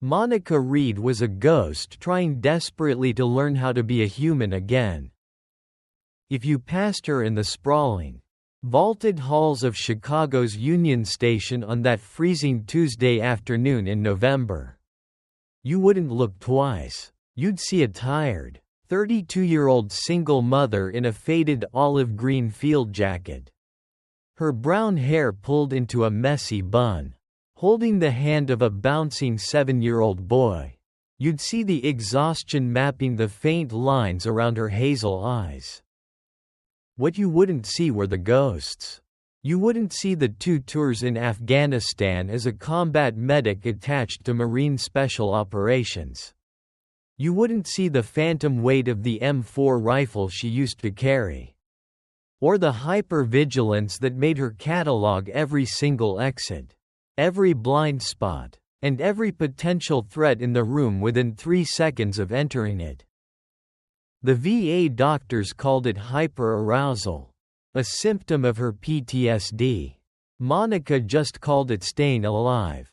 Monica Reed was a ghost trying desperately to learn how to be a human again. If you passed her in the sprawling, vaulted halls of Chicago's Union Station on that freezing Tuesday afternoon in November, you wouldn't look twice. You'd see a tired, 32-year-old single mother in a faded olive green field jacket, her brown hair pulled into a messy bun, holding the hand of a bouncing 7-year-old boy. You'd see the exhaustion mapping the faint lines around her hazel eyes. What you wouldn't see were the ghosts. You wouldn't see the 2 tours in Afghanistan as a combat medic attached to Marine Special Operations. You wouldn't see the phantom weight of the M4 rifle she used to carry, or the hyper-vigilance that made her catalog every single exit, every blind spot, and every potential threat in the room within 3 seconds of entering it. The VA doctors called it hyperarousal, a symptom of her PTSD. Monica just called it staying alive.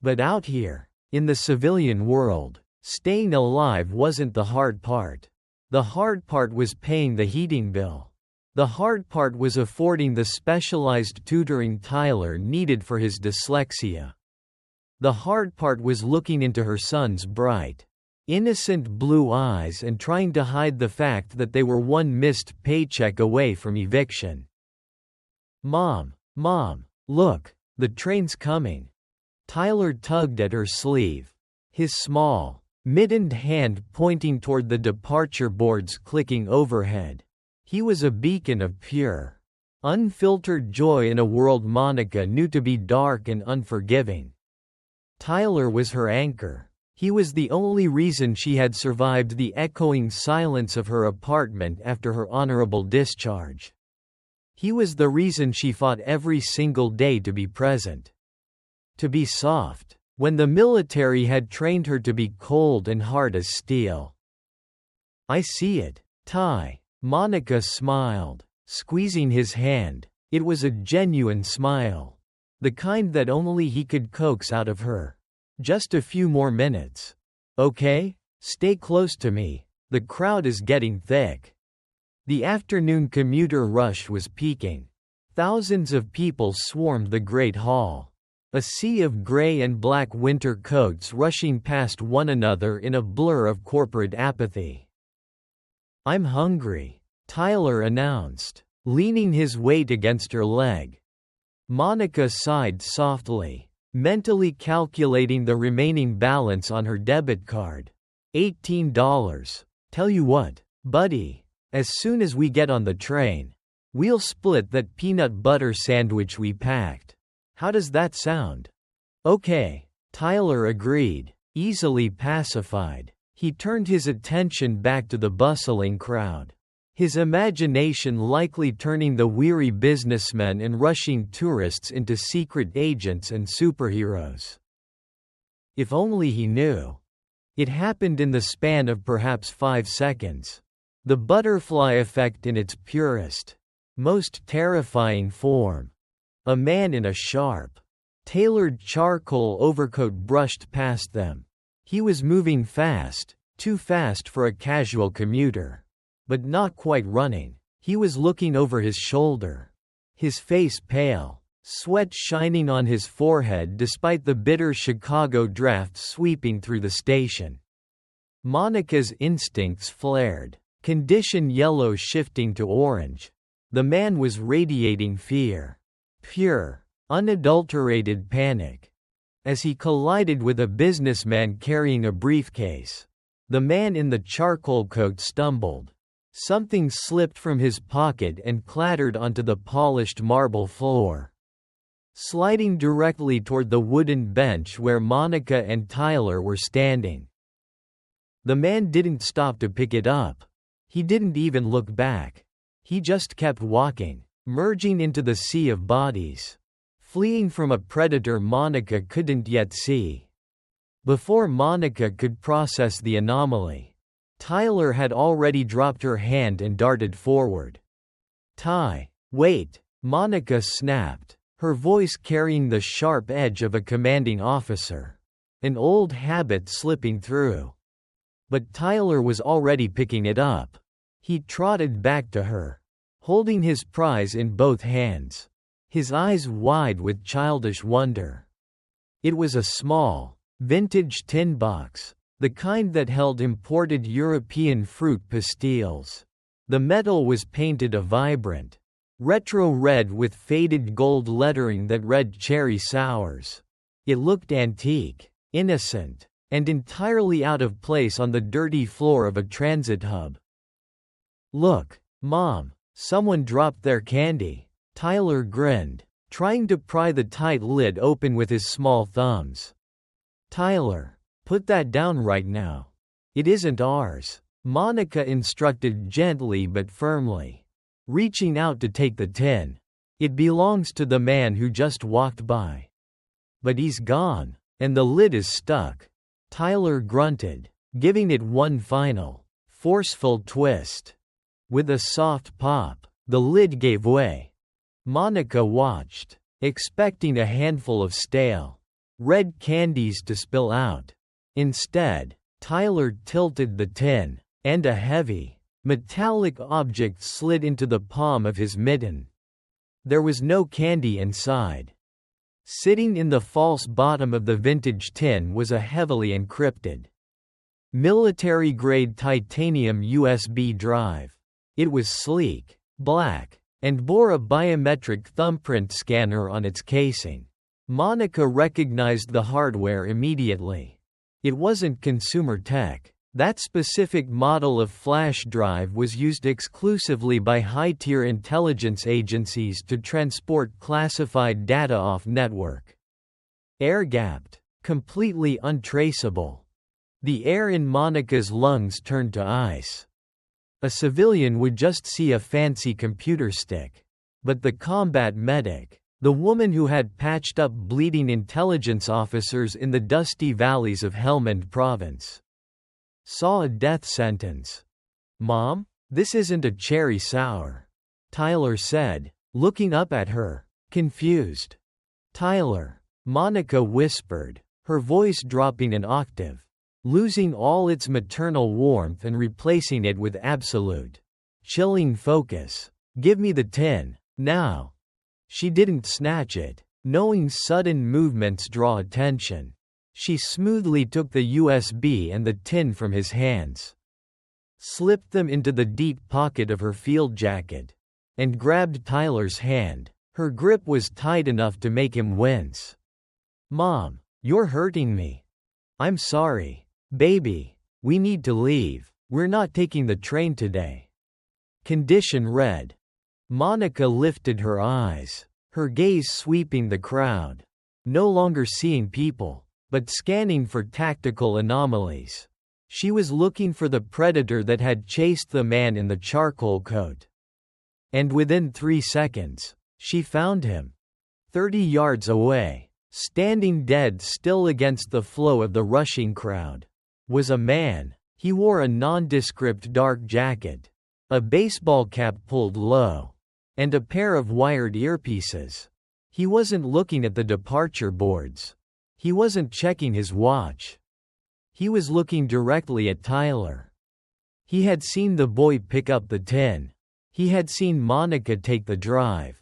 But out here, in the civilian world, staying alive wasn't the hard part. The hard part was paying the heating bill. The hard part was affording the specialized tutoring Tyler needed for his dyslexia. The hard part was looking into her son's bright, innocent blue eyes and trying to hide the fact that they were one missed paycheck away from eviction. Mom, look, the train's coming. Tyler tugged at her sleeve, his small, mittened hand pointing toward the departure boards clicking overhead. He was a beacon of pure, unfiltered joy in a world Monica knew to be dark and unforgiving. Tyler was her anchor. He was the only reason she had survived the echoing silence of her apartment after her honorable discharge. He was the reason she fought every single day to be present, to be soft, when the military had trained her to be cold and hard as steel. I see it, Ty. Monica smiled, squeezing his hand. It was a genuine smile, the kind that only he could coax out of her. Just a few more minutes. Okay? Stay close to me. The crowd is getting thick. The afternoon commuter rush was peaking. Thousands of people swarmed the Great Hall. A sea of gray and black winter coats rushing past one another in a blur of corporate apathy. I'm hungry, Tyler announced, leaning his weight against her leg. Monica sighed softly, mentally calculating the remaining balance on her debit card. $18. Tell you what, buddy, as soon as we get on the train, we'll split that peanut butter sandwich we packed. How does that sound? Okay, Tyler agreed, easily pacified. He turned his attention back to the bustling crowd, his imagination likely turning the weary businessmen and rushing tourists into secret agents and superheroes. If only he knew. It happened in the span of perhaps 5 seconds. The butterfly effect in its purest, most terrifying form. A man in a sharp, tailored charcoal overcoat brushed past them. He was moving fast, too fast for a casual commuter. But not quite running. He was looking over his shoulder, his face pale, sweat shining on his forehead despite the bitter Chicago draft sweeping through the station. Monica's instincts flared, condition yellow shifting to orange. The man was radiating fear, pure, unadulterated panic. As he collided with a businessman carrying a briefcase, the man in the charcoal coat stumbled. Something slipped from his pocket and clattered onto the polished marble floor, sliding directly toward the wooden bench where Monica and Tyler were standing. The man didn't stop to pick it up. He didn't even look back. He just kept walking, merging into the sea of bodies, fleeing from a predator Monica couldn't yet see. Before Monica could process the anomaly, Tyler had already dropped her hand and darted forward. Ty, wait, Monica snapped, her voice carrying the sharp edge of a commanding officer. an old habit slipping through. But Tyler was already picking it up. He trotted back to her, holding his prize in both hands, his eyes wide with childish wonder. It was a small, vintage tin box, the kind that held imported European fruit pastilles. The metal was painted a vibrant, retro red with faded gold lettering that read Cherry Sours. It looked antique, innocent, and entirely out of place on the dirty floor of a transit hub. "Look, Mom, someone dropped their candy." Tyler grinned, trying to pry the tight lid open with his small thumbs. "Tyler, put that down right now. It isn't ours," Monica instructed gently but firmly, reaching out to take the tin. "It belongs to the man who just walked by." "But he's gone, and the lid is stuck," Tyler grunted, giving it one final, forceful twist. With a soft pop, the lid gave way. Monica watched, expecting a handful of stale, red candies to spill out. Instead, Tyler tilted the tin, and a heavy, metallic object slid into the palm of his mitten. There was no candy inside. Sitting in the false bottom of the vintage tin was a heavily encrypted, military-grade titanium USB drive. It was sleek, black, and bore a biometric thumbprint scanner on its casing. Monica recognized the hardware immediately. It wasn't consumer tech. That specific model of flash drive was used exclusively by high-tier intelligence agencies to transport classified data off-network. Air-gapped, completely untraceable. The air in Monica's lungs turned to ice. A civilian would just see a fancy computer stick. But the combat medic, the woman who had patched up bleeding intelligence officers in the dusty valleys of Helmand Province, saw a death sentence. "Mom, this isn't a cherry sour," Tyler said, looking up at her, confused. "Tyler," Monica whispered, her voice dropping an octave, losing all its maternal warmth and replacing it with absolute, chilling focus. "Give me the tin, now." She didn't snatch it, knowing sudden movements draw attention. She smoothly took the USB and the tin from his hands, slipped them into the deep pocket of her field jacket, and grabbed Tyler's hand. Her grip was tight enough to make him wince. "Mom, you're hurting me." "I'm sorry. Baby, we need to leave. We're not taking the train today." Condition red. Monica lifted her eyes, her gaze sweeping the crowd, no longer seeing people, but scanning for tactical anomalies. She was looking for the predator that had chased the man in the charcoal coat. And within 3 seconds, she found him. 30 yards away, standing dead still against the flow of the rushing crowd, was a man. He wore a nondescript dark jacket, a baseball cap pulled low, and a pair of wired earpieces. He wasn't looking at the departure boards. He wasn't checking his watch. He was looking directly at Tyler. He had seen the boy pick up the tin. He had seen Monica take the drive.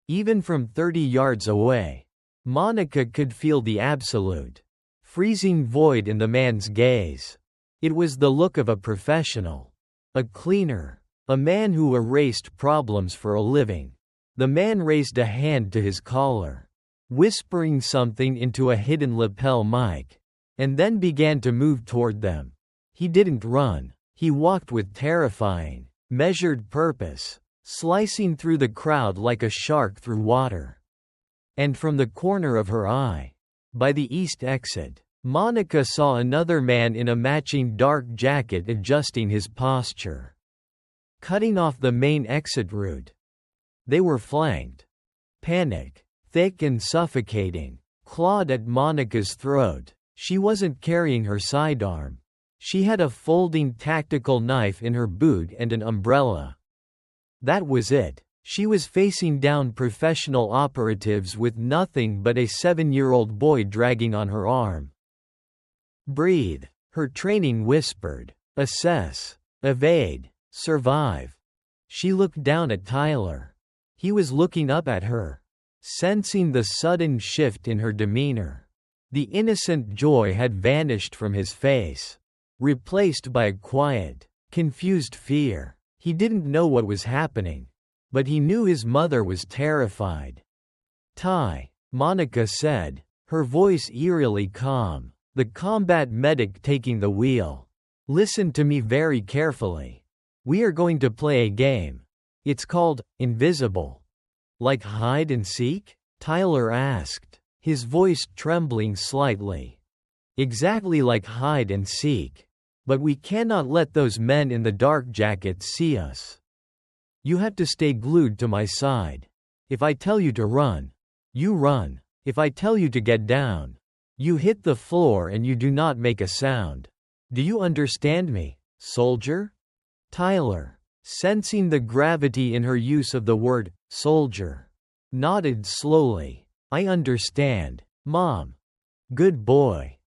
Even from 30 yards away, Monica could feel the absolute, freezing void in the man's gaze. It was the look of a professional, a cleaner, a man who erased problems for a living. The man raised a hand to his collar, whispering something into a hidden lapel mic, and then began to move toward them. He didn't run. He walked with terrifying, measured purpose, slicing through the crowd like a shark through water. And from the corner of her eye, by the east exit, Monica saw another man in a matching dark jacket adjusting his posture, cutting off the main exit route. They were flanked. Panic, thick and suffocating, clawed at Monica's throat. She wasn't carrying her sidearm. She had a folding tactical knife in her boot and an umbrella. That was it. She was facing down professional operatives with nothing but a 7-year-old boy dragging on her arm. Breathe, her training whispered. Assess, evade, survive. She looked down at Tyler. He was looking up at her, sensing the sudden shift in her demeanor. The innocent joy had vanished from his face, replaced by a quiet, confused fear. He didn't know what was happening, but he knew his mother was terrified. "Ty," Monica said, her voice eerily calm, the combat medic taking the wheel. "Listen to me very carefully. We are going to play a game. It's called Invisible." "Like hide and seek?" Tyler asked, his voice trembling slightly. "Exactly like hide and seek. But we cannot let those men in the dark jackets see us. You have to stay glued to my side. If I tell you to run, you run. If I tell you to get down, you hit the floor and you do not make a sound. Do you understand me, soldier?" Tyler, sensing the gravity in her use of the word soldier, nodded slowly. "I understand, Mom." "Good boy."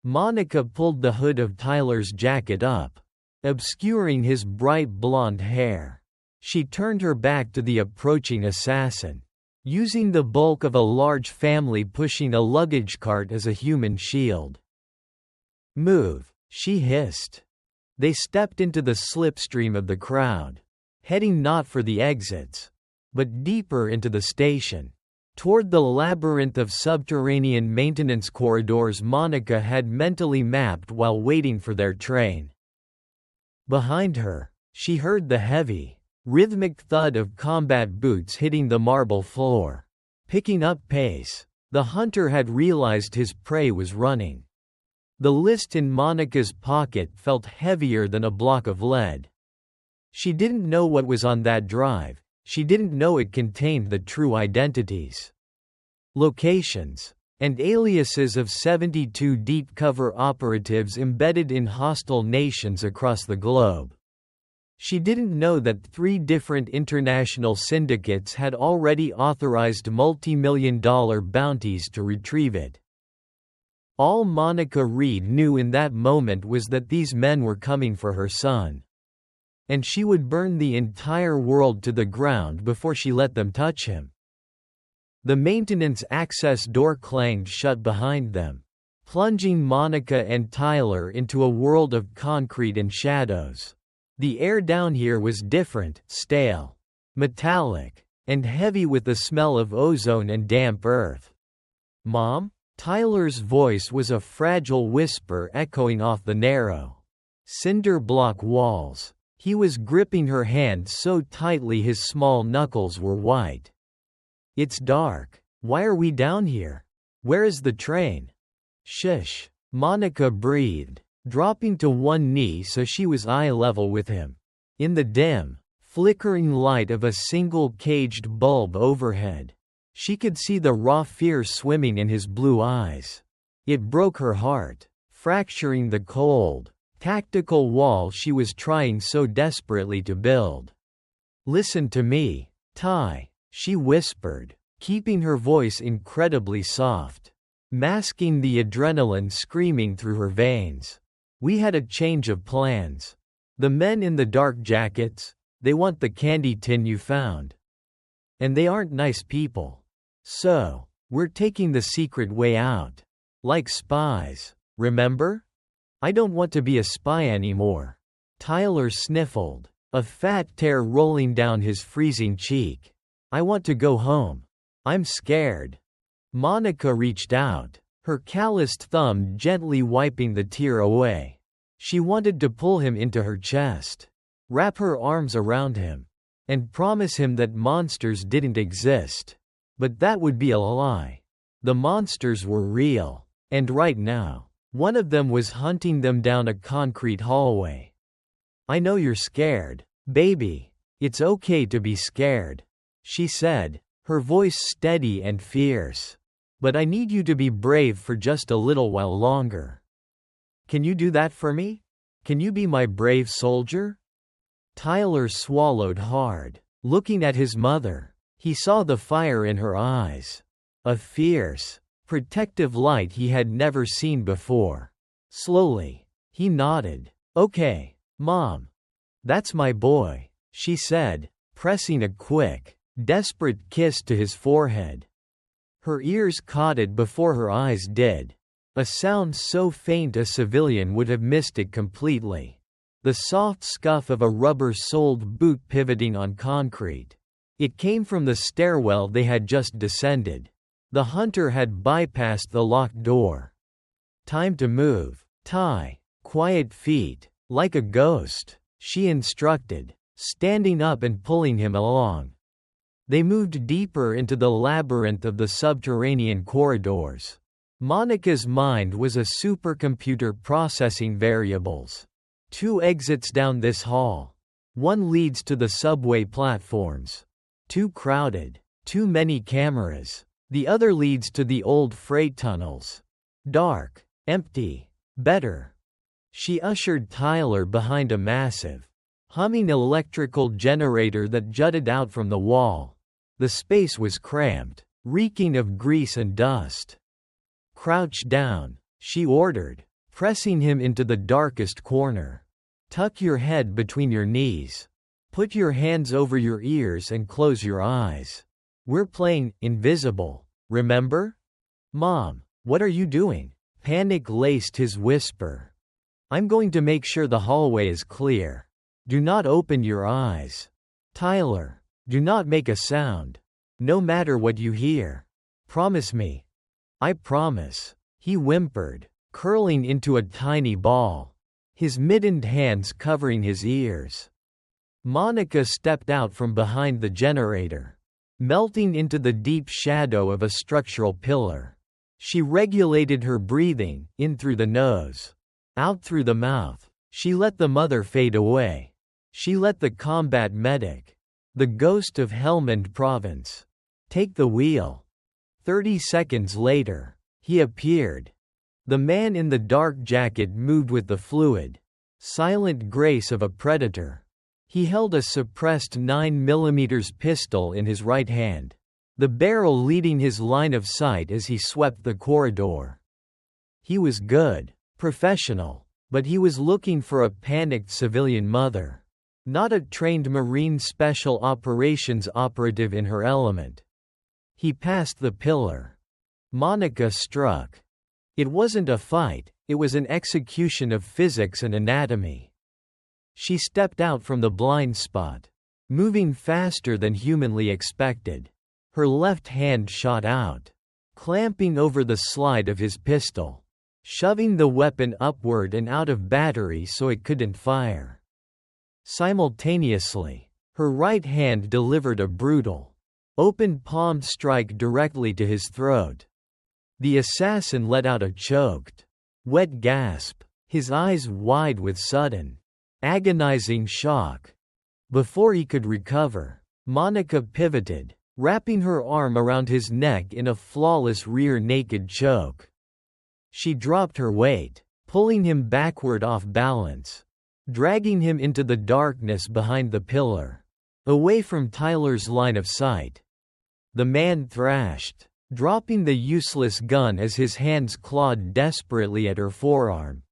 Monica pulled the hood of Tyler's jacket up, obscuring his bright blonde hair. She turned her back to the approaching assassin, using the bulk of a large family pushing a luggage cart as a human shield. "Move," she hissed. They stepped into the slipstream of the crowd, heading not for the exits, but deeper into the station, toward the labyrinth of subterranean maintenance corridors Monica had mentally mapped while waiting for their train. Behind her, she heard the heavy, rhythmic thud of combat boots hitting the marble floor. Picking up pace, the hunter had realized his prey was running. The list in Monica's pocket felt heavier than a block of lead. She didn't know what was on that drive. She didn't know it contained the true identities, locations, and aliases of 72 deep-cover operatives embedded in hostile nations across the globe. She didn't know that 3 different international syndicates had already authorized multi-million-dollar bounties to retrieve it. All Monica Reed knew in that moment was that these men were coming for her son, and she would burn the entire world to the ground before she let them touch him. The maintenance access door clanged shut behind them, plunging Monica and Tyler into a world of concrete and shadows. The air down here was different, stale, metallic, and heavy with the smell of ozone and damp earth. "Mom?" Tyler's voice was a fragile whisper echoing off the narrow, cinder block walls. He was gripping her hand so tightly his small knuckles were white. "It's dark. Why are we down here? Where is the train?" "Shush," Monica breathed, dropping to one knee so she was eye level with him. In the dim, flickering light of a single caged bulb overhead, she could see the raw fear swimming in his blue eyes. It broke her heart, fracturing the cold, tactical wall she was trying so desperately to build. "Listen to me, Ty," she whispered, keeping her voice incredibly soft, masking the adrenaline screaming through her veins. "We had a change of plans. The men in the dark jackets, they want the candy tin you found. And they aren't nice people. So, we're taking the secret way out. Like spies, remember? I don't want to be a spy anymore." Tyler sniffled, a fat tear rolling down his freezing cheek. "I want to go home. I'm scared." Monica reached out, her calloused thumb gently wiping the tear away. She wanted to pull him into her chest, wrap her arms around him, and promise him that monsters didn't exist. But that would be a lie. The monsters were real, and right now, one of them was hunting them down a concrete hallway. "I know you're scared, baby. It's okay to be scared," she said, her voice steady and fierce. "But I need you to be brave for just a little while longer. Can you do that for me? Can you be my brave soldier?" Tyler swallowed hard, looking at his mother. He saw the fire in her eyes, a fierce, protective light he had never seen before. Slowly, he nodded. Okay, Mom. That's my boy, she said, pressing a quick, desperate kiss to his forehead. Her ears caught it before her eyes did. A sound so faint a civilian would have missed it completely. The soft scuff of a rubber-soled boot pivoting on concrete. It came from the stairwell they had just descended. The hunter had bypassed the locked door. Time to move. Ty. Quiet feet. Like a ghost, she instructed, standing up and pulling him along. They moved deeper into the labyrinth of the subterranean corridors. Monica's mind was a supercomputer processing variables. 2 exits down this hall. One leads to the subway platforms. Too crowded. Too many cameras. The other leads to the old freight tunnels. Dark. Empty. Better. She ushered Tyler behind a massive, humming electrical generator that jutted out from the wall. The space was cramped, reeking of grease and dust. Crouch down, she ordered, pressing him into the darkest corner. Tuck your head between your knees. Put your hands over your ears and close your eyes. We're playing invisible, remember? Mom, what are you doing? Panic laced his whisper. I'm going to make sure the hallway is clear. Do not open your eyes. Tyler, do not make a sound. No matter what you hear. Promise me. I promise, he whimpered, curling into a tiny ball, his mittened hands covering his ears. Monica stepped out from behind the generator, melting into the deep shadow of a structural pillar. She regulated her breathing, in through the nose, out through the mouth. She let the mother fade away. She let the combat medic, the ghost of Helmand Province, take the wheel. 30 seconds later, he appeared. The man in the dark jacket moved with the fluid, silent grace of a predator. He held a suppressed 9mm pistol in his right hand, the barrel leading his line of sight as he swept the corridor. He was good, professional, but he was looking for a panicked civilian mother, not a trained Marine Special Operations operative in her element. He passed the pillar. Monica struck. It wasn't a fight, it was an execution of physics and anatomy. She stepped out from the blind spot, moving faster than humanly expected. Her left hand shot out, clamping over the slide of his pistol, shoving the weapon upward and out of battery so it couldn't fire. Simultaneously, her right hand delivered a brutal, open-palmed strike directly to his throat. The assassin let out a choked, wet gasp, his eyes wide with sudden, agonizing shock. Before he could recover, Monica pivoted, wrapping her arm around his neck in a flawless rear naked choke. She dropped her weight, pulling him backward off balance, dragging him into the darkness behind the pillar, away from Tyler's line of sight. The man thrashed, dropping the useless gun as his hands clawed desperately at her forearm.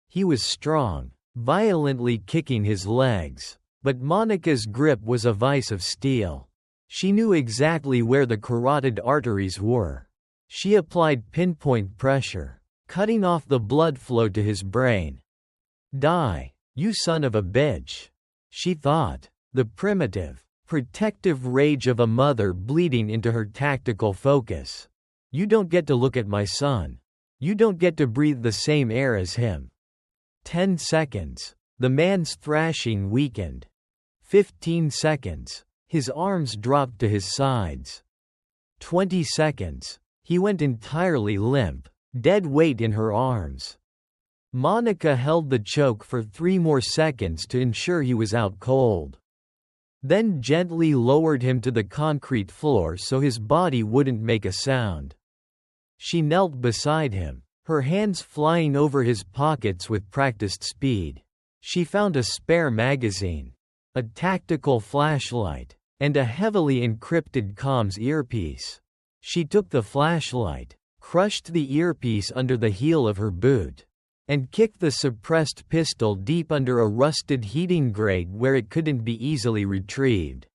He was strong, violently kicking his legs, but Monica's grip was a vice of steel. She knew exactly where the carotid arteries were. She applied pinpoint pressure, cutting off the blood flow to his brain. Die, you son of a bitch, she thought, the primitive, protective rage of a mother bleeding into her tactical focus. You don't get to look at my son. You don't get to breathe the same air as him. 10 seconds. The man's thrashing weakened. 15 seconds. His arms dropped to his sides. 20 seconds. He went entirely limp, dead weight in her arms. Monica held the choke for 3 more seconds to ensure he was out cold. Then gently lowered him to the concrete floor so his body wouldn't make a sound. She knelt beside him, her hands flying over his pockets with practiced speed. She found a spare magazine, a tactical flashlight, and a heavily encrypted comms earpiece. She took the flashlight, crushed the earpiece under the heel of her boot. and kicked the suppressed pistol deep under a rusted heating grate where it couldn't be easily retrieved.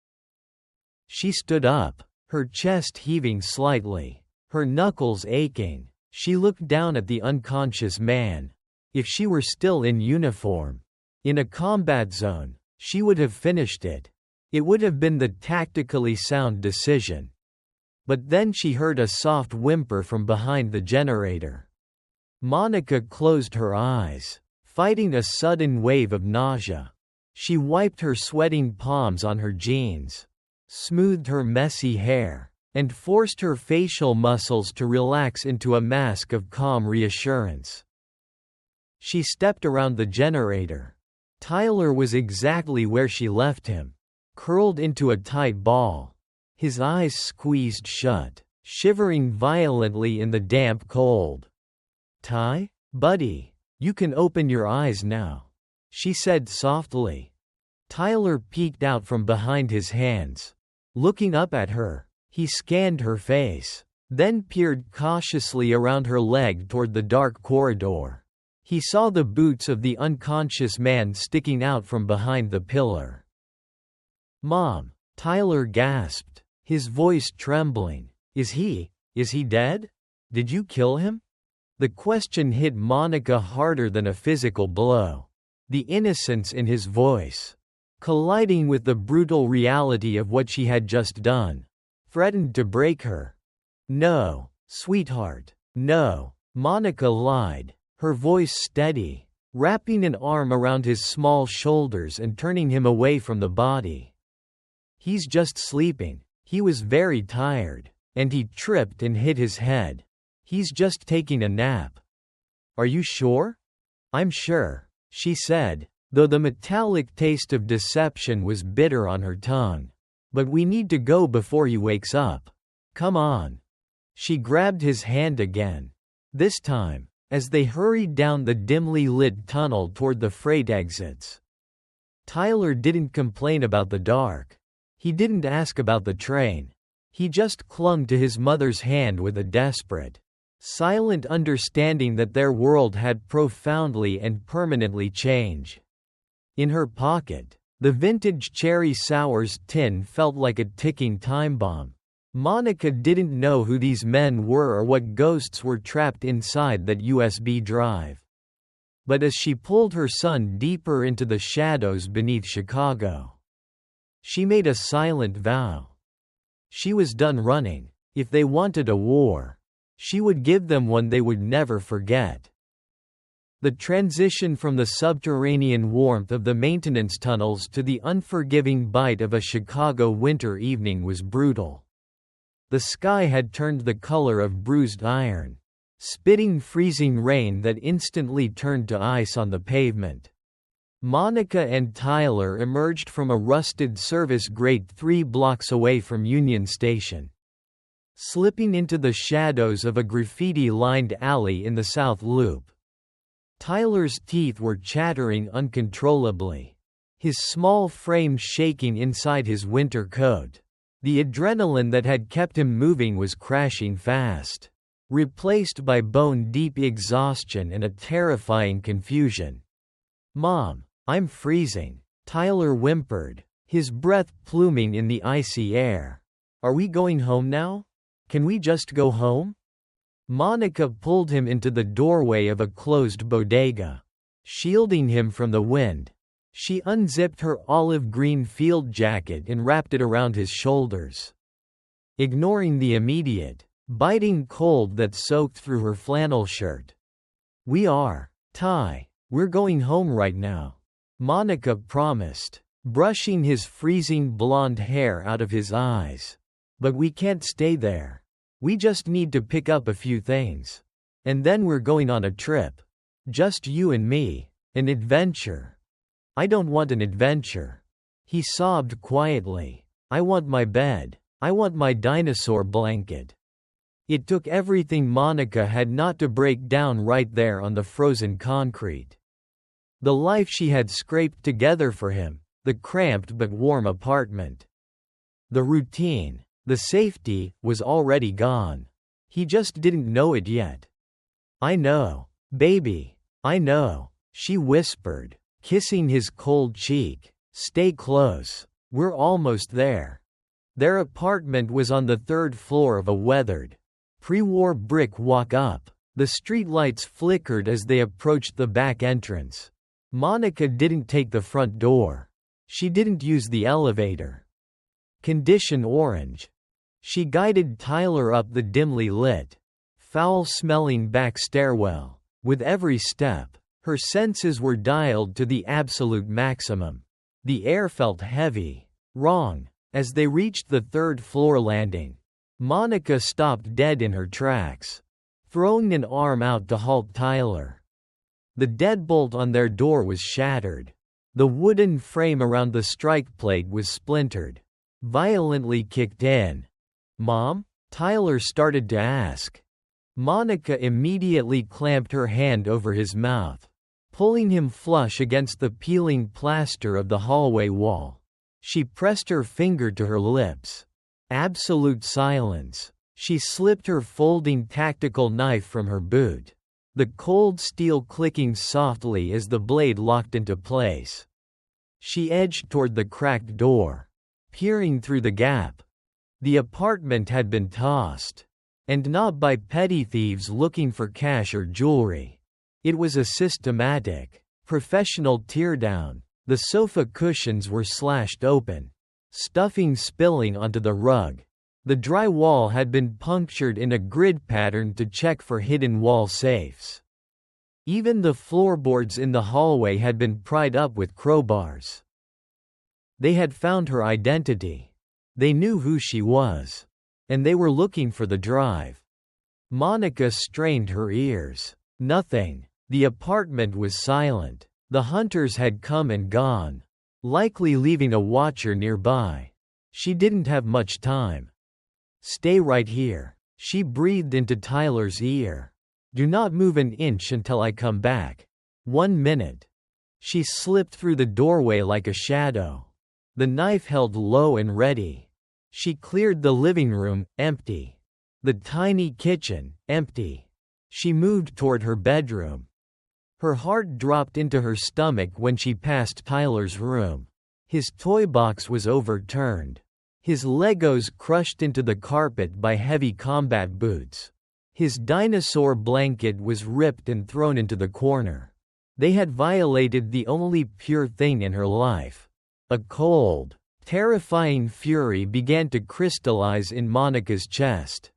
She stood up, her chest heaving slightly, her knuckles aching. She looked down at the unconscious man. If she were still in uniform, in a combat zone, she would have finished it. It would have been the tactically sound decision. But then she heard a soft whimper from behind the generator. Monica closed her eyes, fighting a sudden wave of nausea. She wiped her sweating palms on her jeans, smoothed her messy hair, and forced her facial muscles to relax into a mask of calm reassurance. She stepped around the generator. Tyler was exactly where she left him, curled into a tight ball, his eyes squeezed shut, shivering violently in the damp cold. "Ty, buddy, you can open your eyes now," she said softly. Tyler peeked out from behind his hands. Looking up at her, he scanned her face, then peered cautiously around her leg toward the dark corridor. He saw the boots of the unconscious man sticking out from behind the pillar. "Mom," Tyler gasped, his voice trembling. Is he dead? Did you kill him?" The question hit Monica harder than a physical blow. The innocence in his voice, colliding with the brutal reality of what she had just done, threatened to break her. "No, sweetheart, no," Monica lied, her voice steady, wrapping an arm around his small shoulders and turning him away from the body. "He's just sleeping. He was very tired, and he tripped and hit his head. He's just taking a nap." "Are you sure?" "I'm sure," she said, though the metallic taste of deception was bitter on her tongue. "But we need to go before he wakes up. Come on." She grabbed his hand again. This time, as they hurried down the dimly lit tunnel toward the freight exits. Tyler didn't complain about the dark. He didn't ask about the train. He just clung to his mother's hand with a desperate, silent understanding that their world had profoundly and permanently changed. In her pocket, the vintage cherry sours tin felt like a ticking time bomb. Monica didn't know who these men were or what ghosts were trapped inside that USB drive. But as she pulled her son deeper into the shadows beneath Chicago, she made a silent vow. She was done running. If they wanted a war, she would give them one they would never forget. The transition from the subterranean warmth of the maintenance tunnels to the unforgiving bite of a Chicago winter evening was brutal. The sky had turned the color of bruised iron, spitting freezing rain that instantly turned to ice on the pavement. Monica and Tyler emerged from a rusted service grate 3 blocks away from Union Station, slipping into the shadows of a graffiti-lined alley in the South Loop. Tyler's teeth were chattering uncontrollably, his small frame shaking inside his winter coat. The adrenaline that had kept him moving was crashing fast, replaced by bone-deep exhaustion and a terrifying confusion. "Mom, I'm freezing," Tyler whimpered, his breath pluming in the icy air. "Are we going home now? Can we just go home?" Monica pulled him into the doorway of a closed bodega, shielding him from the wind. She unzipped her olive-green field jacket and wrapped it around his shoulders, ignoring the immediate, biting cold that soaked through her flannel shirt. We're going home right now," Monica promised, brushing his freezing blonde hair out of his eyes. "But we can't stay there. We just need to pick up a few things. And then we're going on a trip. Just you and me. An adventure." "I don't want an adventure," he sobbed quietly. "I want my bed. I want my dinosaur blanket." It took everything Monica had not to break down right there on the frozen concrete. The life she had scraped together for him, the cramped but warm apartment, the routine, the safety, was already gone. He just didn't know it yet. "I know, baby," I know, she whispered, kissing his cold cheek. Stay close. We're almost there. Their apartment was on the third floor of a weathered, pre-war brick walk-up. The streetlights flickered as they approached the back entrance. Monica didn't take the front door. She didn't use the elevator. Condition orange. She guided Tyler up the dimly lit, foul-smelling back stairwell. With every step, her senses were dialed to the absolute maximum. The air felt heavy, wrong. As they reached the third-floor landing, Monica stopped dead in her tracks, throwing an arm out to halt Tyler. The deadbolt on their door was shattered. The wooden frame around the strike plate was splintered, violently kicked in. "Mom?" Tyler started to ask. Monica immediately clamped her hand over his mouth, pulling him flush against the peeling plaster of the hallway wall. She pressed her finger to her lips. Absolute silence. She slipped her folding tactical knife from her boot, the cold steel clicking softly as the blade locked into place. She edged toward the cracked door, peering through the gap. The apartment had been tossed, and not by petty thieves looking for cash or jewelry. It was a systematic, professional teardown. The sofa cushions were slashed open, stuffing spilling onto the rug. The drywall had been punctured in a grid pattern to check for hidden wall safes. Even the floorboards in the hallway had been pried up with crowbars. They had found her identity. They knew who she was. And they were looking for the drive. Monica strained her ears. Nothing. The apartment was silent. The hunters had come and gone, likely leaving a watcher nearby. She didn't have much time. "Stay right here," she breathed into Tyler's ear. "Do not move an inch until I come back." 1 minute. She slipped through the doorway like a shadow, the knife held low and ready. She cleared the living room, empty. The tiny kitchen, empty. She moved toward her bedroom. Her heart dropped into her stomach when she passed Tyler's room. His toy box was overturned. His Legos crushed into the carpet by heavy combat boots. His dinosaur blanket was ripped and thrown into the corner. They had violated the only pure thing in her life. A cold, terrifying fury began to crystallize in Monica's chest.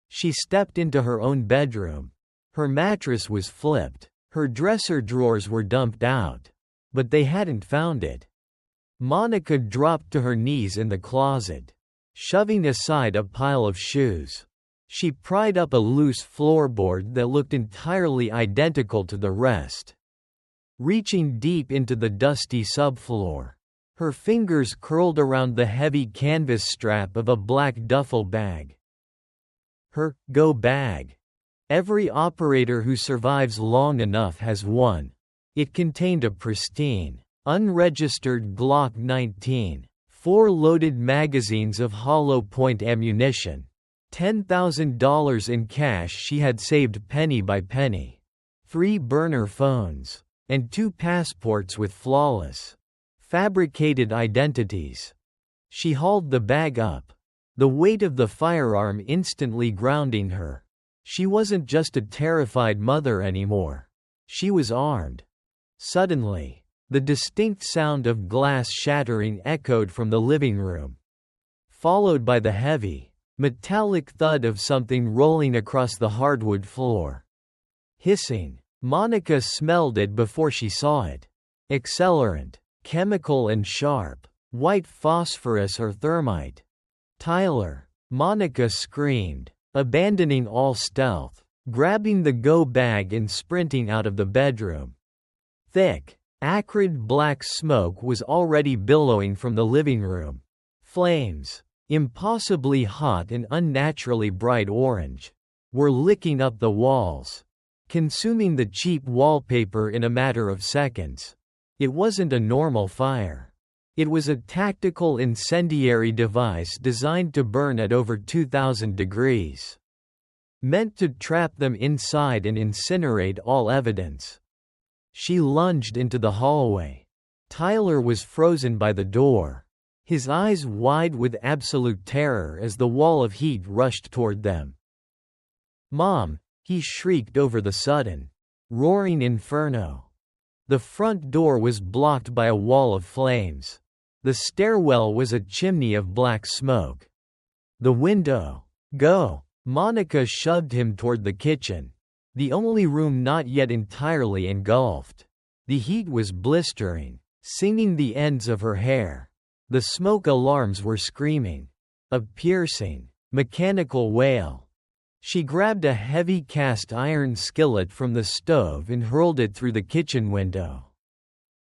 She stepped into her own bedroom. Her mattress was flipped. Her dresser drawers were dumped out. But they hadn't found it. Monica dropped to her knees in the closet, shoving aside a pile of shoes. She pried up a loose floorboard that looked entirely identical to the rest. Reaching deep into the dusty subfloor, her fingers curled around the heavy canvas strap of a black duffel bag. Her go bag. Every operator who survives long enough has one. It contained a pristine, unregistered Glock 19, 4 loaded magazines of hollow point ammunition, $10,000 in cash she had saved penny by penny, 3 burner phones, and 2 passports with flawless, fabricated identities. She hauled the bag up, the weight of the firearm instantly grounding her. She wasn't just a terrified mother anymore. She was armed. Suddenly, the distinct sound of glass shattering echoed from the living room, followed by the heavy, metallic thud of something rolling across the hardwood floor. Hissing. Monica smelled it before she saw it. Accelerant, chemical and sharp, white phosphorus or thermite. "Tyler!" Monica screamed, abandoning all stealth, grabbing the go bag and sprinting out of the bedroom. Thick, acrid black smoke was already billowing from the living room. Flames, impossibly hot and unnaturally bright orange, were licking up the walls, consuming the cheap wallpaper in a matter of seconds. It wasn't a normal fire. It was a tactical incendiary device designed to burn at over 2,000 degrees. Meant to trap them inside and incinerate all evidence. She lunged into the hallway. Tyler was frozen by the door, his eyes wide with absolute terror as the wall of heat rushed toward them. "Mom!" he shrieked over the sudden, roaring inferno. The front door was blocked by a wall of flames. The stairwell was a chimney of black smoke. The window. "Go!" Monica shoved him toward the kitchen, the only room not yet entirely engulfed. The heat was blistering, singing the ends of her hair. The smoke alarms were screaming. A piercing, mechanical wail. She grabbed a heavy cast iron skillet from the stove and hurled it through the kitchen window.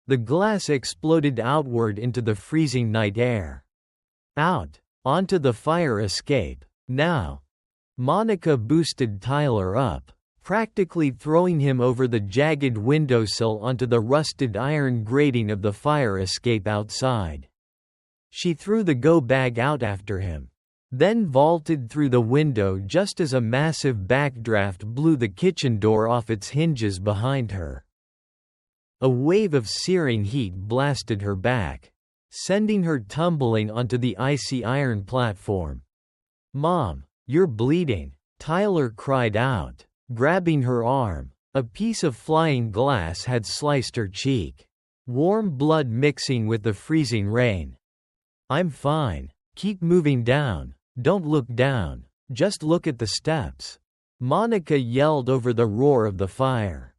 The glass exploded outward into the freezing night air. Out, onto the fire escape, now. Monica boosted Tyler up, practically throwing him over the jagged windowsill onto the rusted iron grating of the fire escape outside. She threw the go bag out after him, then vaulted through the window just as a massive backdraft blew the kitchen door off its hinges behind her. A wave of searing heat blasted her back, sending her tumbling onto the icy iron platform. "Mom, you're bleeding," Tyler cried out, grabbing her arm. A piece of flying glass had sliced her cheek, warm blood mixing with the freezing rain. "I'm fine. Keep moving down. Don't look down. Just look at the steps," Monica yelled over the roar of the fire.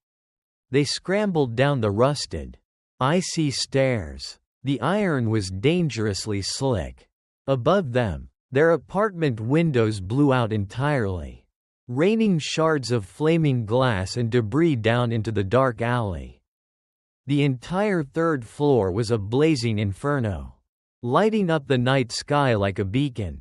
They scrambled down the rusted, icy stairs. The iron was dangerously slick. Above them, their apartment windows blew out entirely, raining shards of flaming glass and debris down into the dark alley. The entire third floor was a blazing inferno, lighting up the night sky like a beacon.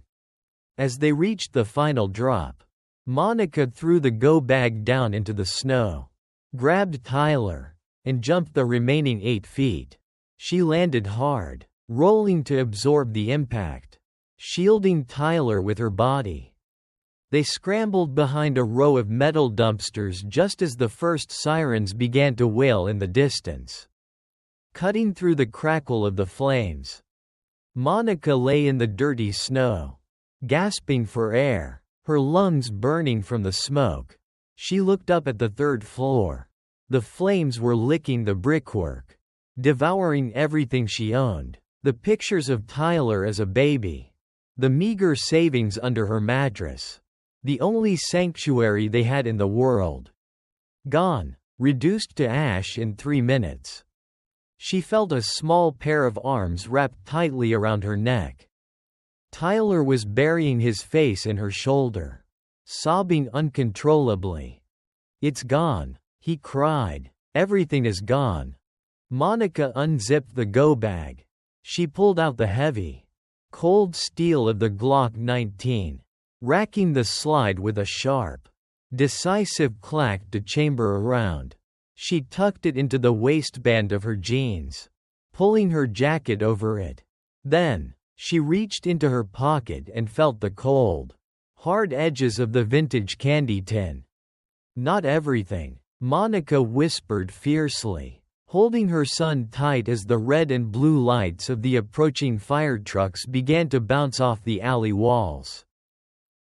As they reached the final drop, Monica threw the go bag down into the snow, grabbed Tyler, and jumped the remaining 8 feet. She landed hard, rolling to absorb the impact, shielding Tyler with her body. They scrambled behind a row of metal dumpsters just as the first sirens began to wail in the distance, cutting through the crackle of the flames. Monica lay in the dirty snow, gasping for air, her lungs burning from the smoke. She looked up at the third floor. The flames were licking the brickwork, devouring everything she owned. The pictures of Tyler as a baby, the meager savings under her mattress, the only sanctuary they had in the world. Gone, reduced to ash in 3 minutes. She felt a small pair of arms wrapped tightly around her neck. Tyler was burying his face in her shoulder, sobbing uncontrollably. "It's gone," he cried. "Everything is gone." Monica unzipped the go bag. She pulled out the heavy, cold steel of the Glock 19, racking the slide with a sharp, decisive clack to chamber around. She tucked it into the waistband of her jeans, pulling her jacket over it. Then, she reached into her pocket and felt the cold, hard edges of the vintage candy tin. "Not everything," Monica whispered fiercely, holding her son tight as the red and blue lights of the approaching fire trucks began to bounce off the alley walls.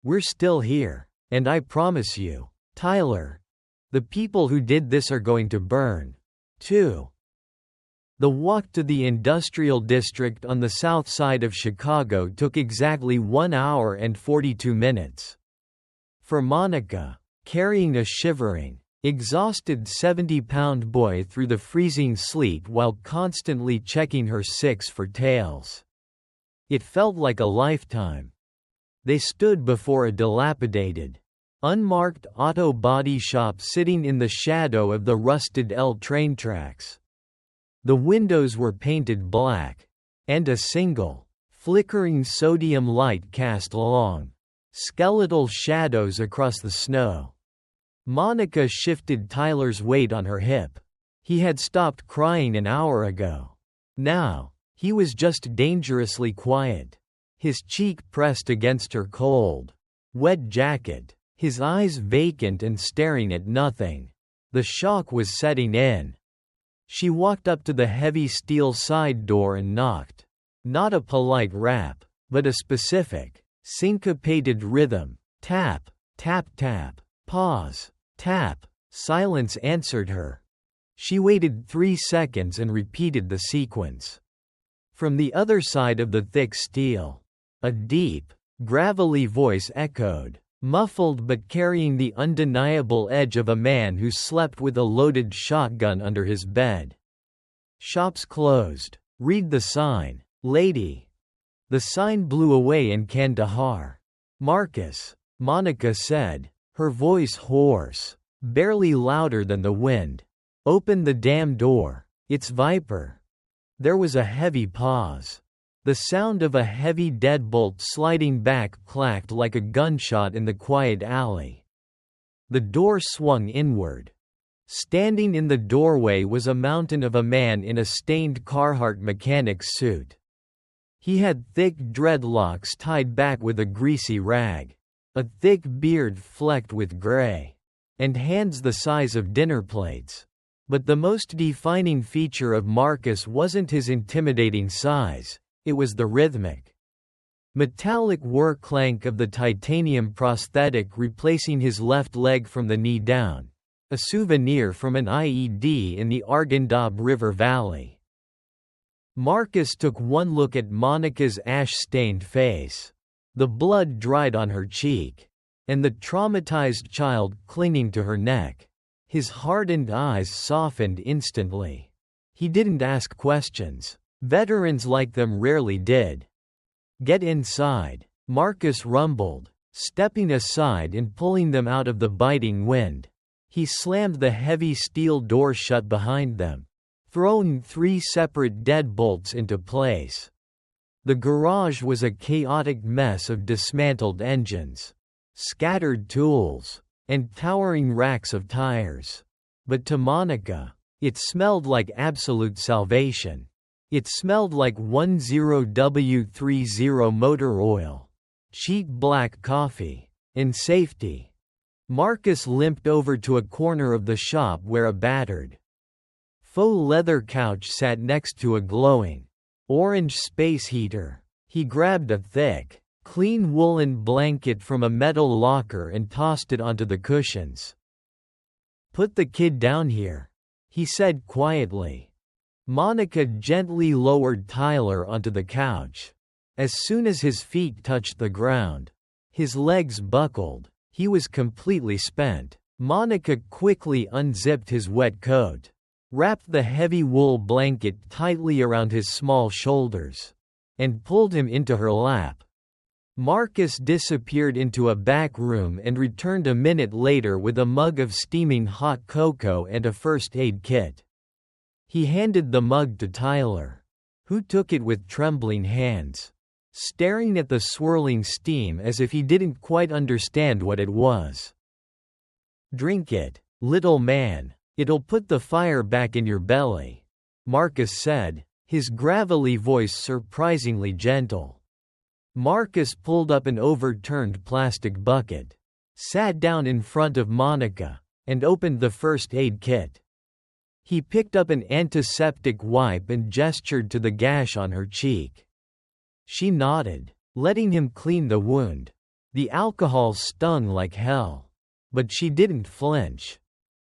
"We're still here, and I promise you, Tyler, the people who did this are going to burn, too." The walk to the industrial district on the south side of Chicago took exactly 1 hour and 42 minutes. For Monica, carrying a shivering, exhausted 70-pound boy through the freezing sleet while constantly checking her 6 for tails, it felt like a lifetime. They stood before a dilapidated, unmarked auto body shop sitting in the shadow of the rusted L train tracks. The windows were painted black, and a single, flickering sodium light cast long, skeletal shadows across the snow. Monica shifted Tyler's weight on her hip. He had stopped crying an hour ago. Now, he was just dangerously quiet, his cheek pressed against her cold, wet jacket, his eyes vacant and staring at nothing. The shock was setting in. She walked up to the heavy steel side door and knocked. Not a polite rap, but a specific, syncopated rhythm. Tap, tap, tap, pause, tap. Silence answered her. She waited 3 seconds and repeated the sequence. From the other side of the thick steel, a deep, gravelly voice echoed, muffled but carrying the undeniable edge of a man who slept with a loaded shotgun under his bed. "Shop's closed. Read the sign, lady." The sign blew away in Kandahar. "Marcus," Monica said, her voice hoarse, barely louder than the wind. "Open the damn door. It's Viper." There was a heavy pause. The sound of a heavy deadbolt sliding back clacked like a gunshot in the quiet alley. The door swung inward. Standing in the doorway was a mountain of a man in a stained Carhartt mechanic's suit. He had thick dreadlocks tied back with a greasy rag, a thick beard flecked with gray, and hands the size of dinner plates. But the most defining feature of Marcus wasn't his intimidating size, it was the rhythmic, metallic whir clank of the titanium prosthetic replacing his left leg from the knee down, a souvenir from an IED in the Arghandab River Valley. Marcus took one look at Monica's ash-stained face. The blood dried on her cheek, and the traumatized child clinging to her neck. His hardened eyes softened instantly. He didn't ask questions. Veterans like them rarely did. "Get inside," Marcus rumbled, stepping aside and pulling them out of the biting wind. He slammed the heavy steel door shut behind them, throwing 3 separate deadbolts into place. The garage was a chaotic mess of dismantled engines, scattered tools, and towering racks of tires. But to Monica, it smelled like absolute salvation. It smelled like 10W30 motor oil, cheap black coffee, and safety. Marcus limped over to a corner of the shop where a battered, faux leather couch sat next to a glowing, orange space heater. He grabbed a thick, clean woolen blanket from a metal locker and tossed it onto the cushions. "Put the kid down here," he said quietly. Monica gently lowered Tyler onto the couch. As soon as his feet touched the ground, his legs buckled. He was completely spent. Monica quickly unzipped his wet coat, wrapped the heavy wool blanket tightly around his small shoulders, and pulled him into her lap. Marcus disappeared into a back room and returned a minute later with a mug of steaming hot cocoa and a first aid kit. He handed the mug to Tyler, who took it with trembling hands, staring at the swirling steam as if he didn't quite understand what it was. "Drink it, little man. It'll put the fire back in your belly," Marcus said, his gravelly voice surprisingly gentle. Marcus pulled up an overturned plastic bucket, sat down in front of Monica, and opened the first aid kit. He picked up an antiseptic wipe and gestured to the gash on her cheek. She nodded, letting him clean the wound. The alcohol stung like hell, but she didn't flinch.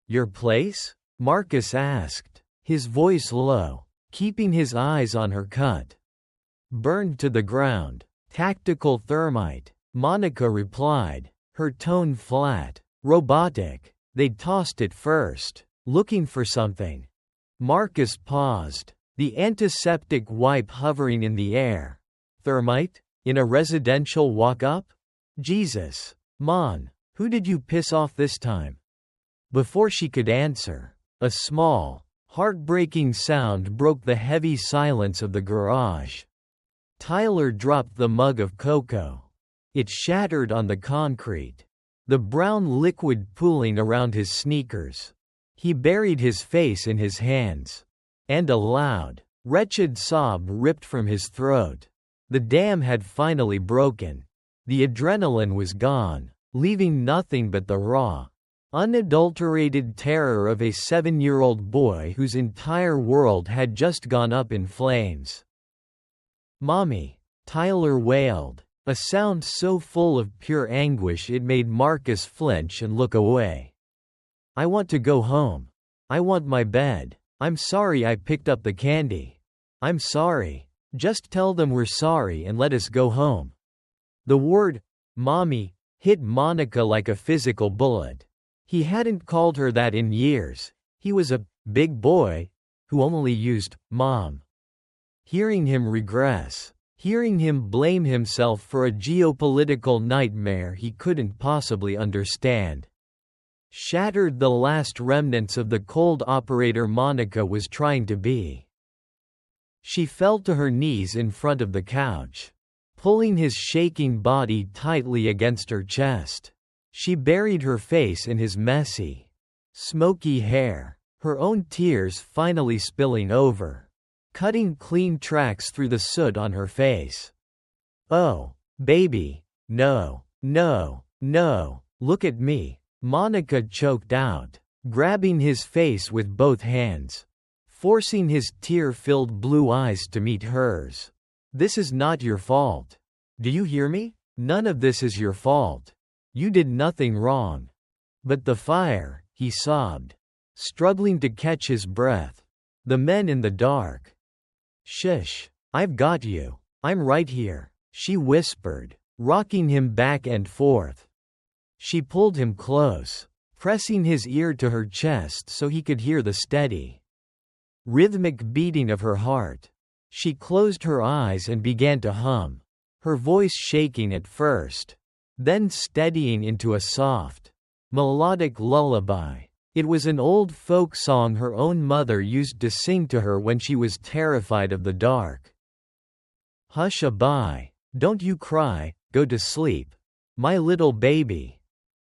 "Your place?" Marcus asked, his voice low, keeping his eyes on her cut. "Burned to the ground. Tactical thermite," Monica replied, her tone flat, robotic. "They'd tossed it first, looking for something." Marcus paused, the antiseptic wipe hovering in the air. "Thermite? In a residential walk-up? Jesus. Mon, who did you piss off this time?" Before she could answer, a small, heartbreaking sound broke the heavy silence of the garage. Tyler dropped the mug of cocoa. It shattered on the concrete, the brown liquid pooling around his sneakers. He buried his face in his hands, and a loud, wretched sob ripped from his throat. The dam had finally broken. The adrenaline was gone, leaving nothing but the raw, Unadulterated terror of a 7-year-old boy whose entire world had just gone up in flames. "Mommy," Tyler wailed, a sound so full of pure anguish it made Marcus flinch and look away. "I want to go home. I want my bed. I'm sorry I picked up the candy. I'm sorry. Just tell them we're sorry and let us go home." The word, "mommy," hit Monica like a physical bullet. He hadn't called her that in years. He was a big boy who only used mom. Hearing him regress, hearing him blame himself for a geopolitical nightmare he couldn't possibly understand, shattered the last remnants of the cold operator Monica was trying to be. She fell to her knees in front of the couch, pulling his shaking body tightly against her chest. She buried her face in his messy, smoky hair, her own tears finally spilling over, cutting clean tracks through the soot on her face. "Oh, baby, no, no, no, look at me," Monica choked out, grabbing his face with both hands, forcing his tear-filled blue eyes to meet hers. "This is not your fault. Do you hear me? None of this is your fault. You did nothing wrong." "But the fire," he sobbed, struggling to catch his breath. "The men in the dark." "Shush. I've got you. I'm right here," she whispered, rocking him back and forth. She pulled him close, pressing his ear to her chest so he could hear the steady, rhythmic beating of her heart. She closed her eyes and began to hum, her voice shaking at first, then steadying into a soft, melodic lullaby. It was an old folk song her own mother used to sing to her when she was terrified of the dark. "Hush-a-bye, don't you cry, go to sleep, my little baby."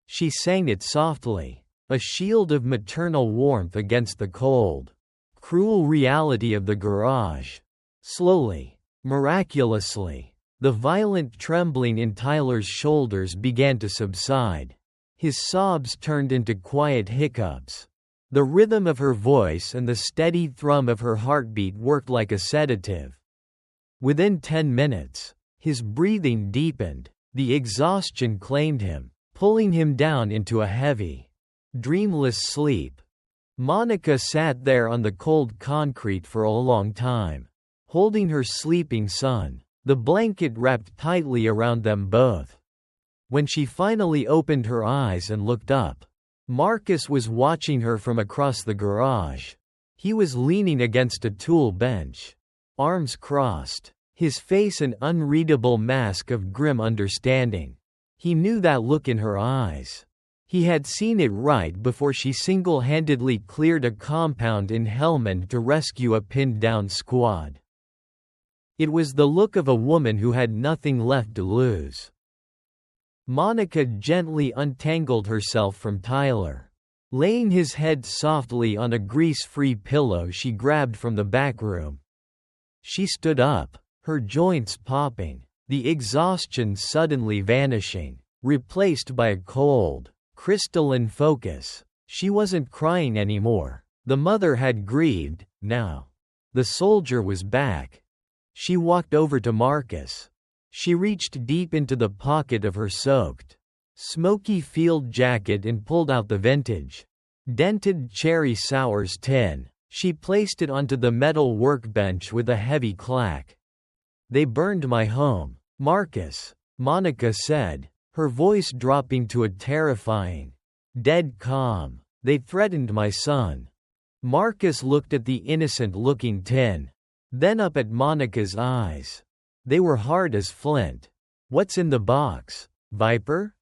She sang it softly, a shield of maternal warmth against the cold, cruel reality of the garage. Slowly, miraculously, the violent trembling in Tyler's shoulders began to subside. His sobs turned into quiet hiccups. The rhythm of her voice and the steady thrum of her heartbeat worked like a sedative. Within 10 minutes, his breathing deepened, the exhaustion claimed him, pulling him down into a heavy, dreamless sleep. Monica sat there on the cold concrete for a long time, holding her sleeping son, the blanket wrapped tightly around them both. When she finally opened her eyes and looked up, Marcus was watching her from across the garage. He was leaning against a tool bench, arms crossed, his face an unreadable mask of grim understanding. He knew that look in her eyes. He had seen it right before she single-handedly cleared a compound in Helmand to rescue a pinned-down squad. It was the look of a woman who had nothing left to lose. Monica gently untangled herself from Tyler. Laying his head softly on a grease-free pillow she grabbed from the back room. She stood up, her joints popping, the exhaustion suddenly vanishing, replaced by a cold, crystalline focus. She wasn't crying anymore. The mother had grieved, now. The soldier was back. She walked over to Marcus. She reached deep into the pocket of her soaked, smoky field jacket and pulled out the vintage, dented cherry sours tin. She placed it onto the metal workbench with a heavy clack. "They burned my home, Marcus," Monica said, her voice dropping to a terrifying, dead calm. "They threatened my son." Marcus looked at the innocent-looking tin, then up at Monica's eyes. They were hard as flint. "What's in the box, Viper?"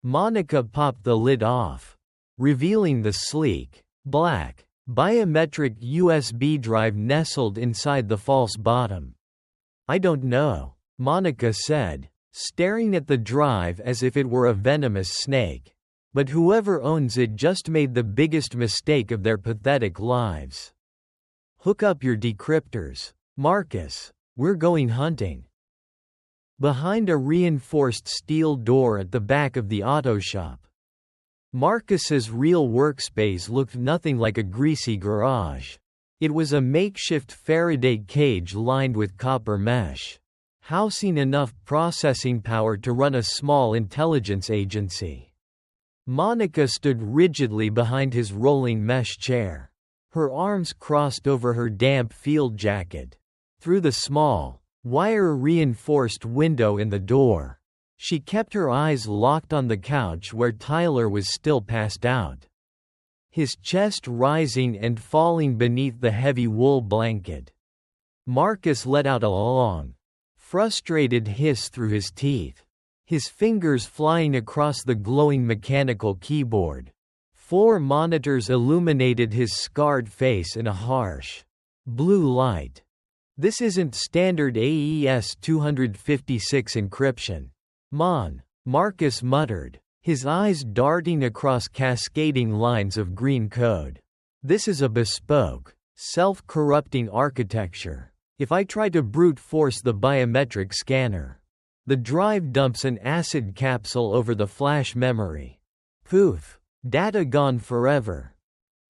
Monica popped the lid off, revealing the sleek, black, biometric USB drive nestled inside the false bottom. "I don't know," Monica said, staring at the drive as if it were a venomous snake. "But whoever owns it just made the biggest mistake of their pathetic lives. Hook up your decryptors, Marcus. We're going hunting." Behind a reinforced steel door at the back of the auto shop, Marcus's real workspace looked nothing like a greasy garage. It was a makeshift Faraday cage lined with copper mesh, housing enough processing power to run a small intelligence agency. Monica stood rigidly behind his rolling mesh chair, her arms crossed over her damp field jacket. Through the small, wire-reinforced window in the door, she kept her eyes locked on the couch where Tyler was still passed out, his chest rising and falling beneath the heavy wool blanket. Marcus let out a long, frustrated hiss through his teeth, his fingers flying across the glowing mechanical keyboard. 4 monitors illuminated his scarred face in a harsh, blue light. This isn't standard AES 256 encryption. Marcus muttered, his eyes darting across cascading lines of green code. This is a bespoke, self-corrupting architecture. If I try to brute force the biometric scanner, the drive dumps an acid capsule over the flash memory. Poof. Data gone forever.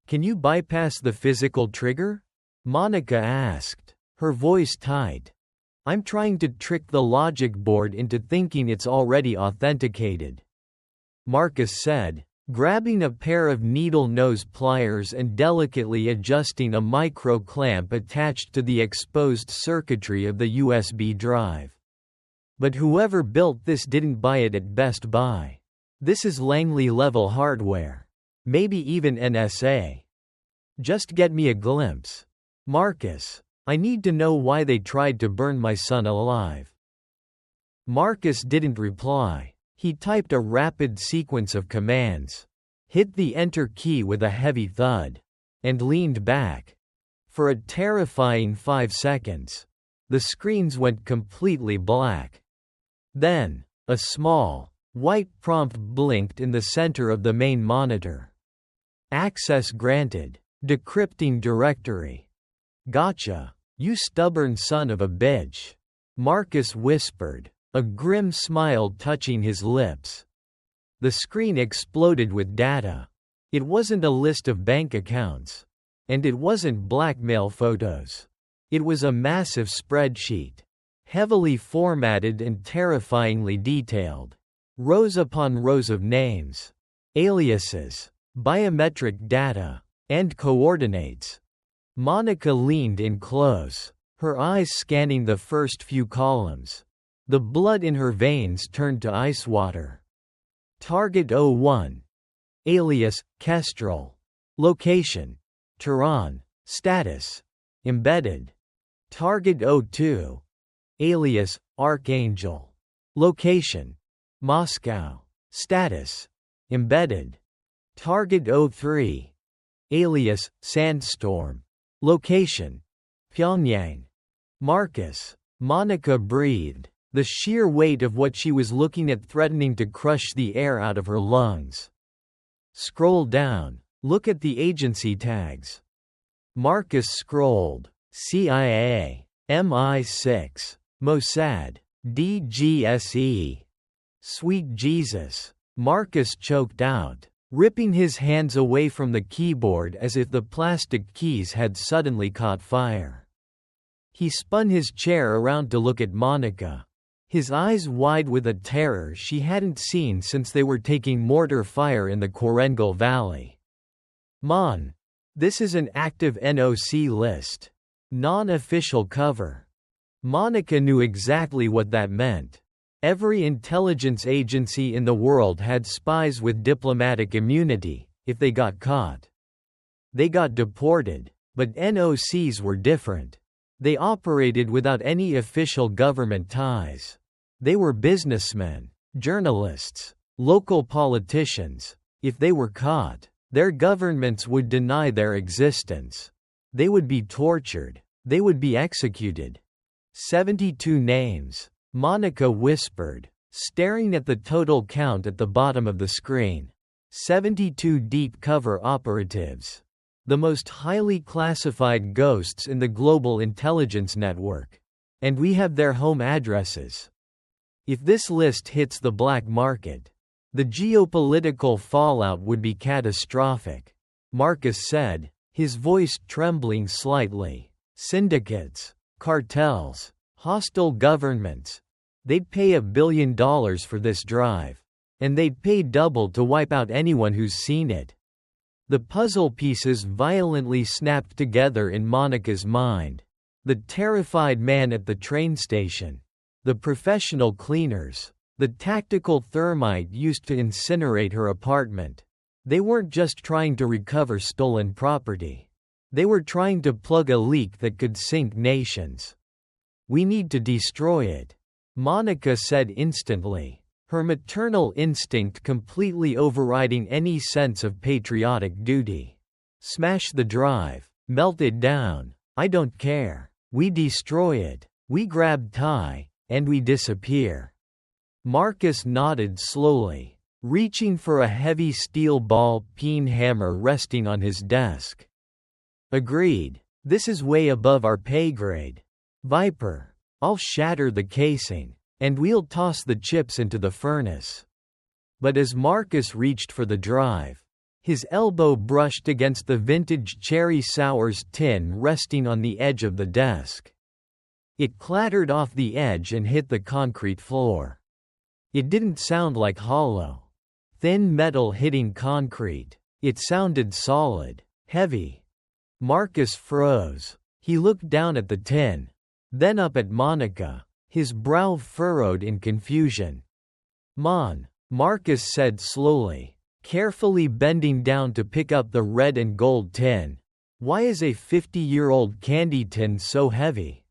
Can you bypass the physical trigger? Monica asked, her voice tight. I'm trying to trick the logic board into thinking it's already authenticated, Marcus said, grabbing a pair of needle-nose pliers and delicately adjusting a micro-clamp attached to the exposed circuitry of the USB drive. But whoever built this didn't buy it at Best Buy. This is Langley-level hardware. Maybe even NSA. Just get me a glimpse. Marcus, I need to know why they tried to burn my son alive. Marcus didn't reply. He typed a rapid sequence of commands, hit the enter key with a heavy thud, and leaned back. For a terrifying 5 seconds, the screens went completely black. Then, a small, white prompt blinked in the center of the main monitor. Access granted. Decrypting directory. Gotcha, you stubborn son of a bitch, Marcus whispered, a grim smile touching his lips. The screen exploded with data. It wasn't a list of bank accounts. And it wasn't blackmail photos. It was a massive spreadsheet, heavily formatted and terrifyingly detailed. Rows upon rows of names, aliases, biometric data, and coordinates. Monica leaned in close, her eyes scanning the first few columns. The blood in her veins turned to ice water. Target 01. Alias, Kestrel. Location, Tehran. Status, embedded. Target 02. Alias, Archangel. Location, Moscow. Status, embedded. Target 03. Alias, Sandstorm. Location, Pyongyang. Marcus. Monica breathed, the sheer weight of what she was looking at threatening to crush the air out of her lungs. Scroll down. Look at the agency tags. Marcus scrolled. CIA, MI6, Mossad, DGSE. Sweet Jesus. Marcus choked out, ripping his hands away from the keyboard as if the plastic keys had suddenly caught fire. He spun his chair around to look at Monica, his eyes wide with a terror she hadn't seen since they were taking mortar fire in the Korengal Valley. Mon, this is an active NOC list. Non-official cover. Monica knew exactly what that meant. Every intelligence agency in the world had spies with diplomatic immunity, if they got caught. They got deported, but NOCs were different. They operated without any official government ties. They were businessmen, journalists, local politicians. If they were caught, their governments would deny their existence. They would be tortured. They would be executed. 72 names, Monica whispered, staring at the total count at the bottom of the screen. 72 deep cover operatives. The most highly classified ghosts in the global intelligence network. And we have their home addresses. If this list hits the black market, The geopolitical fallout would be catastrophic. Marcus said, his voice trembling slightly. Syndicates, cartels, hostile governments. They'd pay $1 billion for this drive. And they'd pay double to wipe out anyone who's seen it. The puzzle pieces violently snapped together in Monica's mind. The terrified man at the train station. The professional cleaners. The tactical thermite used to incinerate her apartment. They weren't just trying to recover stolen property. They were trying to plug a leak that could sink nations. We need to destroy it, Monica said instantly, her maternal instinct completely overriding any sense of patriotic duty. Smash the drive. Melt it down. I don't care. We destroy it. We grab Ty, and we disappear. Marcus nodded slowly, reaching for a heavy steel ball-peen hammer resting on his desk. Agreed. This is way above our pay grade. Viper, I'll shatter the casing, and we'll toss the chips into the furnace. But as Marcus reached for the drive, his elbow brushed against the vintage cherry sours tin resting on the edge of the desk. It clattered off the edge and hit the concrete floor. It didn't sound like hollow, thin metal hitting concrete. It sounded solid, heavy. Marcus froze. He looked down at the tin, then up at Monica, his brow furrowed in confusion. Marcus said slowly, carefully bending down to pick up the red and gold tin. Why is a 50-year-old candy tin so heavy?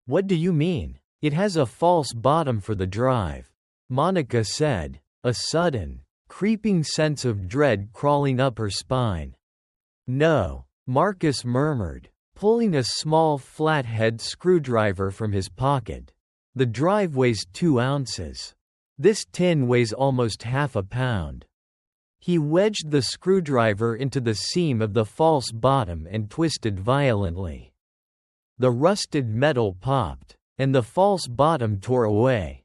What do you mean? It has a false bottom for the drive, Monica said, a sudden, creeping sense of dread crawling up her spine. No, Marcus murmured, pulling a small flathead screwdriver from his pocket. The drive weighs 2 ounces. This tin weighs almost half a pound. He wedged the screwdriver into the seam of the false bottom and twisted violently. The rusted metal popped, and the false bottom tore away.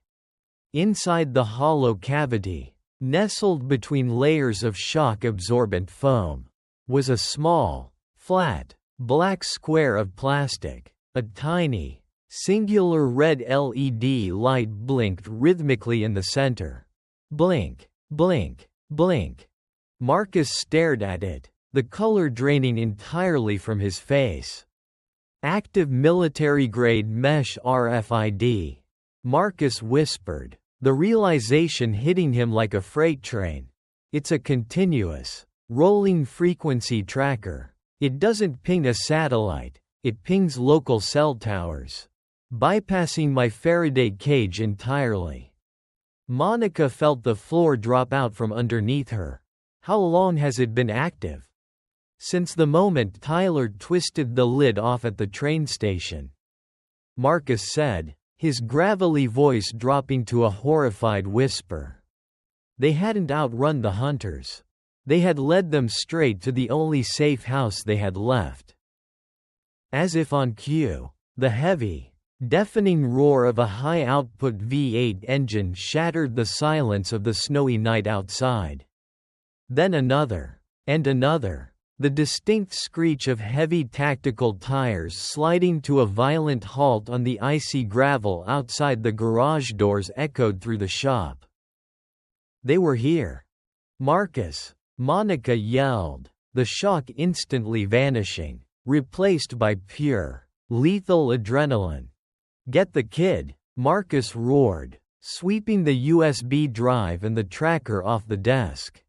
Inside the hollow cavity, nestled between layers of shock-absorbent foam, was a small, flat, black square of plastic. A tiny, singular red LED light blinked rhythmically in the center. Blink, blink, blink. Marcus stared at it, the color draining entirely from his face. Active military-grade mesh RFID. Marcus whispered, the realization hitting him like a freight train. It's a continuous, rolling frequency tracker. It doesn't ping a satellite, it pings local cell towers, bypassing my Faraday cage entirely. Monica felt the floor drop out from underneath her. How long has it been active? Since the moment Tyler twisted the lid off at the train station, Marcus said, his gravelly voice dropping to a horrified whisper. They hadn't outrun the hunters. They had led them straight to the only safe house they had left. As if on cue, the heavy, deafening roar of a high-output V8 engine shattered the silence of the snowy night outside. Then another, and another. The distinct screech of heavy tactical tires sliding to a violent halt on the icy gravel outside the garage doors echoed through the shop. They were here. Marcus, Monica yelled, the shock instantly vanishing, replaced by pure, lethal adrenaline. Get the kid, Marcus roared, sweeping the USB drive and the tracker off the desk.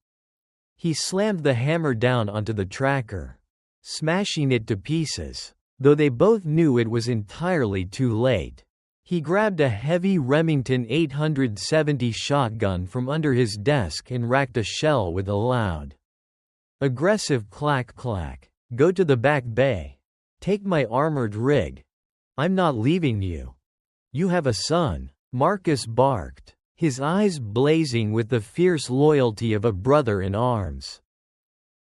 He slammed the hammer down onto the tracker, smashing it to pieces, though they both knew it was entirely too late. He grabbed a heavy Remington 870 shotgun from under his desk and racked a shell with a loud, aggressive clack-clack. Go to the back bay. Take my armored rig. I'm not leaving you. You have a son, Marcus barked, his eyes blazing with the fierce loyalty of a brother in arms.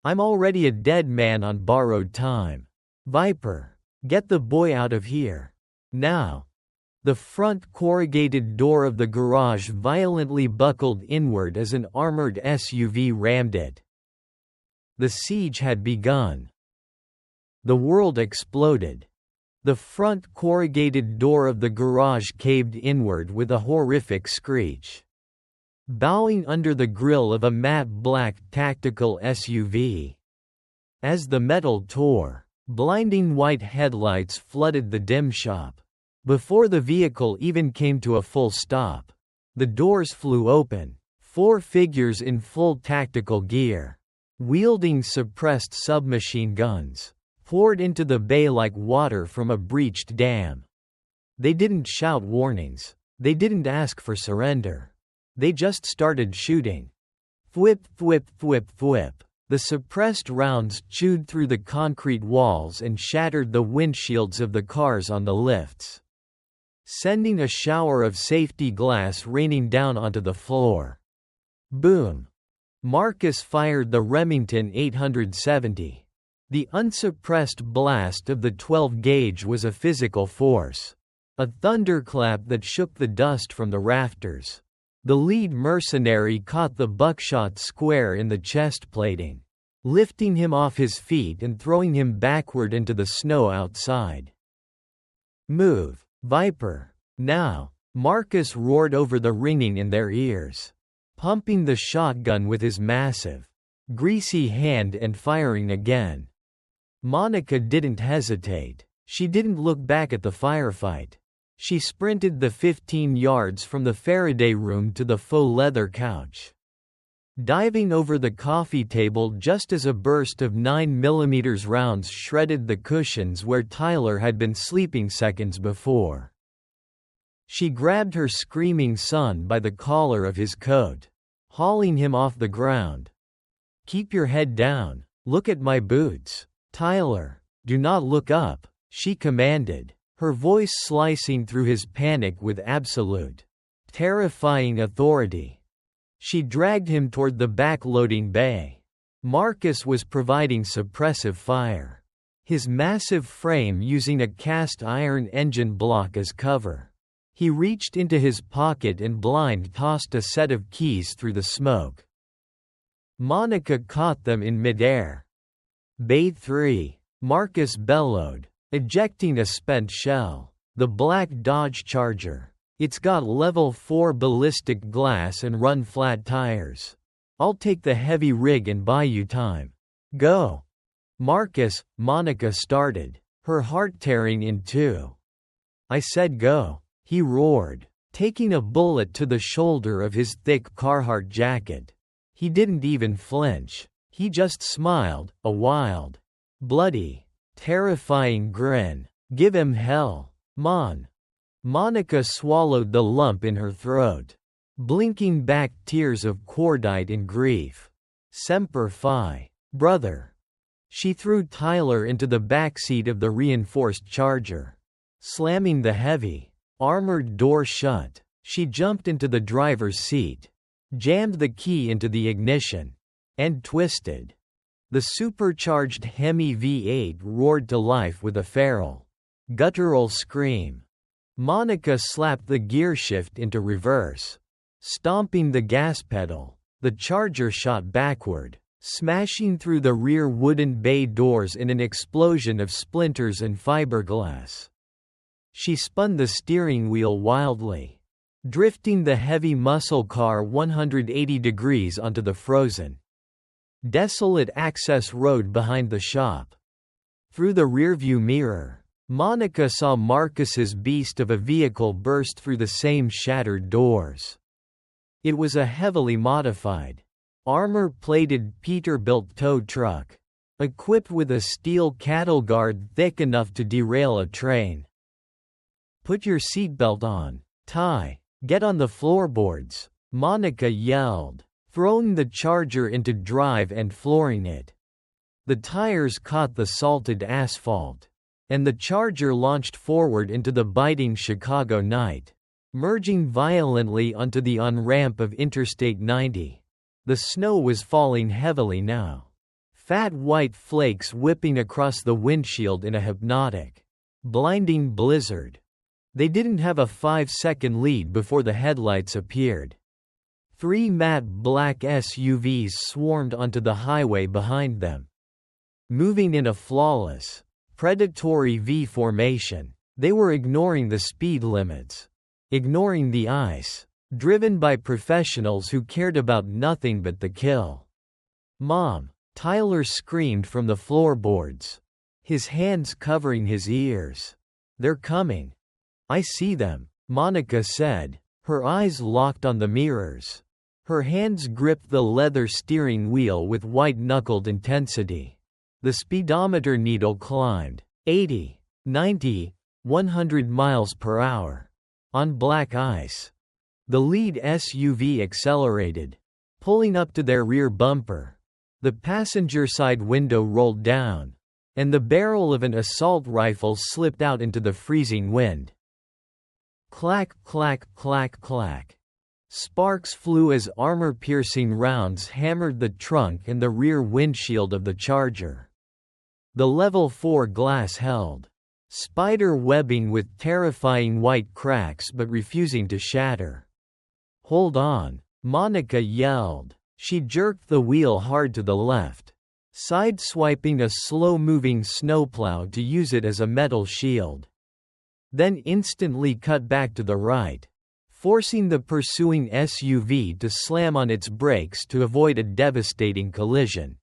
I'm already a dead man on borrowed time. Viper, get the boy out of here. Now. The front corrugated door of the garage violently buckled inward as an armored SUV rammed it. The siege had begun. The world exploded. The front corrugated door of the garage caved inward with a horrific screech. Bowing under the grille of a matte black tactical SUV. As the metal tore, blinding white headlights flooded the dim shop. Before the vehicle even came to a full stop, the doors flew open. 4 figures in full tactical gear, wielding suppressed submachine guns, poured into the bay like water from a breached dam. They didn't shout warnings. They didn't ask for surrender. They just started shooting. Thwip, thwip, thwip, thwip. The suppressed rounds chewed through the concrete walls and shattered the windshields of the cars on the lifts, sending a shower of safety glass raining down onto the floor. Boom. Marcus fired the Remington 870. The unsuppressed blast of the 12-gauge was a physical force, a thunderclap that shook the dust from the rafters. The lead mercenary caught the buckshot square in the chest plating, lifting him off his feet and throwing him backward into the snow outside. "Move, Viper, now!" Marcus roared over the ringing in their ears, pumping the shotgun with his massive, greasy hand and firing again. Monica didn't hesitate. She didn't look back at the firefight. She sprinted the 15 yards from the Faraday room to the faux leather couch, diving over the coffee table just as a burst of 9mm rounds shredded the cushions where Tyler had been sleeping seconds before. She grabbed her screaming son by the collar of his coat, hauling him off the ground. "Keep your head down. Look at my boots. Tyler, do not look up," she commanded, her voice slicing through his panic with absolute, terrifying authority. She dragged him toward the back-loading bay. Marcus was providing suppressive fire, his massive frame using a cast-iron engine block as cover. He reached into his pocket and blind-tossed a set of keys through the smoke. Monica caught them in midair. "Bay 3, Marcus bellowed, ejecting a spent shell. "The black Dodge Charger. It's got level 4 ballistic glass and run-flat tires. I'll take the heavy rig and buy you time. Go." "Marcus," Monica started, her heart tearing in two. "I said go," he roared, taking a bullet to the shoulder of his thick Carhartt jacket. He didn't even flinch. He just smiled, a wild, bloody, terrifying grin. "Give him hell, Mon." Monica swallowed the lump in her throat, blinking back tears of cordite and grief. "Semper Fi, brother." She threw Tyler into the backseat of the reinforced Charger. Slamming the heavy, armored door shut, she jumped into the driver's seat, jammed the key into the ignition, and twisted. The supercharged Hemi V8 roared to life with a feral, guttural scream. Monica slapped the gearshift into reverse. Stomping the gas pedal, the Charger shot backward, smashing through the rear wooden bay doors in an explosion of splinters and fiberglass. She spun the steering wheel wildly, drifting the heavy muscle car 180 degrees onto the frozen, desolate access road behind the shop. Through the rearview mirror, Monica saw Marcus's beast of a vehicle burst through the same shattered doors. It was a heavily modified, armor-plated Peterbilt tow truck, equipped with a steel cattle guard thick enough to derail a train. "Put your seatbelt on, Ty. Get on the floorboards," Monica yelled, throwing the Charger into drive and flooring it. The tires caught the salted asphalt, and the Charger launched forward into the biting Chicago night, merging violently onto the on-ramp of Interstate 90. The snow was falling heavily now, fat white flakes whipping across the windshield in a hypnotic, blinding blizzard. They didn't have a 5-second lead before the headlights appeared. 3 matte black SUVs swarmed onto the highway behind them. Moving in a flawless, predatory V formation, they were ignoring the speed limits, ignoring the ice, driven by professionals who cared about nothing but the kill. "Mom!" Tyler screamed from the floorboards, his hands covering his ears. "They're coming. I see them," Monica said, her eyes locked on the mirrors. Her hands gripped the leather steering wheel with white-knuckled intensity. The speedometer needle climbed. 80, 90, 100 miles per hour. On black ice. The lead SUV accelerated, pulling up to their rear bumper. The passenger side window rolled down, and the barrel of an assault rifle slipped out into the freezing wind. Clack, clack, clack, clack. Sparks flew as armor-piercing rounds hammered the trunk and the rear windshield of the Charger. The Level 4 glass held spider webbing with terrifying white cracks but refusing to shatter. "Hold on," Monica yelled. She jerked the wheel hard to the left, sideswiping a slow-moving snowplow to use it as a metal shield. Then instantly cut back to the right, forcing the pursuing SUV to slam on its brakes to avoid a devastating collision.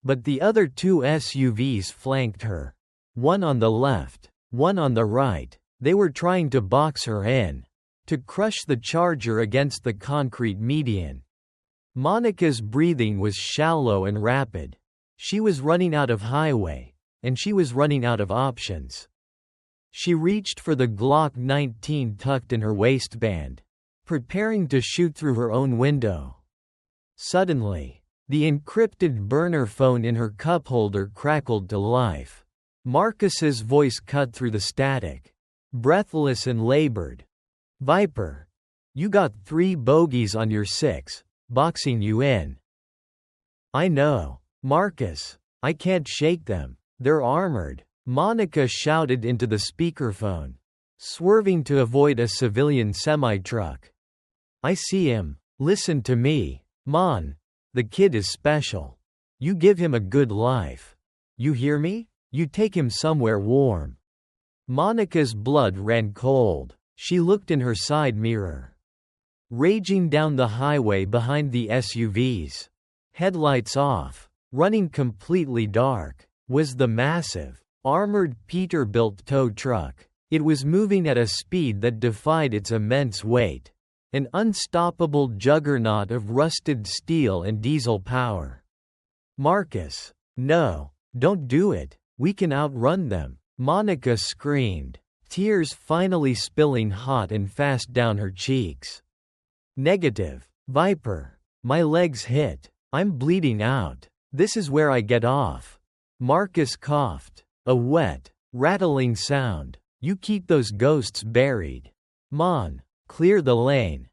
But the other 2 SUVs flanked her. One on the left, one on the right. They were trying to box her in, to crush the Charger against the concrete median. Monica's breathing was shallow and rapid. She was running out of highway, and she was running out of options. She reached for the Glock 19 tucked in her waistband, preparing to shoot through her own window. Suddenly, the encrypted burner phone in her cup holder crackled to life. Marcus's voice cut through the static, breathless and labored. "Viper, you got 3 bogeys on your 6, boxing you in." "I know, Marcus. I can't shake them. They're armored," Monica shouted into the speakerphone, swerving to avoid a civilian semi-truck. "I see him. Listen to me, Mon. The kid is special. You give him a good life. You hear me? You take him somewhere warm." Monica's blood ran cold. She looked in her side mirror. Raging down the highway behind the SUVs, headlights off, running completely dark, was the massive, armored Peterbilt tow truck. It was moving at a speed that defied its immense weight. An unstoppable juggernaut of rusted steel and diesel power. "Marcus, no, don't do it. We can outrun them," Monica screamed, tears finally spilling hot and fast down her cheeks. "Negative, Viper. My legs hit. I'm bleeding out. This is where I get off." Marcus coughed, a wet, rattling sound. "You keep those ghosts buried. Mon, clear the lane."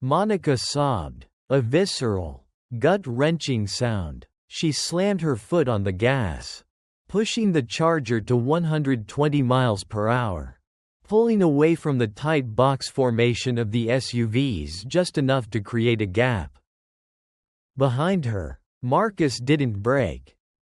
Monica sobbed, a visceral, gut-wrenching sound. She slammed her foot on the gas, pushing the Charger to 120 miles per hour, pulling away from the tight box formation of the SUVs just enough to create a gap. Behind her, Marcus didn't brake.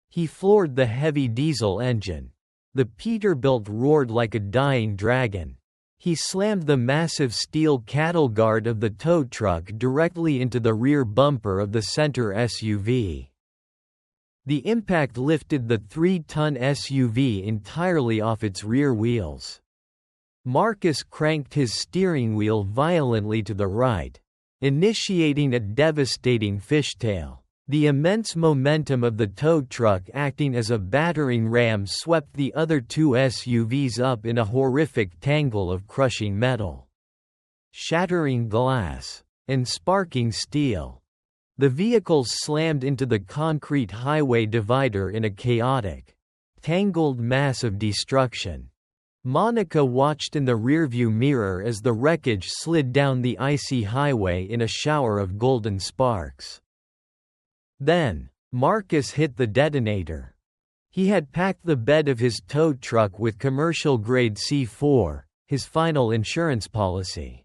He floored the heavy diesel engine. The Peterbilt roared like a dying dragon. He slammed the massive steel cattle guard of the tow truck directly into the rear bumper of the center SUV. The impact lifted the 3-ton SUV entirely off its rear wheels. Marcus cranked his steering wheel violently to the right, initiating a devastating fishtail. The immense momentum of the tow truck acting as a battering ram swept the other 2 SUVs up in a horrific tangle of crushing metal, shattering glass, and sparking steel. The vehicles slammed into the concrete highway divider in a chaotic, tangled mass of destruction. Monica watched in the rearview mirror as the wreckage slid down the icy highway in a shower of golden sparks. Then, Marcus hit the detonator. He had packed the bed of his tow truck with commercial-grade C4, his final insurance policy.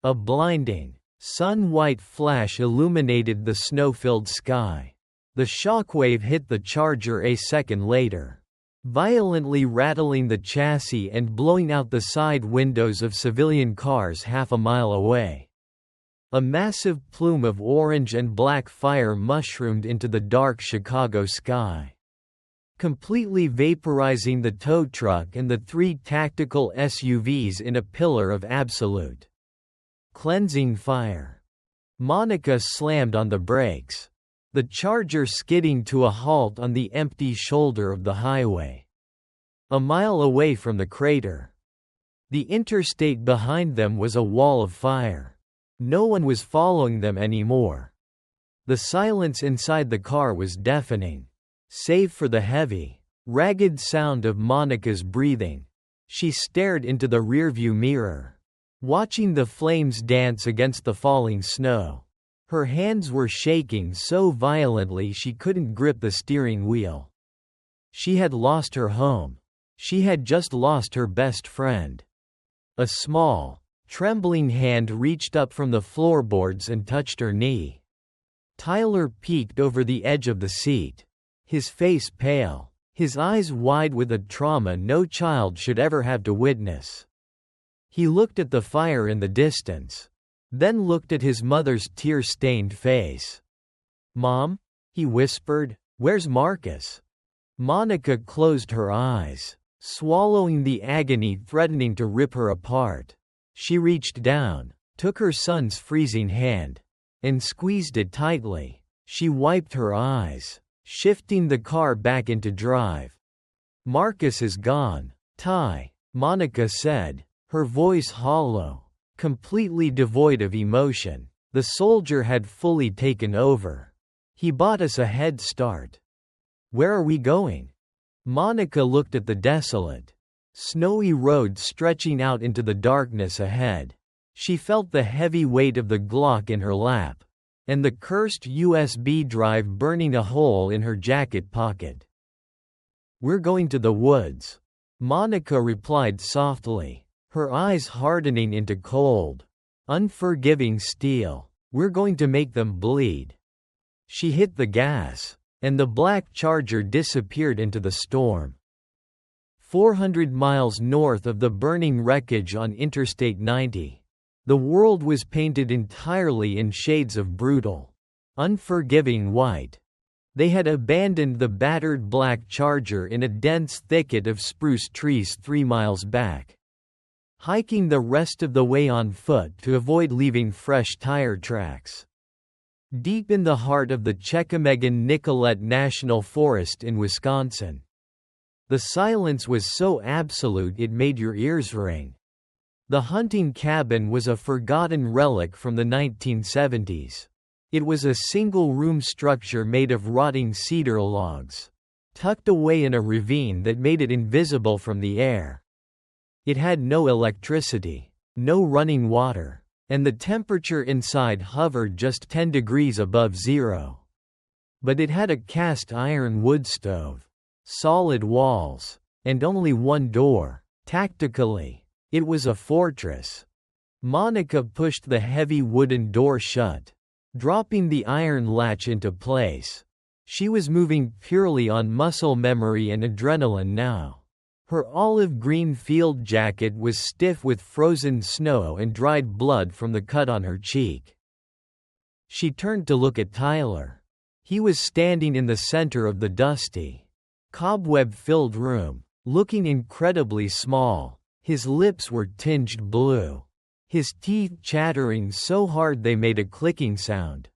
A blinding, sun-white flash illuminated the snow-filled sky. The shockwave hit the Charger a second later, violently rattling the chassis and blowing out the side windows of civilian cars half a mile away. A massive plume of orange and black fire mushroomed into the dark Chicago sky, completely vaporizing the tow truck and the 3 tactical SUVs in a pillar of absolute, cleansing fire. Monica slammed on the brakes, the Charger skidding to a halt on the empty shoulder of the highway, a mile away from the crater. The interstate behind them was a wall of fire. No one was following them anymore. The silence inside the car was deafening, save for the heavy, ragged sound of Monica's breathing. She stared into the rearview mirror, watching the flames dance against the falling snow. Her hands were shaking so violently she couldn't grip the steering wheel. She had lost her home. She had just lost her best friend. A small, trembling hand reached up from the floorboards and touched her knee. Tyler peeked over the edge of the seat, his face pale, his eyes wide with a trauma no child should ever have to witness. He looked at the fire in the distance, then looked at his mother's tear-stained face. "Mom?" he whispered. "Where's Marcus?" Monica closed her eyes, swallowing the agony threatening to rip her apart. She reached down, took her son's freezing hand, and squeezed it tightly. She wiped her eyes, shifting the car back into drive. "Marcus is gone, Ty," Monica said, her voice hollow, completely devoid of emotion. "The soldier had fully taken over. He bought us a head start." "Where are we going?" Monica looked at the desolate, snowy road stretching out into the darkness ahead. She felt the heavy weight of the Glock in her lap, and the cursed USB drive burning a hole in her jacket pocket. "We're going to the woods," Monica replied softly, her eyes hardening into cold, unforgiving steel. "We're going to make them bleed." She hit the gas, and the black Charger disappeared into the storm. 400 miles north of the burning wreckage on Interstate 90, the world was painted entirely in shades of brutal, unforgiving white. They had abandoned the battered black Charger in a dense thicket of spruce trees 3 miles back, hiking the rest of the way on foot to avoid leaving fresh tire tracks. Deep in the heart of the Chequamegon-Nicolet National Forest in Wisconsin, the silence was so absolute it made your ears ring. The hunting cabin was a forgotten relic from the 1970s. It was a single-room structure made of rotting cedar logs, tucked away in a ravine that made it invisible from the air. It had no electricity, no running water, and the temperature inside hovered just 10 degrees above zero. But it had a cast iron wood stove, solid walls, and only one door. Tactically, it was a fortress. Monica pushed the heavy wooden door shut, dropping the iron latch into place. She was moving purely on muscle memory and adrenaline now. Her olive green field jacket was stiff with frozen snow and dried blood from the cut on her cheek. She turned to look at Tyler. He was standing in the center of the dusty, cobweb-filled room, looking incredibly small. His lips were tinged blue, his teeth chattering so hard they made a clicking sound.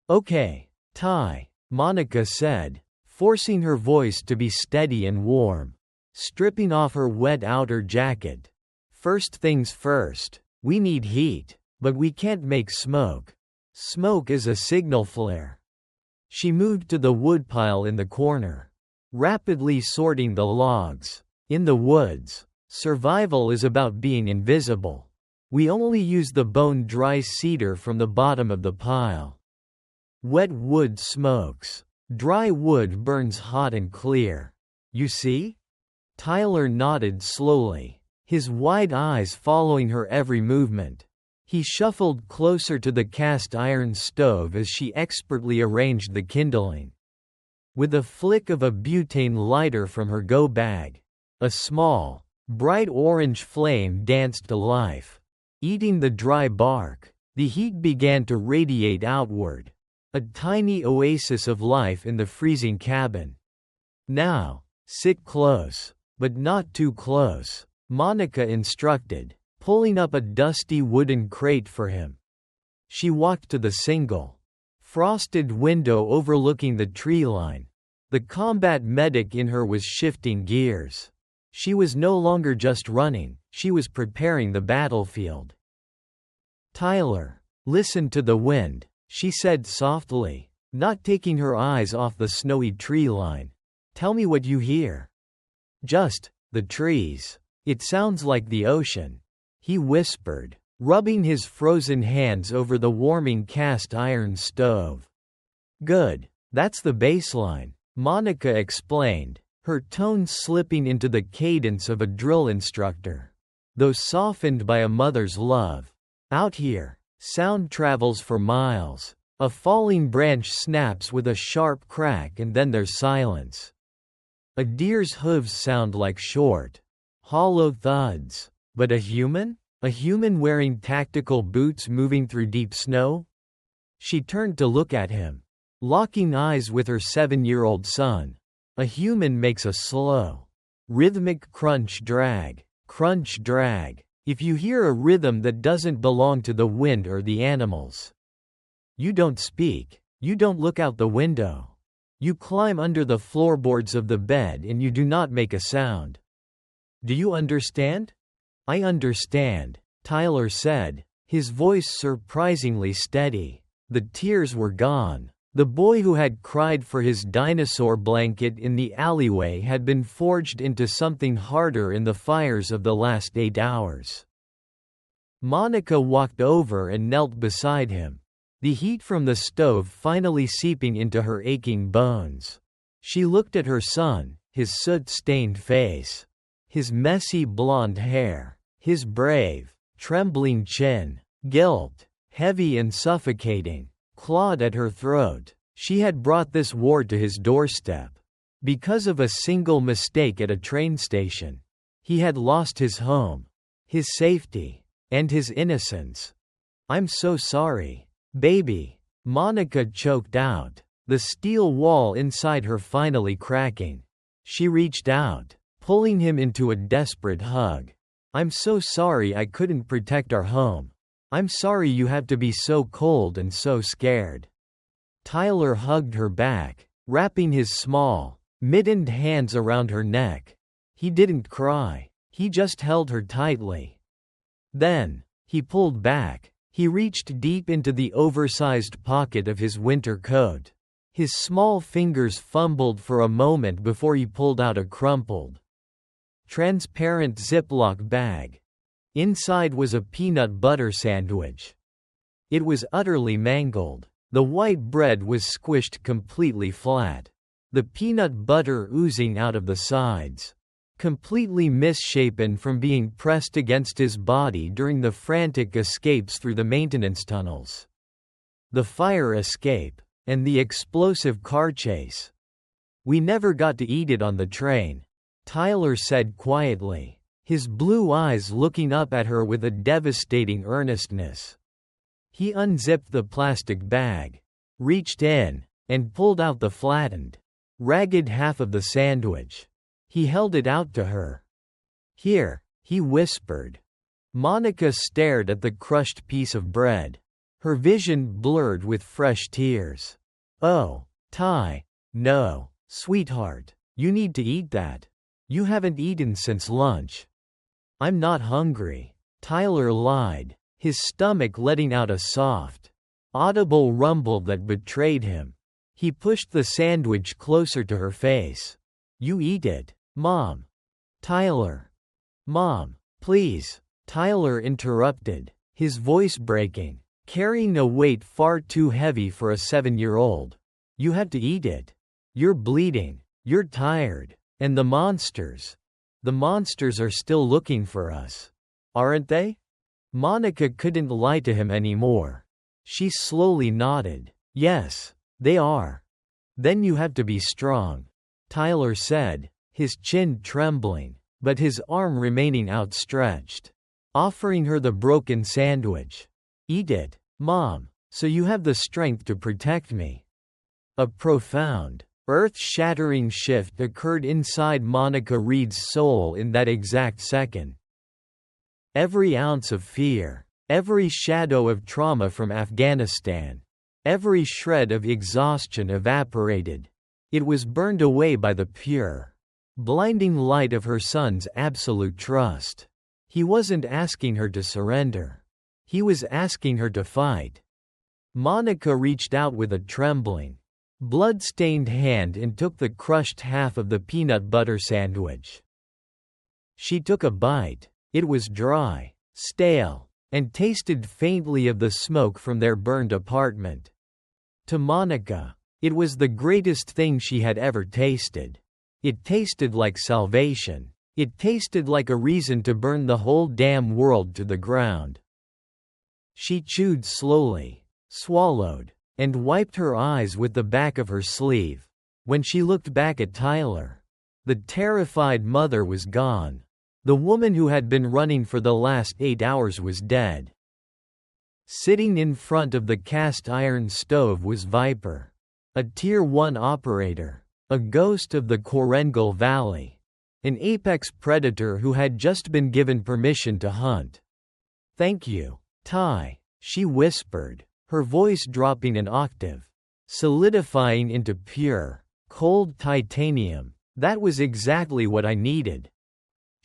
"Okay, Ty," Monica said, forcing her voice to be steady and warm, stripping off her wet outer jacket. "First things first, we need heat, but we can't make smoke. Smoke is a signal flare." She moved to the woodpile in the corner, rapidly sorting the logs. "In the woods, survival is about being invisible. We only use the bone-dry cedar from the bottom of the pile. Wet wood smokes. Dry wood burns hot and clear. You see?" Tyler nodded slowly. his wide eyes following her every movement. He shuffled closer to the cast-iron stove as she expertly arranged the kindling. With a flick of a butane lighter from her go bag, a small, bright orange flame danced to life. Eating the dry bark, the heat began to radiate outward, a tiny oasis of life in the freezing cabin. "Now, sit close, but not too close," Monica instructed, pulling up a dusty wooden crate for him. She walked to the single, frosted window overlooking the tree line. The combat medic in her was shifting gears. She was no longer just running, she was preparing the battlefield. "Tyler, listen to the wind," she said softly, not taking her eyes off the snowy tree line. "Tell me what you hear." "Just the trees. It sounds like the ocean," he whispered, rubbing his frozen hands over the warming cast-iron stove. "Good. That's the baseline," Monica explained, her tone slipping into the cadence of a drill instructor, though softened by a mother's love. "Out here, sound travels for miles. A falling branch snaps with a sharp crack and then there's silence. A deer's hooves sound like short, hollow thuds. But a human? A human wearing tactical boots moving through deep snow?" She turned to look at him, locking eyes with her 7-year-old son. "A human makes a slow, rhythmic crunch-drag. If you hear a rhythm that doesn't belong to the wind or the animals, you don't speak, you don't look out the window. You climb under the floorboards of the bed and you do not make a sound. Do you understand?" "I understand," Tyler said, his voice surprisingly steady. The tears were gone. The boy who had cried for his dinosaur blanket in the alleyway had been forged into something harder in the fires of the last 8 hours. Monica walked over and knelt beside him, the heat from the stove finally seeping into her aching bones. She looked at her son, his soot-stained face, his messy blonde hair, his brave, trembling chin. Guilt, heavy and suffocating, clawed at her throat. She had brought this war to his doorstep. Because of a single mistake at a train station, he had lost his home, his safety, and his innocence. "I'm so sorry, baby," Monica choked out, the steel wall inside her finally cracking. She reached out, pulling him into a desperate hug. "I'm so sorry I couldn't protect our home. I'm sorry you had to be so cold and so scared." Tyler hugged her back, wrapping his small, mittened hands around her neck. He didn't cry, he just held her tightly. Then, he pulled back. He reached deep into the oversized pocket of his winter coat. His small fingers fumbled for a moment before he pulled out a crumpled, transparent Ziploc bag. Inside was a peanut butter sandwich. It was utterly mangled. The white bread was squished completely flat, the peanut butter oozing out of the sides, completely misshapen from being pressed against his body during the frantic escapes through the maintenance tunnels, the fire escape, and the explosive car chase. "We never got to eat it on the train," Tyler said quietly, his blue eyes looking up at her with a devastating earnestness. He unzipped the plastic bag, reached in, and pulled out the flattened, ragged half of the sandwich. He held it out to her. "Here," he whispered. Monica stared at the crushed piece of bread, her vision blurred with fresh tears. "Oh, Ty, no, sweetheart, you need to eat that. You haven't eaten since lunch." "I'm not hungry," Tyler lied, his stomach letting out a soft, audible rumble that betrayed him. He pushed the sandwich closer to her face. "You eat it, Mom." "Tyler." "Mom, please," Tyler interrupted, his voice breaking, carrying a weight far too heavy for a 7-year-old. "You have to eat it. You're bleeding, you're tired, and the monsters. The monsters are still looking for us. Aren't they? Monica couldn't lie to him anymore. She slowly nodded. Yes, they are. Then you have to be strong, Tyler said, his chin trembling, but his arm remaining outstretched, offering her the broken sandwich. Eat it, Mom, so you have the strength to protect me. A profound, earth-shattering shift occurred inside Monica Reed's soul in that exact second. Every ounce of fear, every shadow of trauma from Afghanistan, every shred of exhaustion evaporated. It was burned away by the pure, blinding light of her son's absolute trust. He wasn't asking her to surrender. He was asking her to fight. Monica reached out with a trembling, blood-stained hand and took the crushed half of the peanut butter sandwich. She took a bite. It was dry, stale, and tasted faintly of the smoke from their burned apartment. To Monica, it was the greatest thing she had ever tasted. It tasted like salvation. It tasted like a reason to burn the whole damn world to the ground. She chewed slowly, swallowed, and wiped her eyes with the back of her sleeve. When she looked back at Tyler, the terrified mother was gone. The woman who had been running for the last 8 hours was dead. Sitting in front of the cast iron stove was Viper, a Tier 1 operator, a ghost of the Korengal Valley, an apex predator who had just been given permission to hunt. "Thank you, Ty," she whispered, her voice dropping an octave, solidifying into pure, cold titanium. "That was exactly what I needed."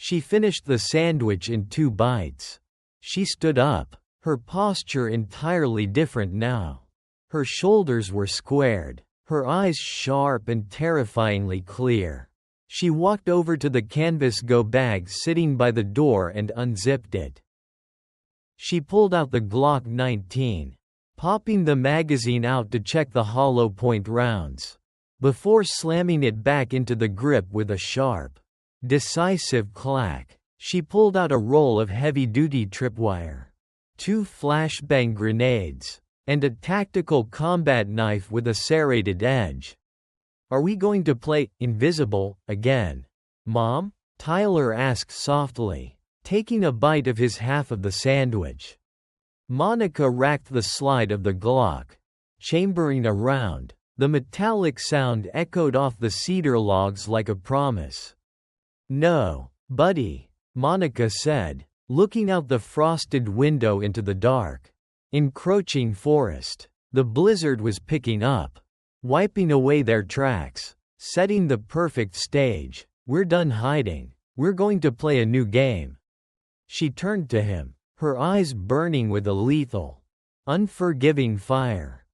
She finished the sandwich in 2 bites. She stood up, her posture entirely different now. Her shoulders were squared, her eyes sharp and terrifyingly clear. She walked over to the canvas go bag sitting by the door and unzipped it. She pulled out the Glock 19, popping the magazine out to check the hollow point rounds, before slamming it back into the grip with a sharp, decisive clack. She pulled out a roll of heavy-duty tripwire, 2 flashbang grenades, and a tactical combat knife with a serrated edge. "Are we going to play invisible again, Mom?" Tyler asked softly, taking a bite of his half of the sandwich. Monica racked the slide of the Glock, chambering around. The metallic sound echoed off the cedar logs like a promise. "No, buddy," Monica said, looking out the frosted window into the dark, encroaching forest. The blizzard was picking up, wiping away their tracks, setting the perfect stage. "We're done hiding. We're going to play a new game." She turned to him, her eyes burning with a lethal, unforgiving fire.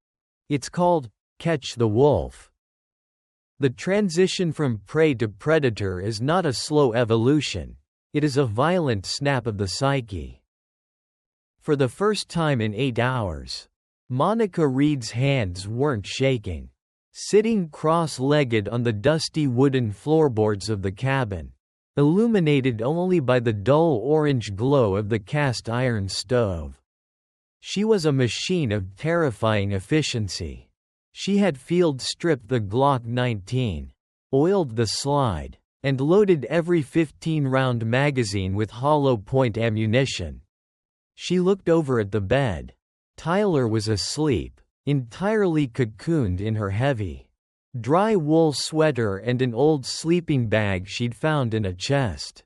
"It's called Catch the Wolf." The transition from prey to predator is not a slow evolution. It is a violent snap of the psyche. For the first time in 8 hours, Monica Reed's hands weren't shaking. Sitting cross-legged on the dusty wooden floorboards of the cabin, illuminated only by the dull orange glow of the cast iron stove. She was a machine of terrifying efficiency. She had field-stripped the Glock 19, oiled the slide, and loaded every 15-round magazine with hollow-point ammunition. She looked over at the bed. Tyler was asleep, entirely cocooned in her heavy, dry wool sweater and an old sleeping bag she'd found in a chest.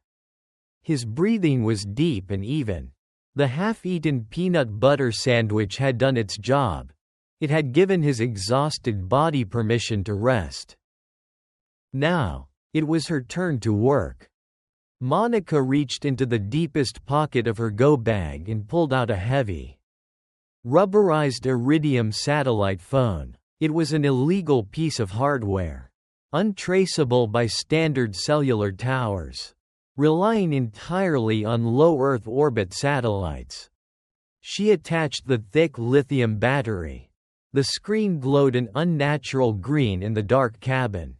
His breathing was deep and even. The half-eaten peanut butter sandwich had done its job. It had given his exhausted body permission to rest. Now, it was her turn to work. Monica reached into the deepest pocket of her go bag and pulled out a heavy, rubberized iridium satellite phone. It was an illegal piece of hardware, untraceable by standard cellular towers, relying entirely on low Earth orbit satellites. She attached the thick lithium battery. The screen glowed an unnatural green in the dark cabin.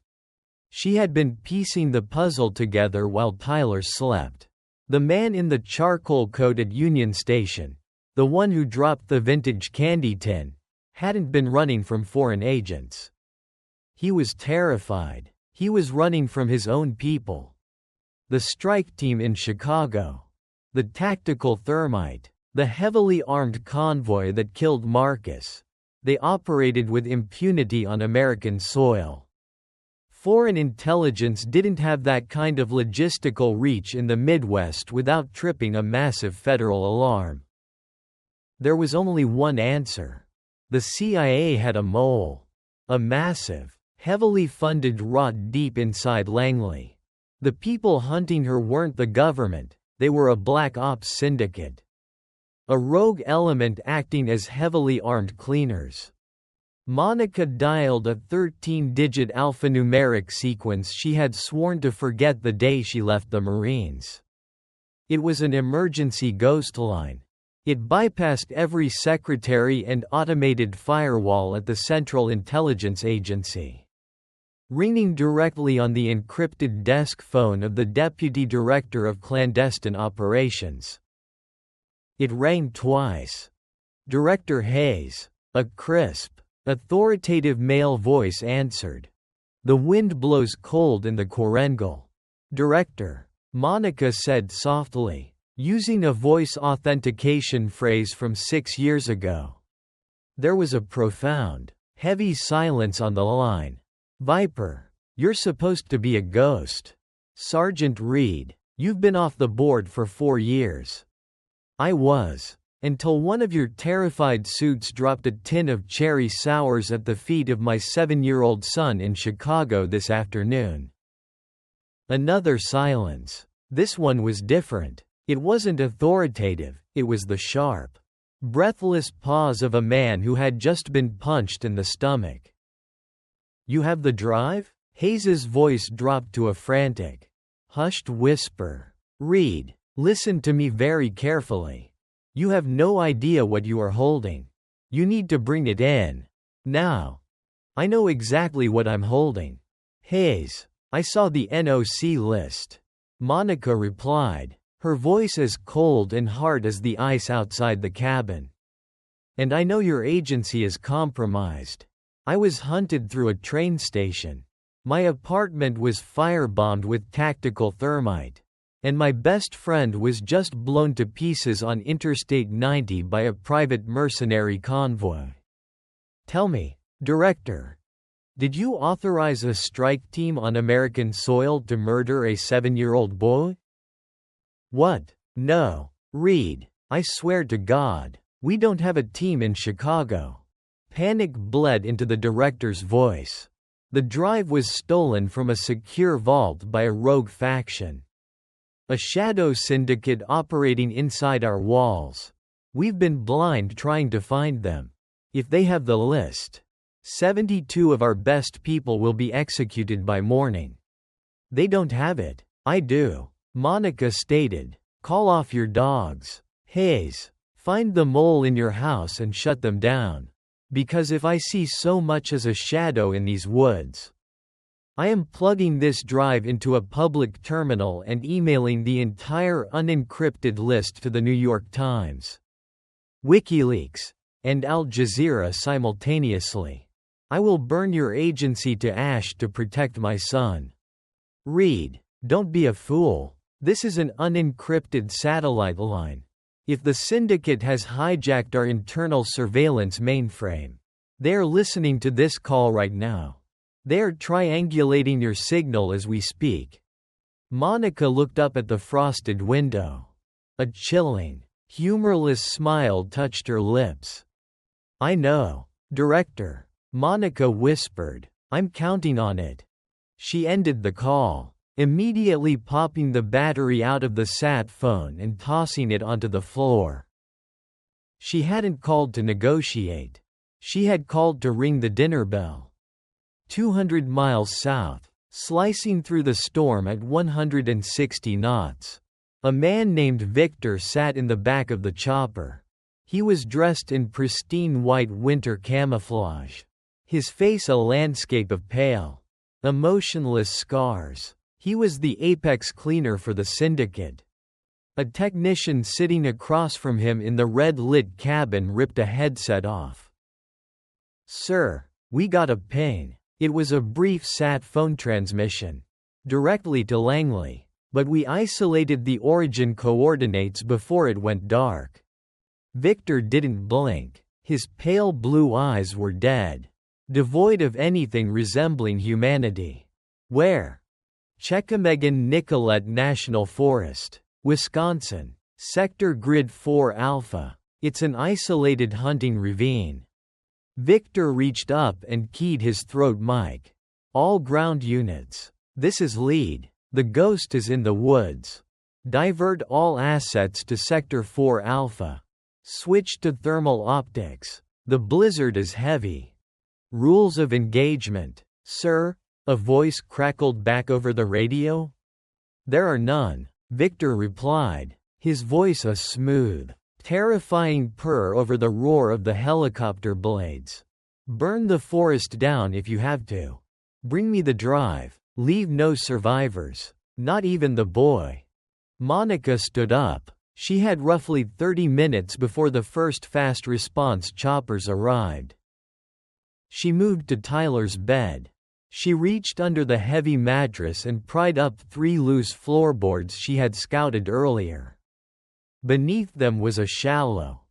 She had been piecing the puzzle together while Tyler slept. The man in the charcoal coat at Union Station, the one who dropped the vintage candy tin, hadn't been running from foreign agents. He was terrified. He was running from his own people. The strike team in Chicago. The tactical thermite. The heavily armed convoy that killed Marcus. They operated with impunity on American soil. Foreign intelligence didn't have that kind of logistical reach in the Midwest without tripping a massive federal alarm. There was only one answer. The CIA had a mole. A massive, heavily funded rot deep inside Langley. The people hunting her weren't the government, they were a black ops syndicate. A rogue element acting as heavily armed cleaners. Monica dialed a 13-digit alphanumeric sequence she had sworn to forget the day she left the Marines. It was an emergency ghost line. It bypassed every secretary and automated firewall at the Central Intelligence Agency. Ringing directly on the encrypted desk phone of the Deputy Director of Clandestine Operations. It rang twice. Director Hayes, a crisp, authoritative male voice answered. The wind blows cold in the Quarengal. Director, Monica said softly, using a voice authentication phrase from 6 years ago. There was a profound, heavy silence on the line. Viper, you're supposed to be a ghost. Sergeant Reed, you've been off the board for 4 years. I was. Until one of your terrified suits dropped a tin of cherry sours at the feet of my 7-year-old son in Chicago this afternoon. Another silence. This one was different. It wasn't authoritative, it was the sharp, breathless pause of a man who had just been punched in the stomach. You have the drive? Hayes's voice dropped to a frantic, hushed whisper. Reed, listen to me very carefully. You have no idea what you are holding. You need to bring it in. Now. I know exactly what I'm holding. Hayes, I saw the NOC list. Monica replied, her voice as cold and hard as the ice outside the cabin. And I know your agency is compromised. I was hunted through a train station. My apartment was firebombed with tactical thermite. And my best friend was just blown to pieces on Interstate 90 by a private mercenary convoy. Tell me, Director, did you authorize a strike team on American soil to murder a 7-year-old boy? What? No. Reed, I swear to God, we don't have a team in Chicago. Panic bled into the director's voice. The drive was stolen from a secure vault by a rogue faction. A shadow syndicate operating inside our walls. We've been blind trying to find them. If they have the list, 72 of our best people will be executed by morning. They don't have it. I do. Monica stated. Call off your dogs. Hayes, find the mole in your house and shut them down. Because if I see so much as a shadow in these woods, I am plugging this drive into a public terminal and emailing the entire unencrypted list to the New York Times, WikiLeaks, and Al Jazeera simultaneously. I will burn your agency to ash to protect my son. Reed, don't be a fool. This is an unencrypted satellite line. If the syndicate has hijacked our internal surveillance mainframe, they are listening to this call right now. They are triangulating your signal as we speak. Monica looked up at the frosted window. A chilling, humorless smile touched her lips. I know, Director, Monica whispered. I'm counting on it. She ended the call, immediately popping the battery out of the sat phone and tossing it onto the floor. She hadn't called to negotiate. She had called to ring the dinner bell. 200 miles south, slicing through the storm at 160 knots. A man named Victor sat in the back of the chopper. He was dressed in pristine white winter camouflage. His face a landscape of pale, Emotionless scars. He was the apex cleaner for the syndicate. A technician sitting across from him in the red-lit cabin ripped a headset off. "Sir, we got a ping." It was a brief sat phone transmission. Directly to Langley. But we isolated the origin coordinates before it went dark. Victor didn't blink. His pale blue eyes were dead. Devoid of anything resembling humanity. "Where?" "Chequamegon Nicollet National Forest, Wisconsin. Sector Grid 4 Alpha. It's an isolated hunting ravine." Victor reached up and keyed his throat mic. "All ground units. This is lead. The ghost is in the woods. Divert all assets to Sector 4 Alpha. Switch to thermal optics. The blizzard is heavy." "Rules of engagement, sir?" a voice crackled back over the radio. "There are none," Victor replied, his voice a smooth, terrifying purr over the roar of the helicopter blades. "Burn the forest down if you have to. Bring me the drive. Leave no survivors, not even the boy." Monica stood up. She had roughly 30 minutes before the first fast response choppers arrived. She moved to Tyler's bed. She reached under the heavy mattress and pried up 3 loose floorboards she had scouted earlier. Beneath them was a shallow,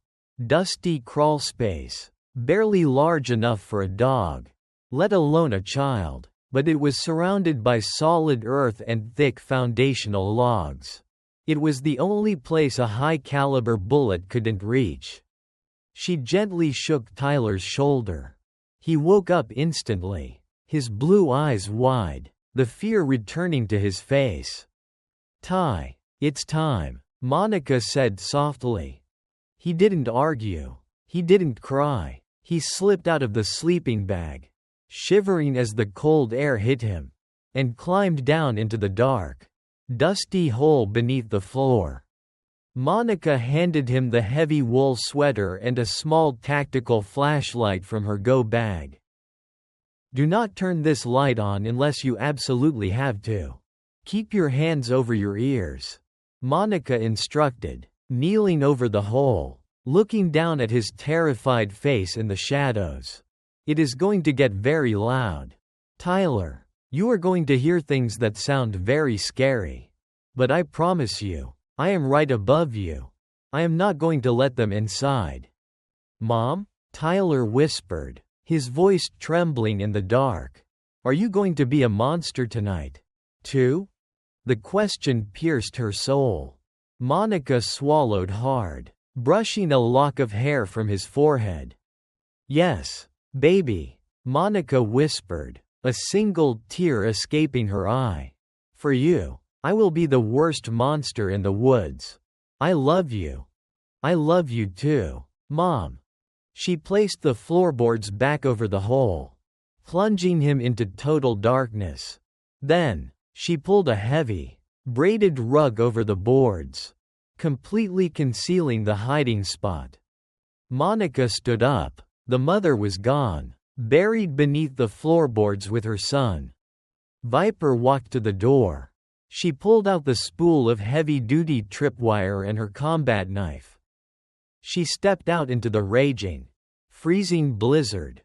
dusty crawl space, barely large enough for a dog, let alone a child. But it was surrounded by solid earth and thick foundational logs. It was the only place a high-caliber bullet couldn't reach. She gently shook Tyler's shoulder. He woke up instantly, his blue eyes wide, the fear returning to his face. "Ty, it's time," Monica said softly. He didn't argue. He didn't cry. He slipped out of the sleeping bag, shivering as the cold air hit him, and climbed down into the dark, dusty hole beneath the floor. Monica handed him the heavy wool sweater and a small tactical flashlight from her go bag. "Do not turn this light on unless you absolutely have to. Keep your hands over your ears," Monica instructed, kneeling over the hole, looking down at his terrified face in the shadows. "It is going to get very loud. Tyler, you are going to hear things that sound very scary. But I promise you, I am right above you. I am not going to let them inside." "Mom?" Tyler whispered, his voice trembling in the dark. "Are you going to be a monster tonight, too?" The question pierced her soul. Monica swallowed hard, brushing a lock of hair from his forehead. "Yes, baby," Monica whispered, a single tear escaping her eye. "For you, I will be the worst monster in the woods. I love you. I love you too, Mom." She placed the floorboards back over the hole, plunging him into total darkness. Then, she pulled a heavy, braided rug over the boards, completely concealing the hiding spot. Monica stood up. The mother was gone, buried beneath the floorboards with her son. Viper walked to the door. She pulled out the spool of heavy-duty tripwire and her combat knife. She stepped out into the raging, freezing blizzard.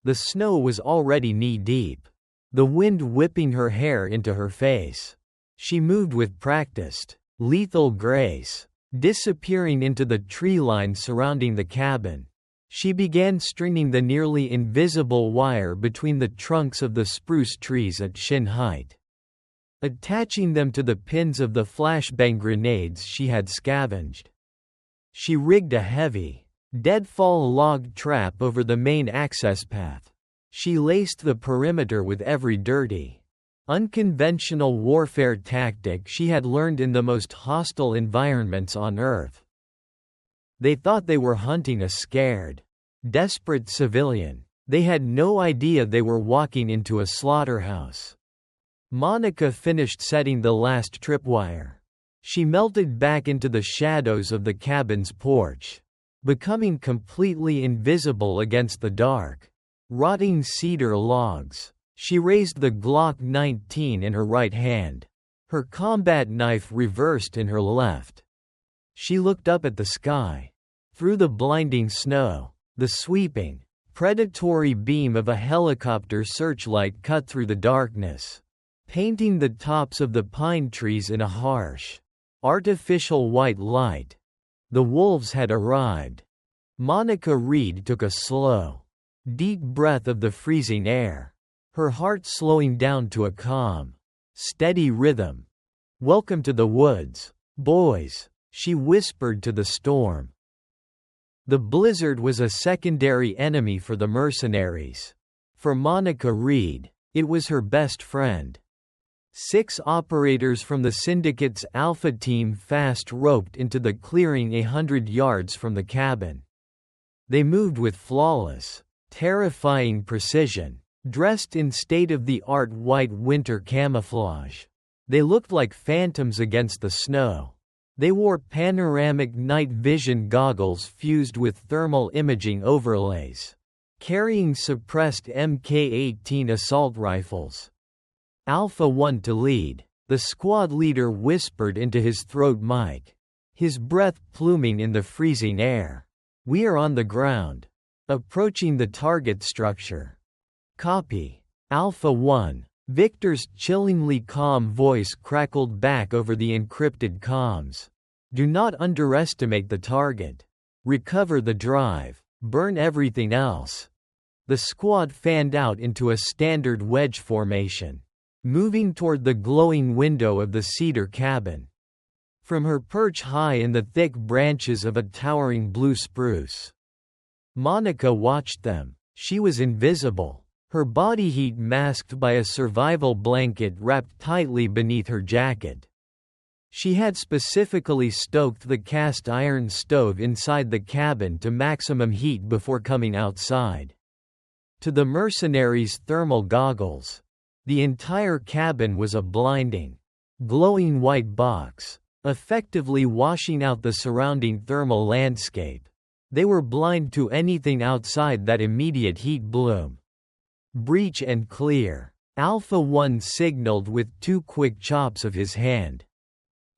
The snow was already knee-deep, the wind whipping her hair into her face. She moved with practiced, lethal grace, disappearing into the tree line surrounding the cabin. She began stringing the nearly invisible wire between the trunks of the spruce trees at shin height, attaching them to the pins of the flashbang grenades she had scavenged. She rigged a heavy, deadfall log trap over the main access path. She laced the perimeter with every dirty, unconventional warfare tactic she had learned in the most hostile environments on Earth. They thought they were hunting a scared, desperate civilian. They had no idea they were walking into a slaughterhouse. Monica finished setting the last tripwire. She melted back into the shadows of the cabin's porch, becoming completely invisible against the dark, rotting cedar logs. She raised the Glock 19 in her right hand, her combat knife reversed in her left. She looked up at the sky. Through the blinding snow, the sweeping, predatory beam of a helicopter searchlight cut through the darkness, painting the tops of the pine trees in a harsh, artificial white light. The wolves had arrived. Monica Reed took a slow, deep breath of the freezing air, her heart slowing down to a calm, steady rhythm. "Welcome to the woods, boys," she whispered to the storm. The blizzard was a secondary enemy for the mercenaries. For Monica Reed, it was her best friend. 6 operators from the syndicate's Alpha team fast-roped into the clearing 100 yards from the cabin. They moved with flawless, terrifying precision, dressed in state-of-the-art white winter camouflage. They looked like phantoms against the snow. They wore panoramic night vision goggles fused with thermal imaging overlays, carrying suppressed Mk-18 assault rifles. "Alpha 1 to lead," the squad leader whispered into his throat mic, his breath pluming in the freezing air. "We are on the ground, approaching the target structure." "Copy. Alpha 1." Victor's chillingly calm voice crackled back over the encrypted comms. "Do not underestimate the target. Recover the drive. Burn everything else." The squad fanned out into a standard wedge formation, moving toward the glowing window of the cedar cabin. From her perch high in the thick branches of a towering blue spruce, Monica watched them. She was invisible, her body heat masked by a survival blanket wrapped tightly beneath her jacket. She had specifically stoked the cast iron stove inside the cabin to maximum heat before coming outside. To the mercenaries' thermal goggles, the entire cabin was a blinding, glowing white box, effectively washing out the surrounding thermal landscape. They were blind to anything outside that immediate heat bloom. "Breach and clear," Alpha 1 signaled with 2 quick chops of his hand.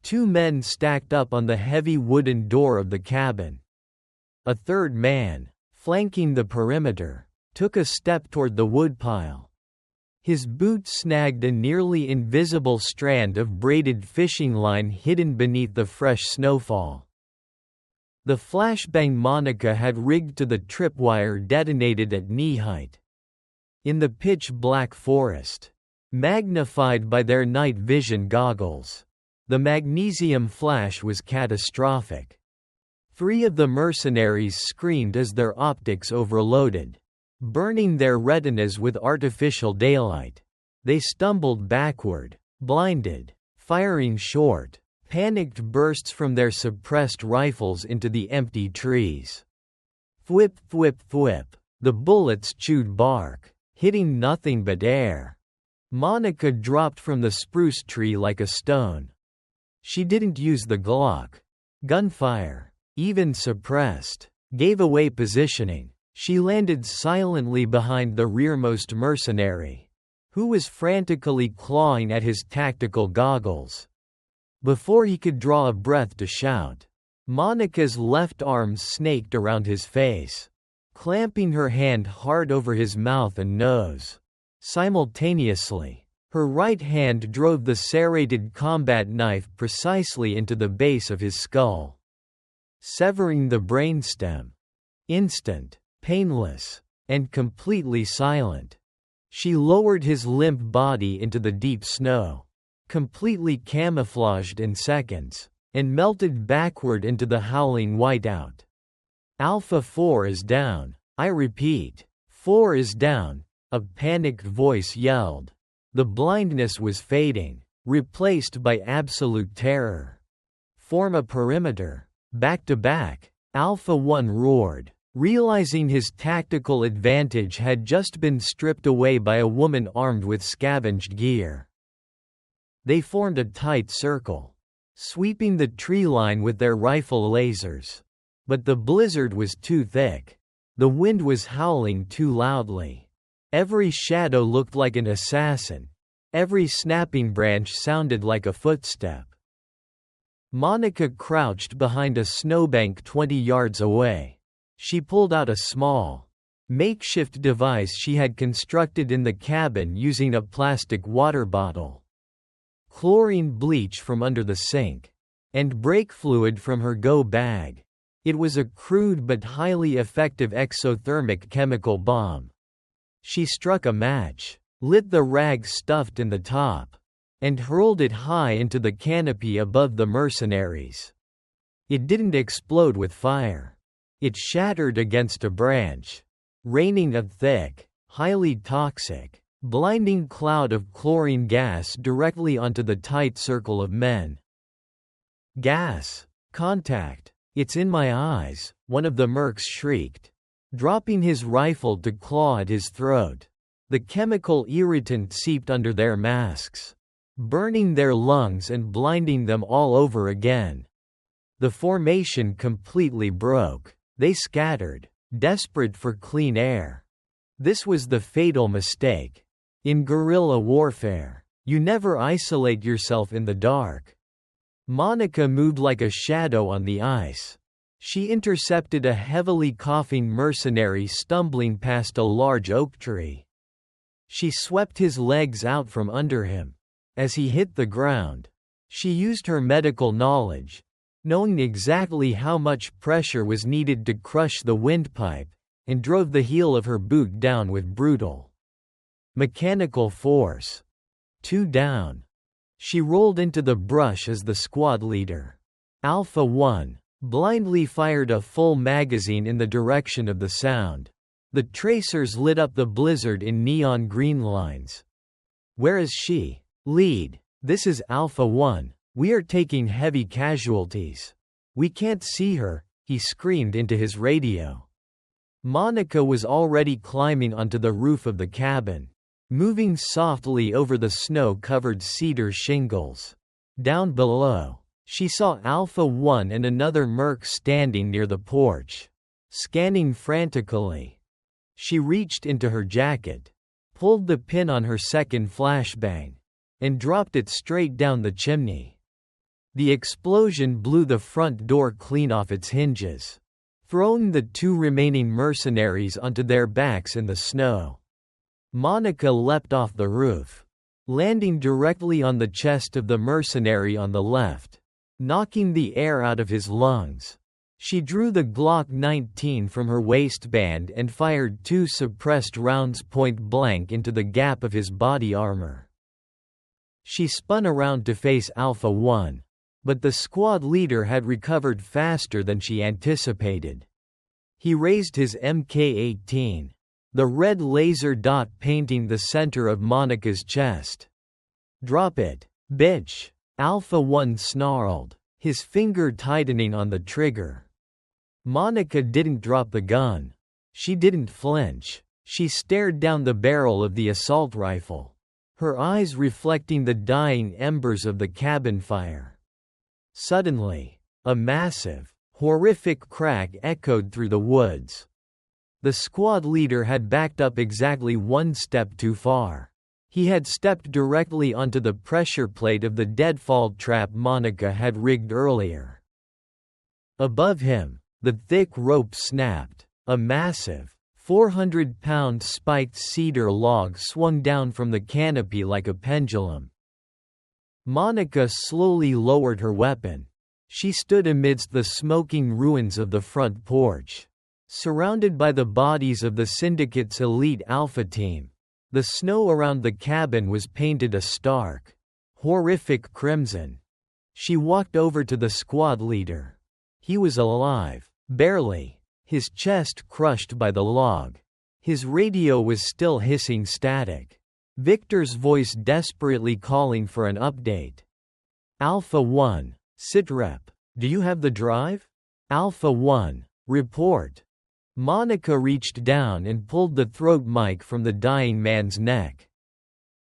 2 men stacked up on the heavy wooden door of the cabin. A third man, flanking the perimeter, took a step toward the woodpile. His boot snagged a nearly invisible strand of braided fishing line hidden beneath the fresh snowfall. The flashbang Monica had rigged to the tripwire detonated at knee height. In the pitch-black forest, magnified by their night vision goggles, the magnesium flash was catastrophic. 3 of the mercenaries screamed as their optics overloaded, burning their retinas with artificial daylight. They stumbled backward, blinded, firing short, panicked bursts from their suppressed rifles into the empty trees. Thwip thwip thwip, the bullets chewed bark, hitting nothing but air. Monica dropped from the spruce tree like a stone. She didn't use the Glock. Gunfire, even suppressed, gave away positioning. She landed silently behind the rearmost mercenary, who was frantically clawing at his tactical goggles. Before he could draw a breath to shout, Monica's left arm snaked around his face, clamping her hand hard over his mouth and nose. Simultaneously, her right hand drove the serrated combat knife precisely into the base of his skull, severing the brainstem. Instant, painless, and completely silent. She lowered his limp body into the deep snow, completely camouflaged in seconds, and melted backward into the howling whiteout. "Alpha 4 is down. I repeat, 4 is down," a panicked voice yelled. The blindness was fading, replaced by absolute terror. "Form a perimeter. Back to back," Alpha 1 roared, realizing his tactical advantage had just been stripped away by a woman armed with scavenged gear. They formed a tight circle, sweeping the tree line with their rifle lasers. But the blizzard was too thick. The wind was howling too loudly. Every shadow looked like an assassin. Every snapping branch sounded like a footstep. Monica crouched behind a snowbank 20 yards away. She pulled out a small, makeshift device she had constructed in the cabin using a plastic water bottle, chlorine bleach from under the sink, and brake fluid from her go bag. It was a crude but highly effective exothermic chemical bomb. She struck a match, lit the rag stuffed in the top, and hurled it high into the canopy above the mercenaries. It didn't explode with fire. It shattered against a branch, raining a thick, highly toxic, blinding cloud of chlorine gas directly onto the tight circle of men. "Gas! Contact! It's in my eyes," one of the mercs shrieked, dropping his rifle to claw at his throat. The chemical irritant seeped under their masks, burning their lungs and blinding them all over again. The formation completely broke. They scattered, desperate for clean air. This was the fatal mistake. In guerrilla warfare, you never isolate yourself in the dark. Monica moved like a shadow on the ice. She intercepted a heavily coughing mercenary stumbling past a large oak tree. She swept his legs out from under him. As he hit the ground, she used her medical knowledge, knowing exactly how much pressure was needed to crush the windpipe, and drove the heel of her boot down with brutal mechanical force. 2 down. She rolled into the brush as the squad leader, Alpha 1, blindly fired a full magazine in the direction of the sound. The tracers lit up the blizzard in neon green lines. "Where is she? Lead. This is Alpha 1. We are taking heavy casualties. We can't see her," he screamed into his radio. Monica was already climbing onto the roof of the cabin, moving softly over the snow-covered cedar shingles. Down below, she saw Alpha 1 and another merc standing near the porch, scanning frantically. She reached into her jacket, pulled the pin on her second flashbang, and dropped it straight down the chimney. The explosion blew the front door clean off its hinges, throwing the 2 remaining mercenaries onto their backs in the snow. Monica leapt off the roof, landing directly on the chest of the mercenary on the left, knocking the air out of his lungs. She drew the Glock 19 from her waistband and fired 2 suppressed rounds point blank into the gap of his body armor. She spun around to face Alpha 1. But the squad leader had recovered faster than she anticipated. He raised his MK-18, the red laser dot painting the center of Monica's chest. "Drop it, bitch," Alpha 1 snarled, his finger tightening on the trigger. Monica didn't drop the gun. She didn't flinch. She stared down the barrel of the assault rifle, her eyes reflecting the dying embers of the cabin fire. Suddenly, a massive, horrific crack echoed through the woods. The squad leader had backed up exactly 1 step too far. He had stepped directly onto the pressure plate of the deadfall trap Monica had rigged earlier. Above him, the thick rope snapped. A massive, 400-pound spiked cedar log swung down from the canopy like a pendulum. Monica slowly lowered her weapon. She stood amidst the smoking ruins of the front porch, surrounded by the bodies of the Syndicate's elite Alpha team. The snow around the cabin was painted a stark, horrific crimson. She walked over to the squad leader. He was alive, barely, his chest crushed by the log. His radio was still hissing static. Victor's voice desperately calling for an update. "Alpha 1, Sitrep, do you have the drive? Alpha 1, report." Monica reached down and pulled the throat mic from the dying man's neck.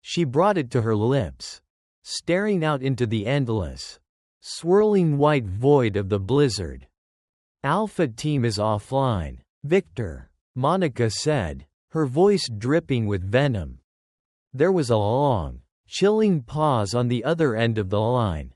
She brought it to her lips, staring out into the endless, swirling white void of the blizzard. "Alpha team is offline, Victor," Monica said, her voice dripping with venom. There was a long, chilling pause on the other end of the line.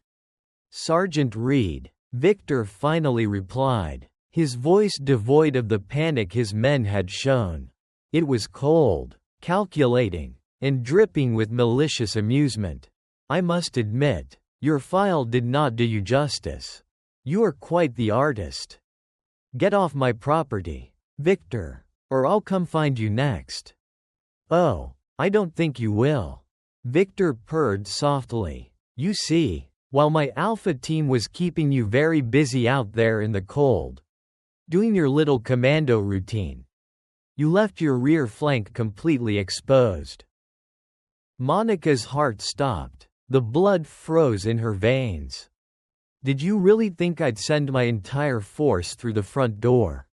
"Sergeant Reed," Victor finally replied, his voice devoid of the panic his men had shown. It was cold, calculating, and dripping with malicious amusement. "I must admit, your file did not do you justice. You are quite the artist. Get off my property, Victor, or I'll come find you next." "Oh, I don't think you will," Victor purred softly. "You see, while my Alpha team was keeping you very busy out there in the cold, doing your little commando routine, you left your rear flank completely exposed." Monica's heart stopped. The blood froze in her veins. "Did you really think I'd send my entire force through the front door?"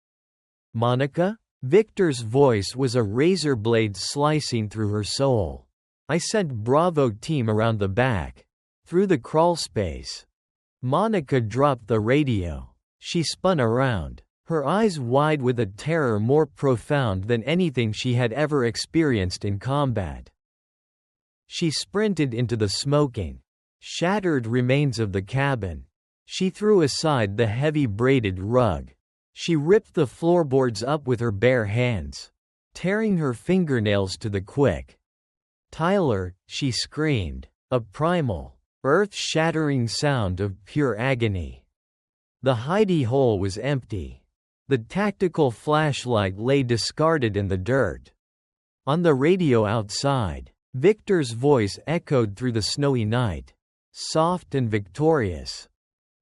"Monica?" Victor's voice was a razor blade slicing through her soul. "I sent Bravo team around the back, through the crawl space." Monica dropped the radio. She spun around, her eyes wide with a terror more profound than anything she had ever experienced in combat. She sprinted into the smoking, shattered remains of the cabin. She threw aside the heavy braided rug. She ripped the floorboards up with her bare hands, tearing her fingernails to the quick. "Tyler," she screamed, a primal, earth-shattering sound of pure agony. The hidey hole was empty. The tactical flashlight lay discarded in the dirt. On the radio outside, Victor's voice echoed through the snowy night, soft and victorious.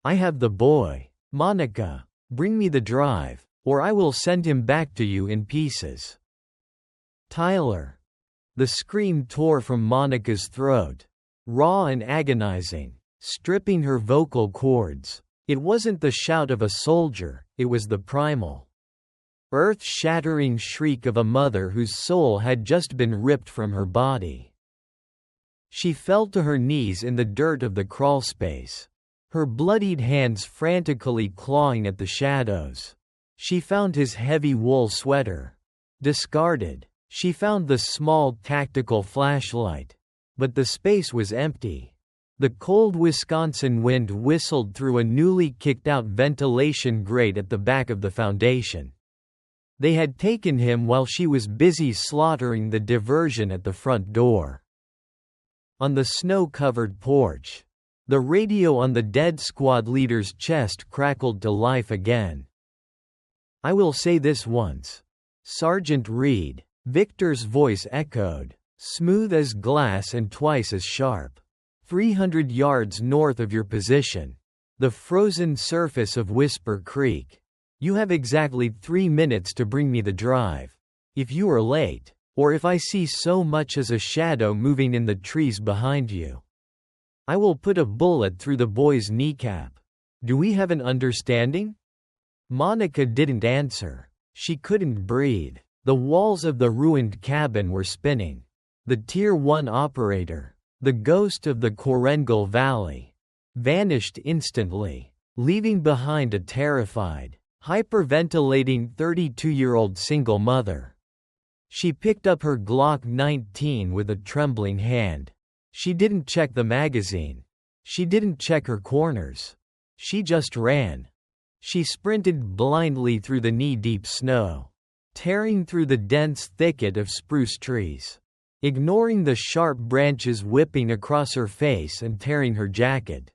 "I have the boy. Monica, bring me the drive, or I will send him back to you in pieces." "Tyler." The scream tore from Monica's throat, raw and agonizing, stripping her vocal cords. It wasn't the shout of a soldier, it was the primal, earth-shattering shriek of a mother whose soul had just been ripped from her body. She fell to her knees in the dirt of the crawlspace, her bloodied hands frantically clawing at the shadows. She found his heavy wool sweater. Discarded. She found the small tactical flashlight. But the space was empty. The cold Wisconsin wind whistled through a newly kicked-out ventilation grate at the back of the foundation. They had taken him while she was busy slaughtering the diversion at the front door. On the snow-covered porch, the radio on the dead squad leader's chest crackled to life again. "I will say this once. Sergeant Reed," Victor's voice echoed, smooth as glass and twice as sharp. 300 yards north of your position, the frozen surface of Whisper Creek. You have exactly 3 minutes to bring me the drive. If you are late, or if I see so much as a shadow moving in the trees behind you, I will put a bullet through the boy's kneecap. Do we have an understanding?" Monica didn't answer. She couldn't breathe. The walls of the ruined cabin were spinning. The Tier 1 operator, the ghost of the Korengal Valley, vanished instantly, leaving behind a terrified, hyperventilating 32-year-old single mother. She picked up her Glock 19 with a trembling hand. She didn't check the magazine. She didn't check her corners. She just ran. She sprinted blindly through the knee-deep snow, tearing through the dense thicket of spruce trees, ignoring the sharp branches whipping across her face and tearing her jacket.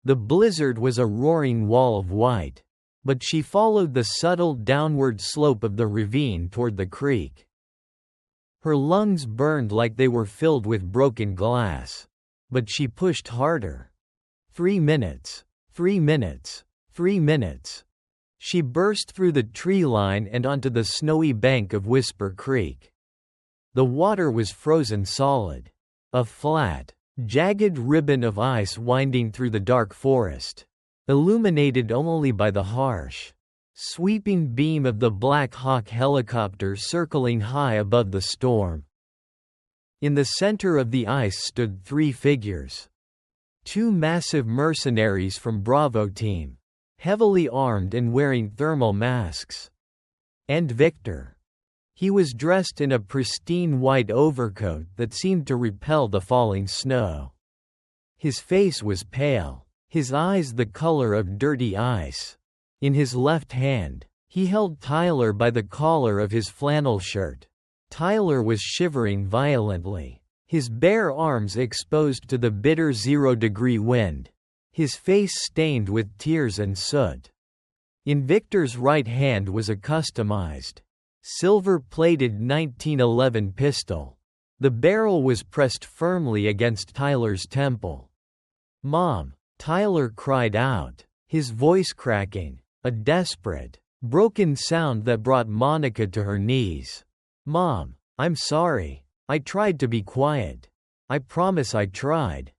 The blizzard was a roaring wall of white, but she followed the subtle downward slope of the ravine toward the creek. Her lungs burned like they were filled with broken glass, but she pushed harder. 3 minutes, 3 minutes, 3 minutes. She burst through the tree line and onto the snowy bank of Whisper Creek. The water was frozen solid, a flat, jagged ribbon of ice winding through the dark forest, illuminated only by the harsh, sweeping beam of the Black Hawk helicopter circling high above the storm. In the center of the ice stood 3 figures. 2 massive mercenaries from Bravo team, heavily armed and wearing thermal masks. And Victor. He was dressed in a pristine white overcoat that seemed to repel the falling snow. His face was pale, his eyes the color of dirty ice. In his left hand, he held Tyler by the collar of his flannel shirt. Tyler was shivering violently, his bare arms exposed to the bitter 0-degree wind, his face stained with tears and soot. In Victor's right hand was a customized, silver-plated 1911 pistol. The barrel was pressed firmly against Tyler's temple. "Mom!" Tyler cried out, his voice cracking, a desperate, broken sound that brought Monica to her knees. "Mom, I'm sorry. I tried to be quiet. I promise I tried.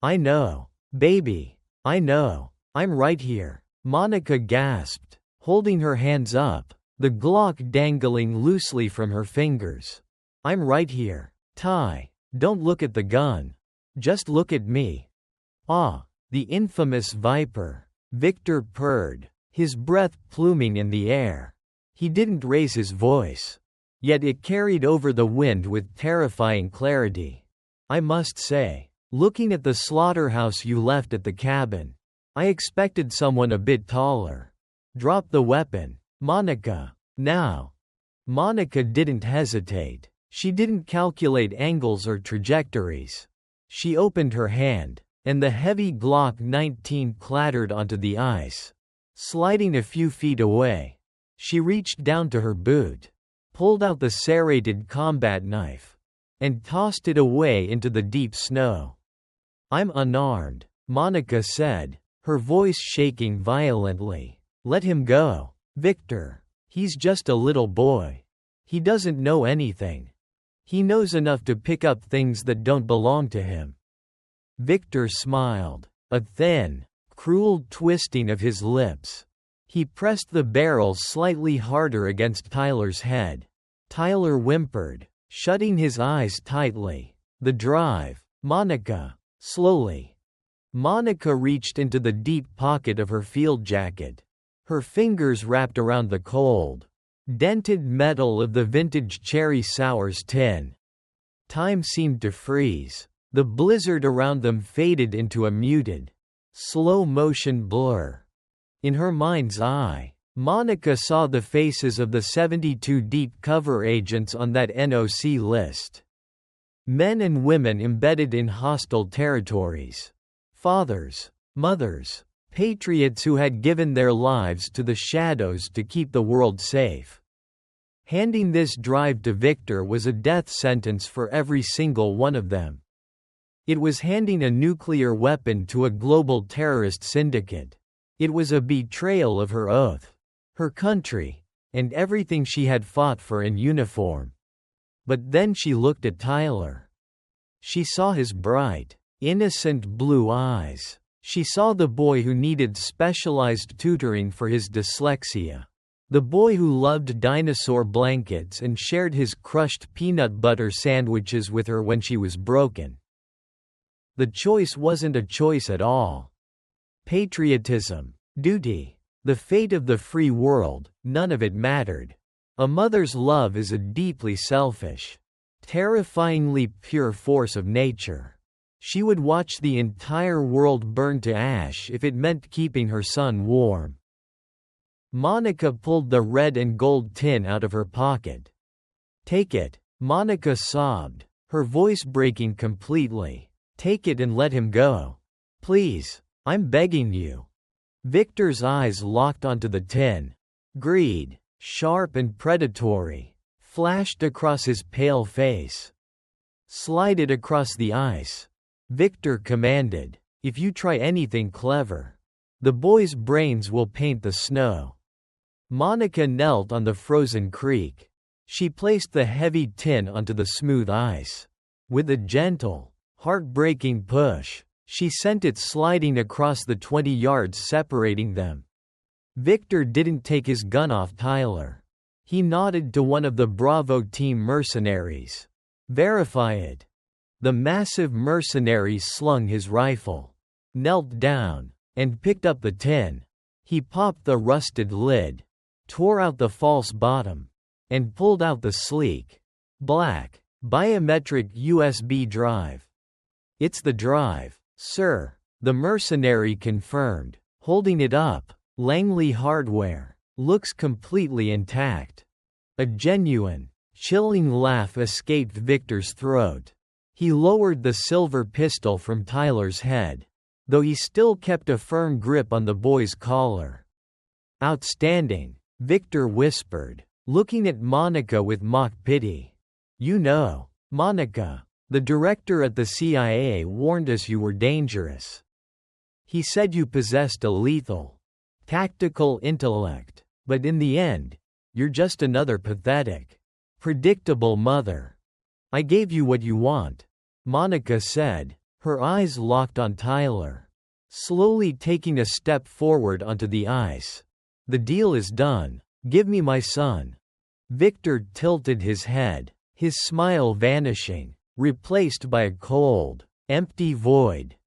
I know. Baby. I know. I'm right here." Monica gasped, holding her hands up, the Glock dangling loosely from her fingers. "I'm right here. Ty, don't look at the gun. Just look at me." "Ah, the infamous viper," Victor purred, his breath pluming in the air. He didn't raise his voice, yet it carried over the wind with terrifying clarity. "I must say, looking at the slaughterhouse you left at the cabin, I expected someone a bit taller. Drop the weapon, Monica, now." Monica didn't hesitate. She didn't calculate angles or trajectories. She opened her hand, and the heavy Glock 19 clattered onto the ice. Sliding a few feet away, she reached down to her boot, pulled out the serrated combat knife, and tossed it away into the deep snow. "I'm unarmed," Monica said, her voice shaking violently. "Let him go, Victor. He's just a little boy. He doesn't know anything. He knows enough to pick up things that don't belong to him." Victor smiled, a thin, cruel twisting of his lips. He pressed the barrel slightly harder against Tyler's head. Tyler whimpered, shutting his eyes tightly. "The drive, Monica." Slowly, Monica reached into the deep pocket of her field jacket. Her fingers wrapped around the cold, dented metal of the vintage cherry sours tin. Time seemed to freeze. The blizzard around them faded into a muted, slow-motion blur. In her mind's eye, Monica saw the faces of the 72 deep cover agents on that NOC list. Men and women embedded in hostile territories. Fathers, mothers, patriots who had given their lives to the shadows to keep the world safe. Handing this drive to Victor was a death sentence for every single one of them. It was handing a nuclear weapon to a global terrorist syndicate. It was a betrayal of her oath, her country, and everything she had fought for in uniform. But then she looked at Tyler. She saw his bright, innocent blue eyes. She saw the boy who needed specialized tutoring for his dyslexia. The boy who loved dinosaur blankets and shared his crushed peanut butter sandwiches with her when she was broken. The choice wasn't a choice at all. Patriotism, duty, the fate of the free world, none of it mattered. A mother's love is a deeply selfish, terrifyingly pure force of nature. She would watch the entire world burn to ash if it meant keeping her son warm. Monica pulled the red and gold tin out of her pocket. "Take it," Monica sobbed, her voice breaking completely. "Take it and let him go. Please, I'm begging you." Victor's eyes locked onto the tin. Greed, sharp and predatory, flashed across his pale face. "Slide it across the ice," Victor commanded. "If you try anything clever, the boy's brains will paint the snow." Monica knelt on the frozen creek. She placed the heavy tin onto the smooth ice. With a gentle, heartbreaking push, she sent it sliding across the 20 yards separating them. Victor didn't take his gun off Tyler. He nodded to one of the Bravo team mercenaries. "Verify it." The massive mercenary slung his rifle, knelt down, and picked up the tin. He popped the rusted lid, tore out the false bottom, and pulled out the sleek, black, biometric USB drive. "It's the drive, sir," the mercenary confirmed, holding it up. "Langley hardware. Looks completely intact." A genuine, chilling laugh escaped Victor's throat. He lowered the silver pistol from Tyler's head, though he still kept a firm grip on the boy's collar. "Outstanding," Victor whispered, looking at Monica with mock pity. "You know, Monica, the director at the CIA warned us you were dangerous. He said you possessed a lethal, tactical intellect, but in the end, you're just another pathetic, predictable mother. I gave you what you want," Monica said, her eyes locked on Tyler, slowly taking a step forward onto the ice. "The deal is done. Give me my son." Victor tilted his head, his smile vanishing, replaced by a cold, empty void.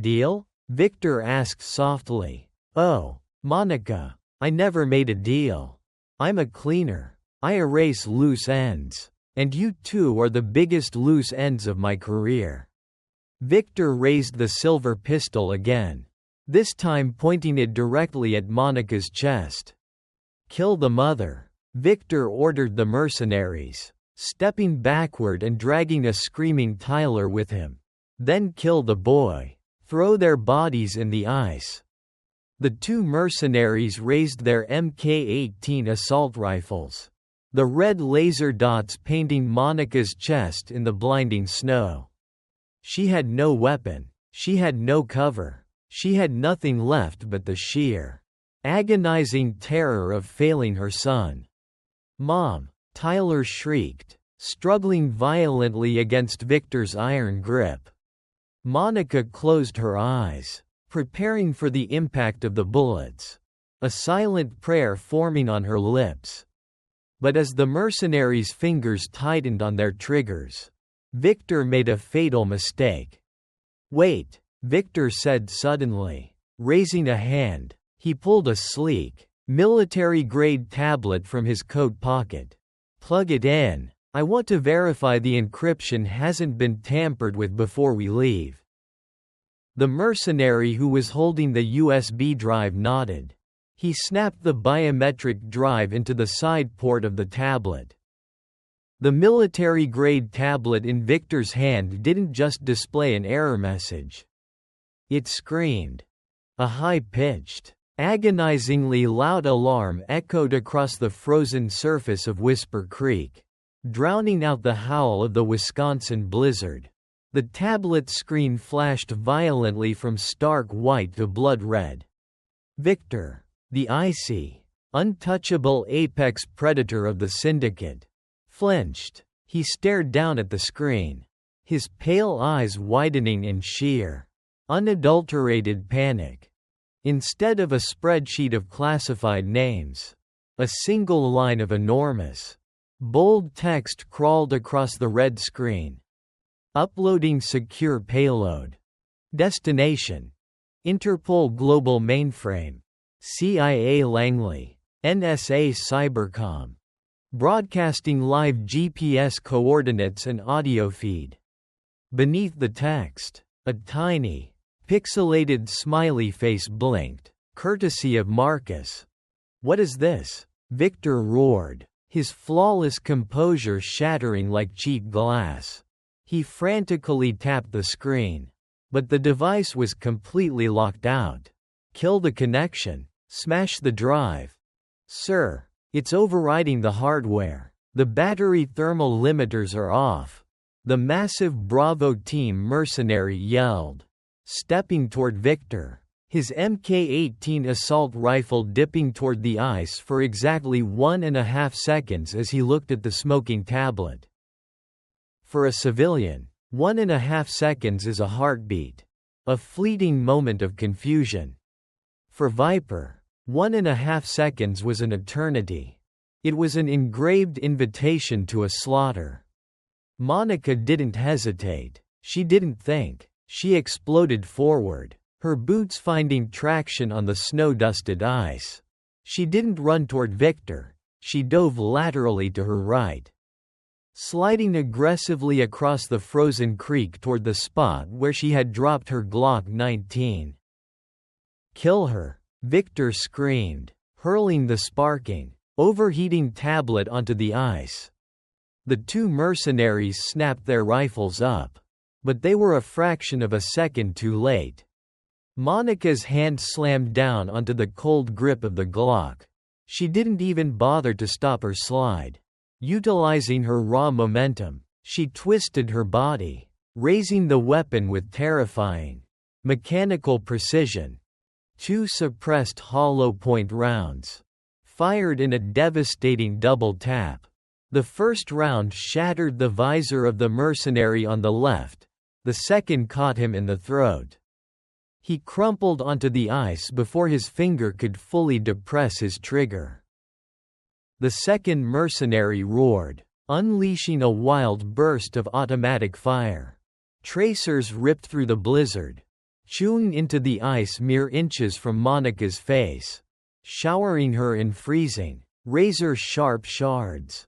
"Deal?" Victor asked softly. "Oh, Monica, I never made a deal. I'm a cleaner. I erase loose ends. And you two are the biggest loose ends of my career." Victor raised the silver pistol again, this time pointing it directly at Monica's chest. "Kill the mother," Victor ordered the mercenaries, stepping backward and dragging a screaming Tyler with him. "Then kill the boy. Throw their bodies in the ice." The two mercenaries raised their Mk-18 assault rifles, the red laser dots painting Monica's chest in the blinding snow. She had no weapon. She had no cover. She had nothing left but the sheer, agonizing terror of failing her son. "Mom!" Tyler shrieked, struggling violently against Victor's iron grip. Monica closed her eyes, preparing for the impact of the bullets, a silent prayer forming on her lips. But as the mercenaries' fingers tightened on their triggers, Victor made a fatal mistake. "Wait," Victor said suddenly, raising a hand. He pulled a sleek, military-grade tablet from his coat pocket. "Plug it in. I want to verify the encryption hasn't been tampered with before we leave." The mercenary who was holding the USB drive nodded. He snapped the biometric drive into the side port of the tablet. The military-grade tablet in Victor's hand didn't just display an error message. It screamed. A high-pitched, agonizingly loud alarm echoed across the frozen surface of Whisper Creek, drowning out the howl of the Wisconsin blizzard. The tablet screen flashed violently from stark white to blood red. Victor, the icy, untouchable apex predator of the syndicate, flinched. He stared down at the screen, his pale eyes widening in sheer, unadulterated panic. Instead of a spreadsheet of classified names, a single line of enormous, bold text crawled across the red screen. Uploading secure payload. Destination: Interpol Global Mainframe. CIA Langley. NSA Cybercom. Broadcasting live GPS coordinates and audio feed. Beneath the text, a tiny, pixelated smiley face blinked, courtesy of Marcus. "What is this?" Victor roared, his flawless composure shattering like cheap glass. He frantically tapped the screen, but the device was completely locked out. "Kill the connection. Smash the drive." "Sir, it's overriding the hardware. The battery thermal limiters are off," the massive Bravo team mercenary yelled, stepping toward Victor, his Mk-18 assault rifle dipping toward the ice for exactly 1.5 seconds as he looked at the smoking tablet. For a civilian, 1.5 seconds is a heartbeat, a fleeting moment of confusion. For Viper, 1.5 seconds was an eternity. It was an engraved invitation to a slaughter. Monica didn't hesitate. She didn't think. She exploded forward, her boots finding traction on the snow-dusted ice. She didn't run toward Victor. She dove laterally to her right, sliding aggressively across the frozen creek toward the spot where she had dropped her Glock 19. "Kill her!" Victor screamed, hurling the sparking, overheating tablet onto the ice. The two mercenaries snapped their rifles up, but they were a fraction of a second too late. Monica's hand slammed down onto the cold grip of the Glock. She didn't even bother to stop her slide. Utilizing her raw momentum, she twisted her body, raising the weapon with terrifying, mechanical precision. Two suppressed hollow-point rounds, fired in a devastating double tap. The first round shattered the visor of the mercenary on the left, the second caught him in the throat. He crumpled onto the ice before his finger could fully depress his trigger. The second mercenary roared, unleashing a wild burst of automatic fire. Tracers ripped through the blizzard, chewing into the ice mere inches from Monica's face, showering her in freezing, razor-sharp shards.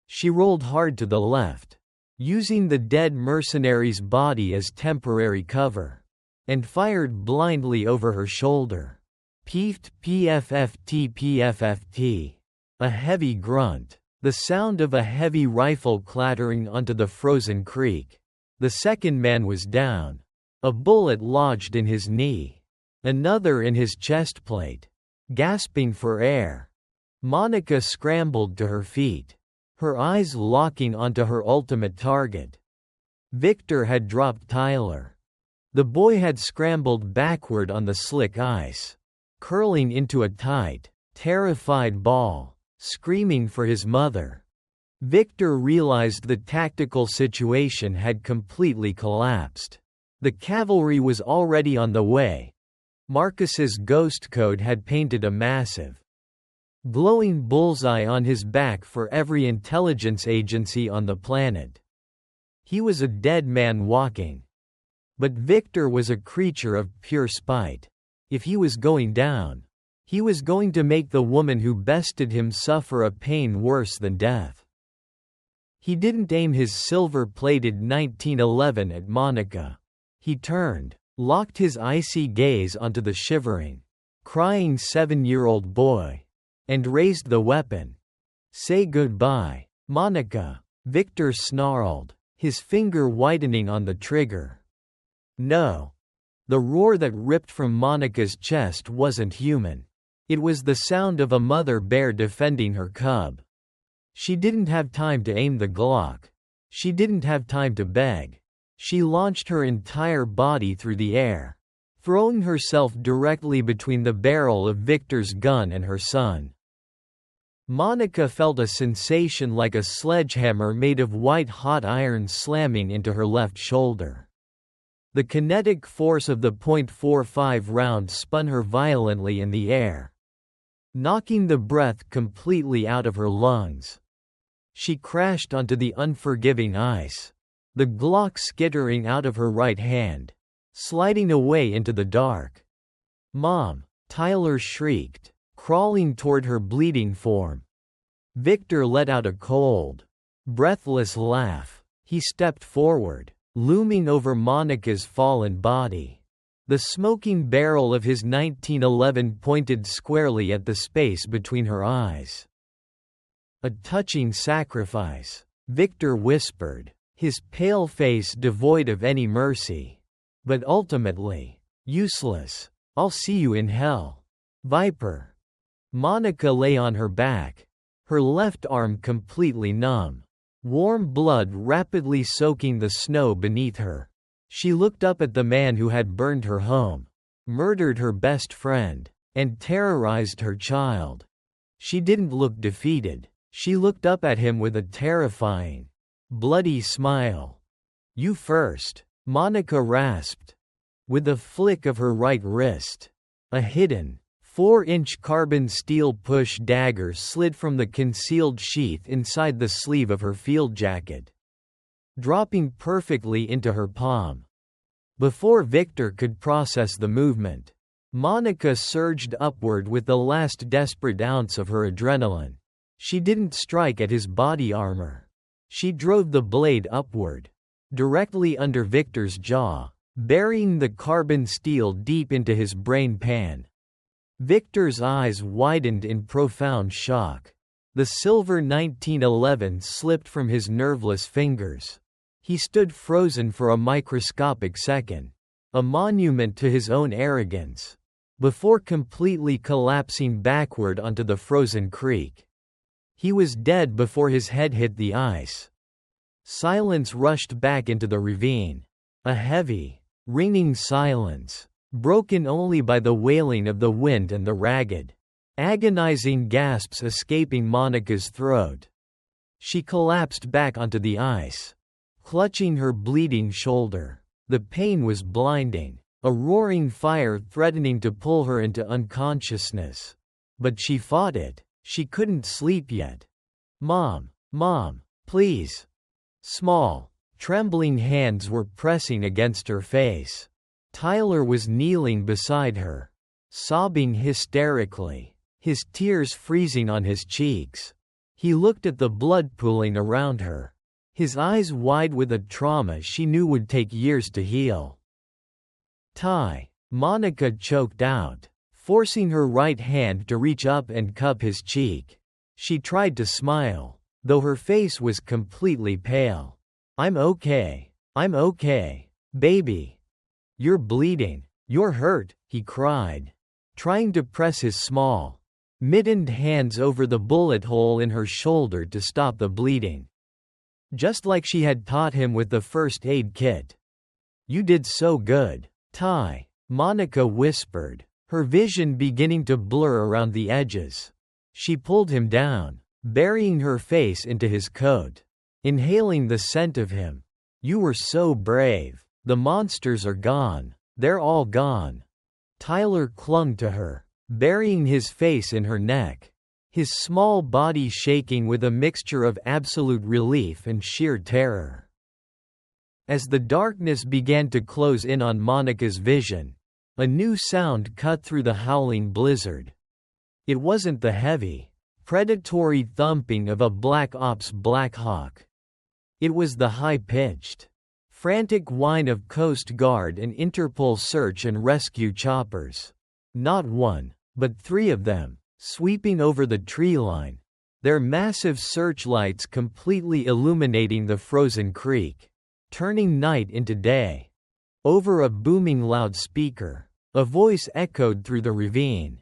She rolled hard to the left, using the dead mercenary's body as temporary cover, and fired blindly over her shoulder. Peefed PFFT PFFT. A heavy grunt, the sound of a heavy rifle clattering onto the frozen creek. The second man was down. A bullet lodged in his knee, another in his chest plate. Gasping for air, Monica scrambled to her feet, her eyes locking onto her ultimate target. Victor had dropped Tyler. The boy had scrambled backward on the slick ice, curling into a tight, terrified ball, screaming for his mother. Victor realized the tactical situation had completely collapsed. The cavalry was already on the way. Marcus's ghost code had painted a massive, glowing bullseye on his back for every intelligence agency on the planet. He was a dead man walking. But Victor was a creature of pure spite. If he was going down, he was going to make the woman who bested him suffer a pain worse than death. He didn't aim his silver-plated 1911 at Monica. He turned, locked his icy gaze onto the shivering, crying 7-year-old boy, and raised the weapon. "Say goodbye, Monica," Victor snarled, his finger whitening on the trigger. No. The roar that ripped from Monica's chest wasn't human. It was the sound of a mother bear defending her cub. She didn't have time to aim the Glock. She didn't have time to beg. She launched her entire body through the air, throwing herself directly between the barrel of Victor's gun and her son. Monica felt a sensation like a sledgehammer made of white-hot iron slamming into her left shoulder. The kinetic force of the .45 round spun her violently in the air, knocking the breath completely out of her lungs. She crashed onto the unforgiving ice, the Glock skittering out of her right hand, sliding away into the dark. "Mom!" Tyler shrieked, crawling toward her bleeding form. Victor let out a cold, breathless laugh. He stepped forward, looming over Monica's fallen body. The smoking barrel of his 1911 pointed squarely at the space between her eyes. "A touching sacrifice," Victor whispered, his pale face devoid of any mercy. "But ultimately, useless. I'll see you in hell, Viper." Monica lay on her back, her left arm completely numb, warm blood rapidly soaking the snow beneath her. She looked up at the man who had burned her home, murdered her best friend, and terrorized her child. She didn't look defeated. She looked up at him with a terrifying, bloody smile. "You first," Monica rasped. With a flick of her right wrist, a hidden, 4-inch carbon steel push dagger slid from the concealed sheath inside the sleeve of her field jacket, dropping perfectly into her palm. Before Victor could process the movement, Monica surged upward with the last desperate ounce of her adrenaline. She didn't strike at his body armor. She drove the blade upward, directly under Victor's jaw, burying the carbon steel deep into his brain pan. Victor's eyes widened in profound shock. The silver 1911 slipped from his nerveless fingers. He stood frozen for a microscopic second, a monument to his own arrogance, before completely collapsing backward onto the frozen creek. He was dead before his head hit the ice. Silence rushed back into the ravine. A heavy, ringing silence, broken only by the wailing of the wind and the ragged, agonizing gasps escaping Monica's throat. She collapsed back onto the ice, clutching her bleeding shoulder. The pain was blinding, a roaring fire threatening to pull her into unconsciousness. But she fought it. She couldn't sleep yet. Mom, please. Small, trembling hands were pressing against her face. Tyler was kneeling beside her, sobbing hysterically, his tears freezing on his cheeks. He looked at the blood pooling around her, his eyes wide with a trauma she knew would take years to heal. Ty, Monica choked out, forcing her right hand to reach up and cup his cheek. She tried to smile, though her face was completely pale. I'm okay, baby. You're bleeding, you're hurt, he cried, trying to press his small, mittened hands over the bullet hole in her shoulder to stop the bleeding. Just like she had taught him with the first aid kit. You did so good, Ty, Monica whispered, her vision beginning to blur around the edges. She pulled him down, burying her face into his coat, inhaling the scent of him. You were so brave. The monsters are gone. They're all gone. Tyler clung to her, burying his face in her neck, his small body shaking with a mixture of absolute relief and sheer terror. As the darkness began to close in on Monica's vision, a new sound cut through the howling blizzard. It wasn't the heavy, predatory thumping of a Black Ops Black Hawk. It was the high-pitched, frantic whine of Coast Guard and Interpol search and rescue choppers. Not one, but three of them, sweeping over the tree line, their massive searchlights completely illuminating the frozen creek, turning night into day. Over a booming loudspeaker, a voice echoed through the ravine.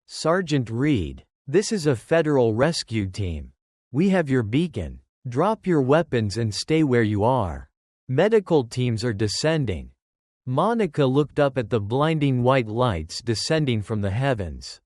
Sergeant Reed, this is a federal rescue team. We have your beacon. Drop your weapons and stay where you are. Medical teams are descending. Monica looked up at the blinding white lights descending from the heavens.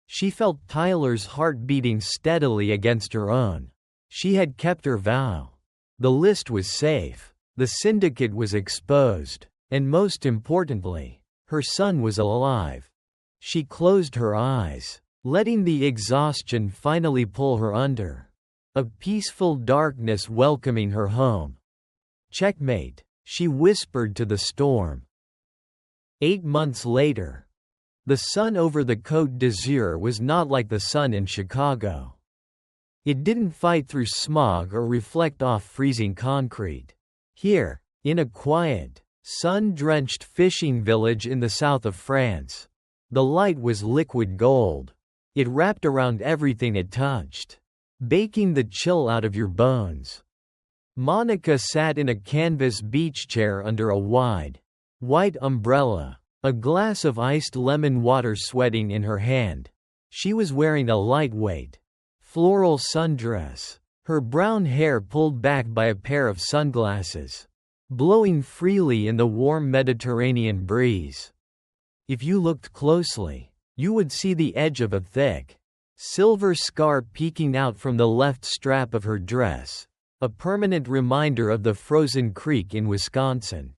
She felt Tyler's heart beating steadily against her own. She had kept her vow. The list was safe. The syndicate was exposed. And most importantly, her son was alive. She closed her eyes, letting the exhaustion finally pull her under. A peaceful darkness welcoming her home. Checkmate, she whispered to the storm. 8 months later. The sun over the Côte d'Azur was not like the sun in Chicago. It didn't fight through smog or reflect off freezing concrete. Here, in a quiet, sun-drenched fishing village in the south of France, the light was liquid gold. It wrapped around everything it touched, baking the chill out of your bones. Monica sat in a canvas beach chair under a wide, white umbrella, a glass of iced lemon water sweating in her hand. She was wearing a lightweight, floral sundress, her brown hair pulled back by a pair of sunglasses, blowing freely in the warm Mediterranean breeze. If you looked closely, you would see the edge of a thick, silver scar peeking out from the left strap of her dress, a permanent reminder of the frozen creek in Wisconsin.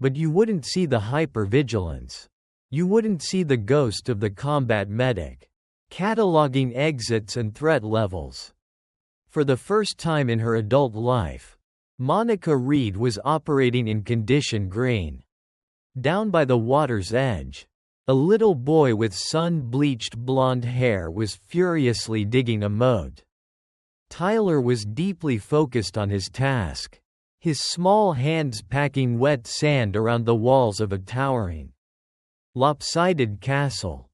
But you wouldn't see the hypervigilance. You wouldn't see the ghost of the combat medic, cataloging exits and threat levels. For the first time in her adult life, Monica Reed was operating in condition green. Down by the water's edge, A little boy with sun-bleached blonde hair was furiously digging a moat. Tyler was deeply focused on his task, his small hands packing wet sand around the walls of a towering, lopsided castle.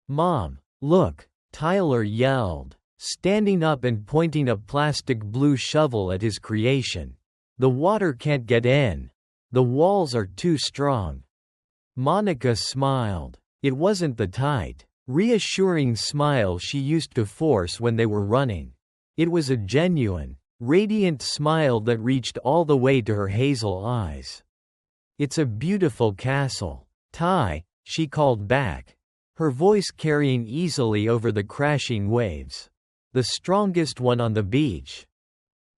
"Mom, look!" Tyler yelled, standing up and pointing a plastic blue shovel at his creation. "The water can't get in. The walls are too strong." Monica smiled. It wasn't the tight, reassuring smile she used to force when they were running. It was a genuine, radiant smile that reached all the way to her hazel eyes. "It's a beautiful castle, Ty," she called back, her voice carrying easily over the crashing waves. "The strongest one on the beach."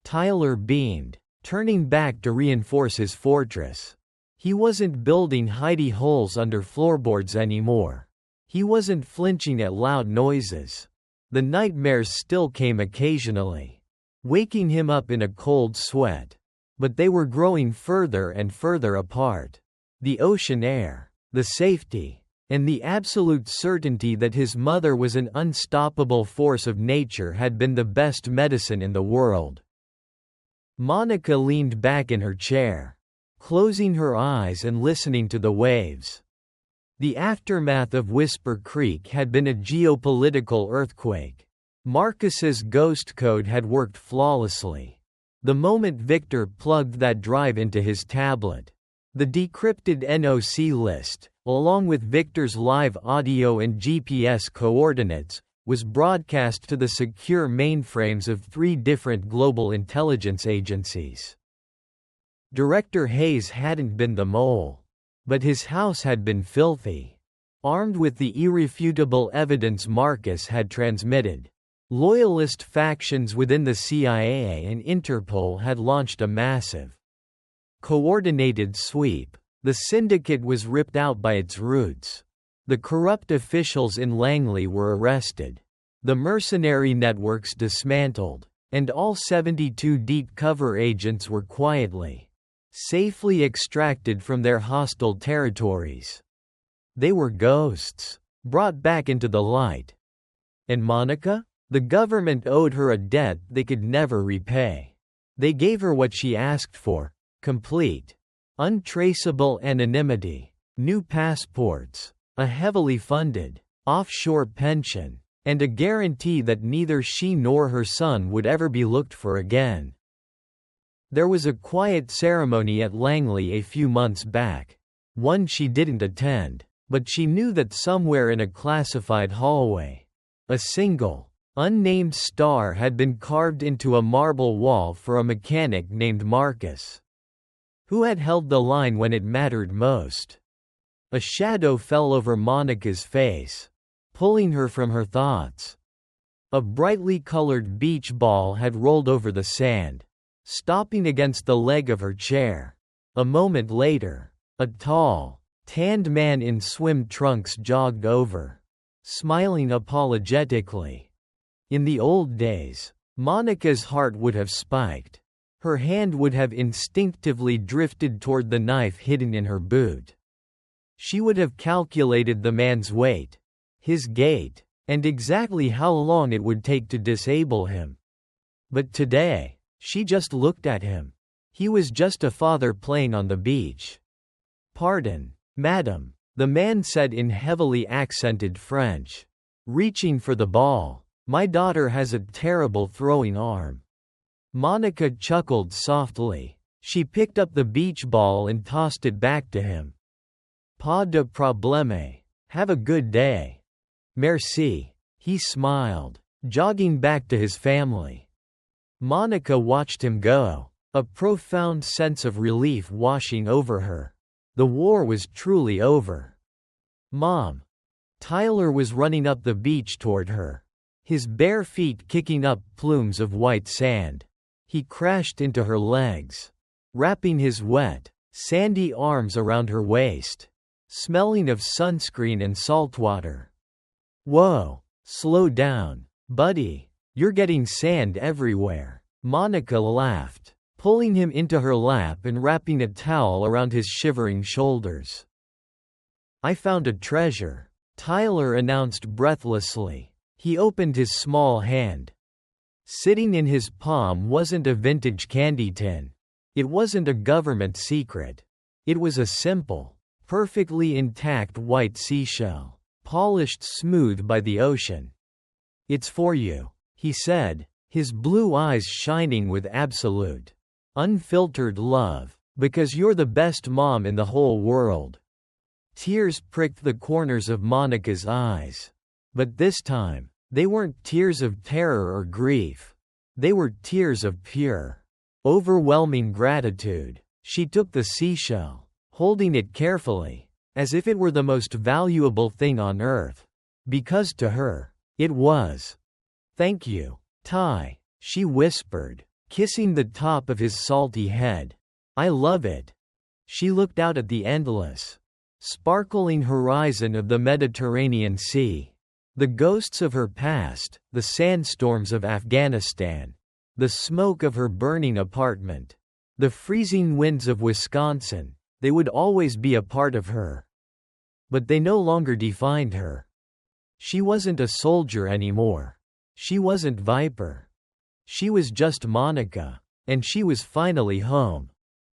Tyler beamed, turning back to reinforce his fortress. He wasn't building hidey holes under floorboards anymore. He wasn't flinching at loud noises. The nightmares still came occasionally, waking him up in a cold sweat. But they were growing further and further apart. The ocean air, the safety, and the absolute certainty that his mother was an unstoppable force of nature had been the best medicine in the world. Monica leaned back in her chair, closing her eyes and listening to the waves. The aftermath of Whisper Creek had been a geopolitical earthquake. Marcus's ghost code had worked flawlessly. The moment Victor plugged that drive into his tablet, the decrypted NOC list, along with Victor's live audio and GPS coordinates, was broadcast to the secure mainframes of 3 different global intelligence agencies. Director Hayes hadn't been the mole, but his house had been filthy. Armed with the irrefutable evidence Marcus had transmitted, loyalist factions within the CIA and Interpol had launched a massive, coordinated sweep. The syndicate was ripped out by its roots. The corrupt officials in Langley were arrested, the mercenary networks dismantled, and all 72 deep cover agents were quietly, safely extracted from their hostile territories. They were ghosts, brought back into the light. And Monica? The government owed her a debt they could never repay. They gave her what she asked for: complete, untraceable anonymity, new passports, a heavily funded, offshore pension, and a guarantee that neither she nor her son would ever be looked for again. There was a quiet ceremony at Langley a few months back, one she didn't attend, but she knew that somewhere in a classified hallway, a single, unnamed star had been carved into a marble wall for a mechanic named Marcus, who had held the line when it mattered most. A shadow fell over Monica's face, pulling her from her thoughts. A brightly colored beach ball had rolled over the sand, stopping against the leg of her chair. A moment later, a tall, tanned man in swim trunks jogged over, smiling apologetically. In the old days, Monica's heart would have spiked. Her hand would have instinctively drifted toward the knife hidden in her boot. She would have calculated the man's weight, his gait, and exactly how long it would take to disable him. But today, she just looked at him. He was just a father playing on the beach. "Pardon, madam," the man said in heavily accented French, reaching for the ball. "My daughter has a terrible throwing arm." Monica chuckled softly. She picked up the beach ball and tossed it back to him. "Pas de problème. Have a good day." "Merci." He smiled, jogging back to his family. Monica watched him go, a profound sense of relief washing over her. The war was truly over. "Mom." Tyler was running up the beach toward her, his bare feet kicking up plumes of white sand. He crashed into her legs, wrapping his wet, sandy arms around her waist, smelling of sunscreen and saltwater. "Whoa, slow down, buddy. You're getting sand everywhere." Monica laughed, pulling him into her lap and wrapping a towel around his shivering shoulders. I found a treasure, Tyler announced breathlessly. He opened his small hand. Sitting in his palm wasn't a vintage candy tin. It wasn't a government secret. It was a simple, perfectly intact white seashell, polished smooth by the ocean. "It's for you," he said, his blue eyes shining with absolute, unfiltered love, "because you're the best mom in the whole world." Tears pricked the corners of Monica's eyes. But this time, they weren't tears of terror or grief. They were tears of pure, overwhelming gratitude. She took the seashell, holding it carefully, as if it were the most valuable thing on earth. Because to her, it was. "Thank you, Ty," she whispered, kissing the top of his salty head. "I love it." She looked out at the endless, sparkling horizon of the Mediterranean Sea. The ghosts of her past, the sandstorms of Afghanistan, the smoke of her burning apartment, the freezing winds of Wisconsin, they would always be a part of her. But they no longer defined her. She wasn't a soldier anymore. She wasn't Viper. She was just Monica, and she was finally home.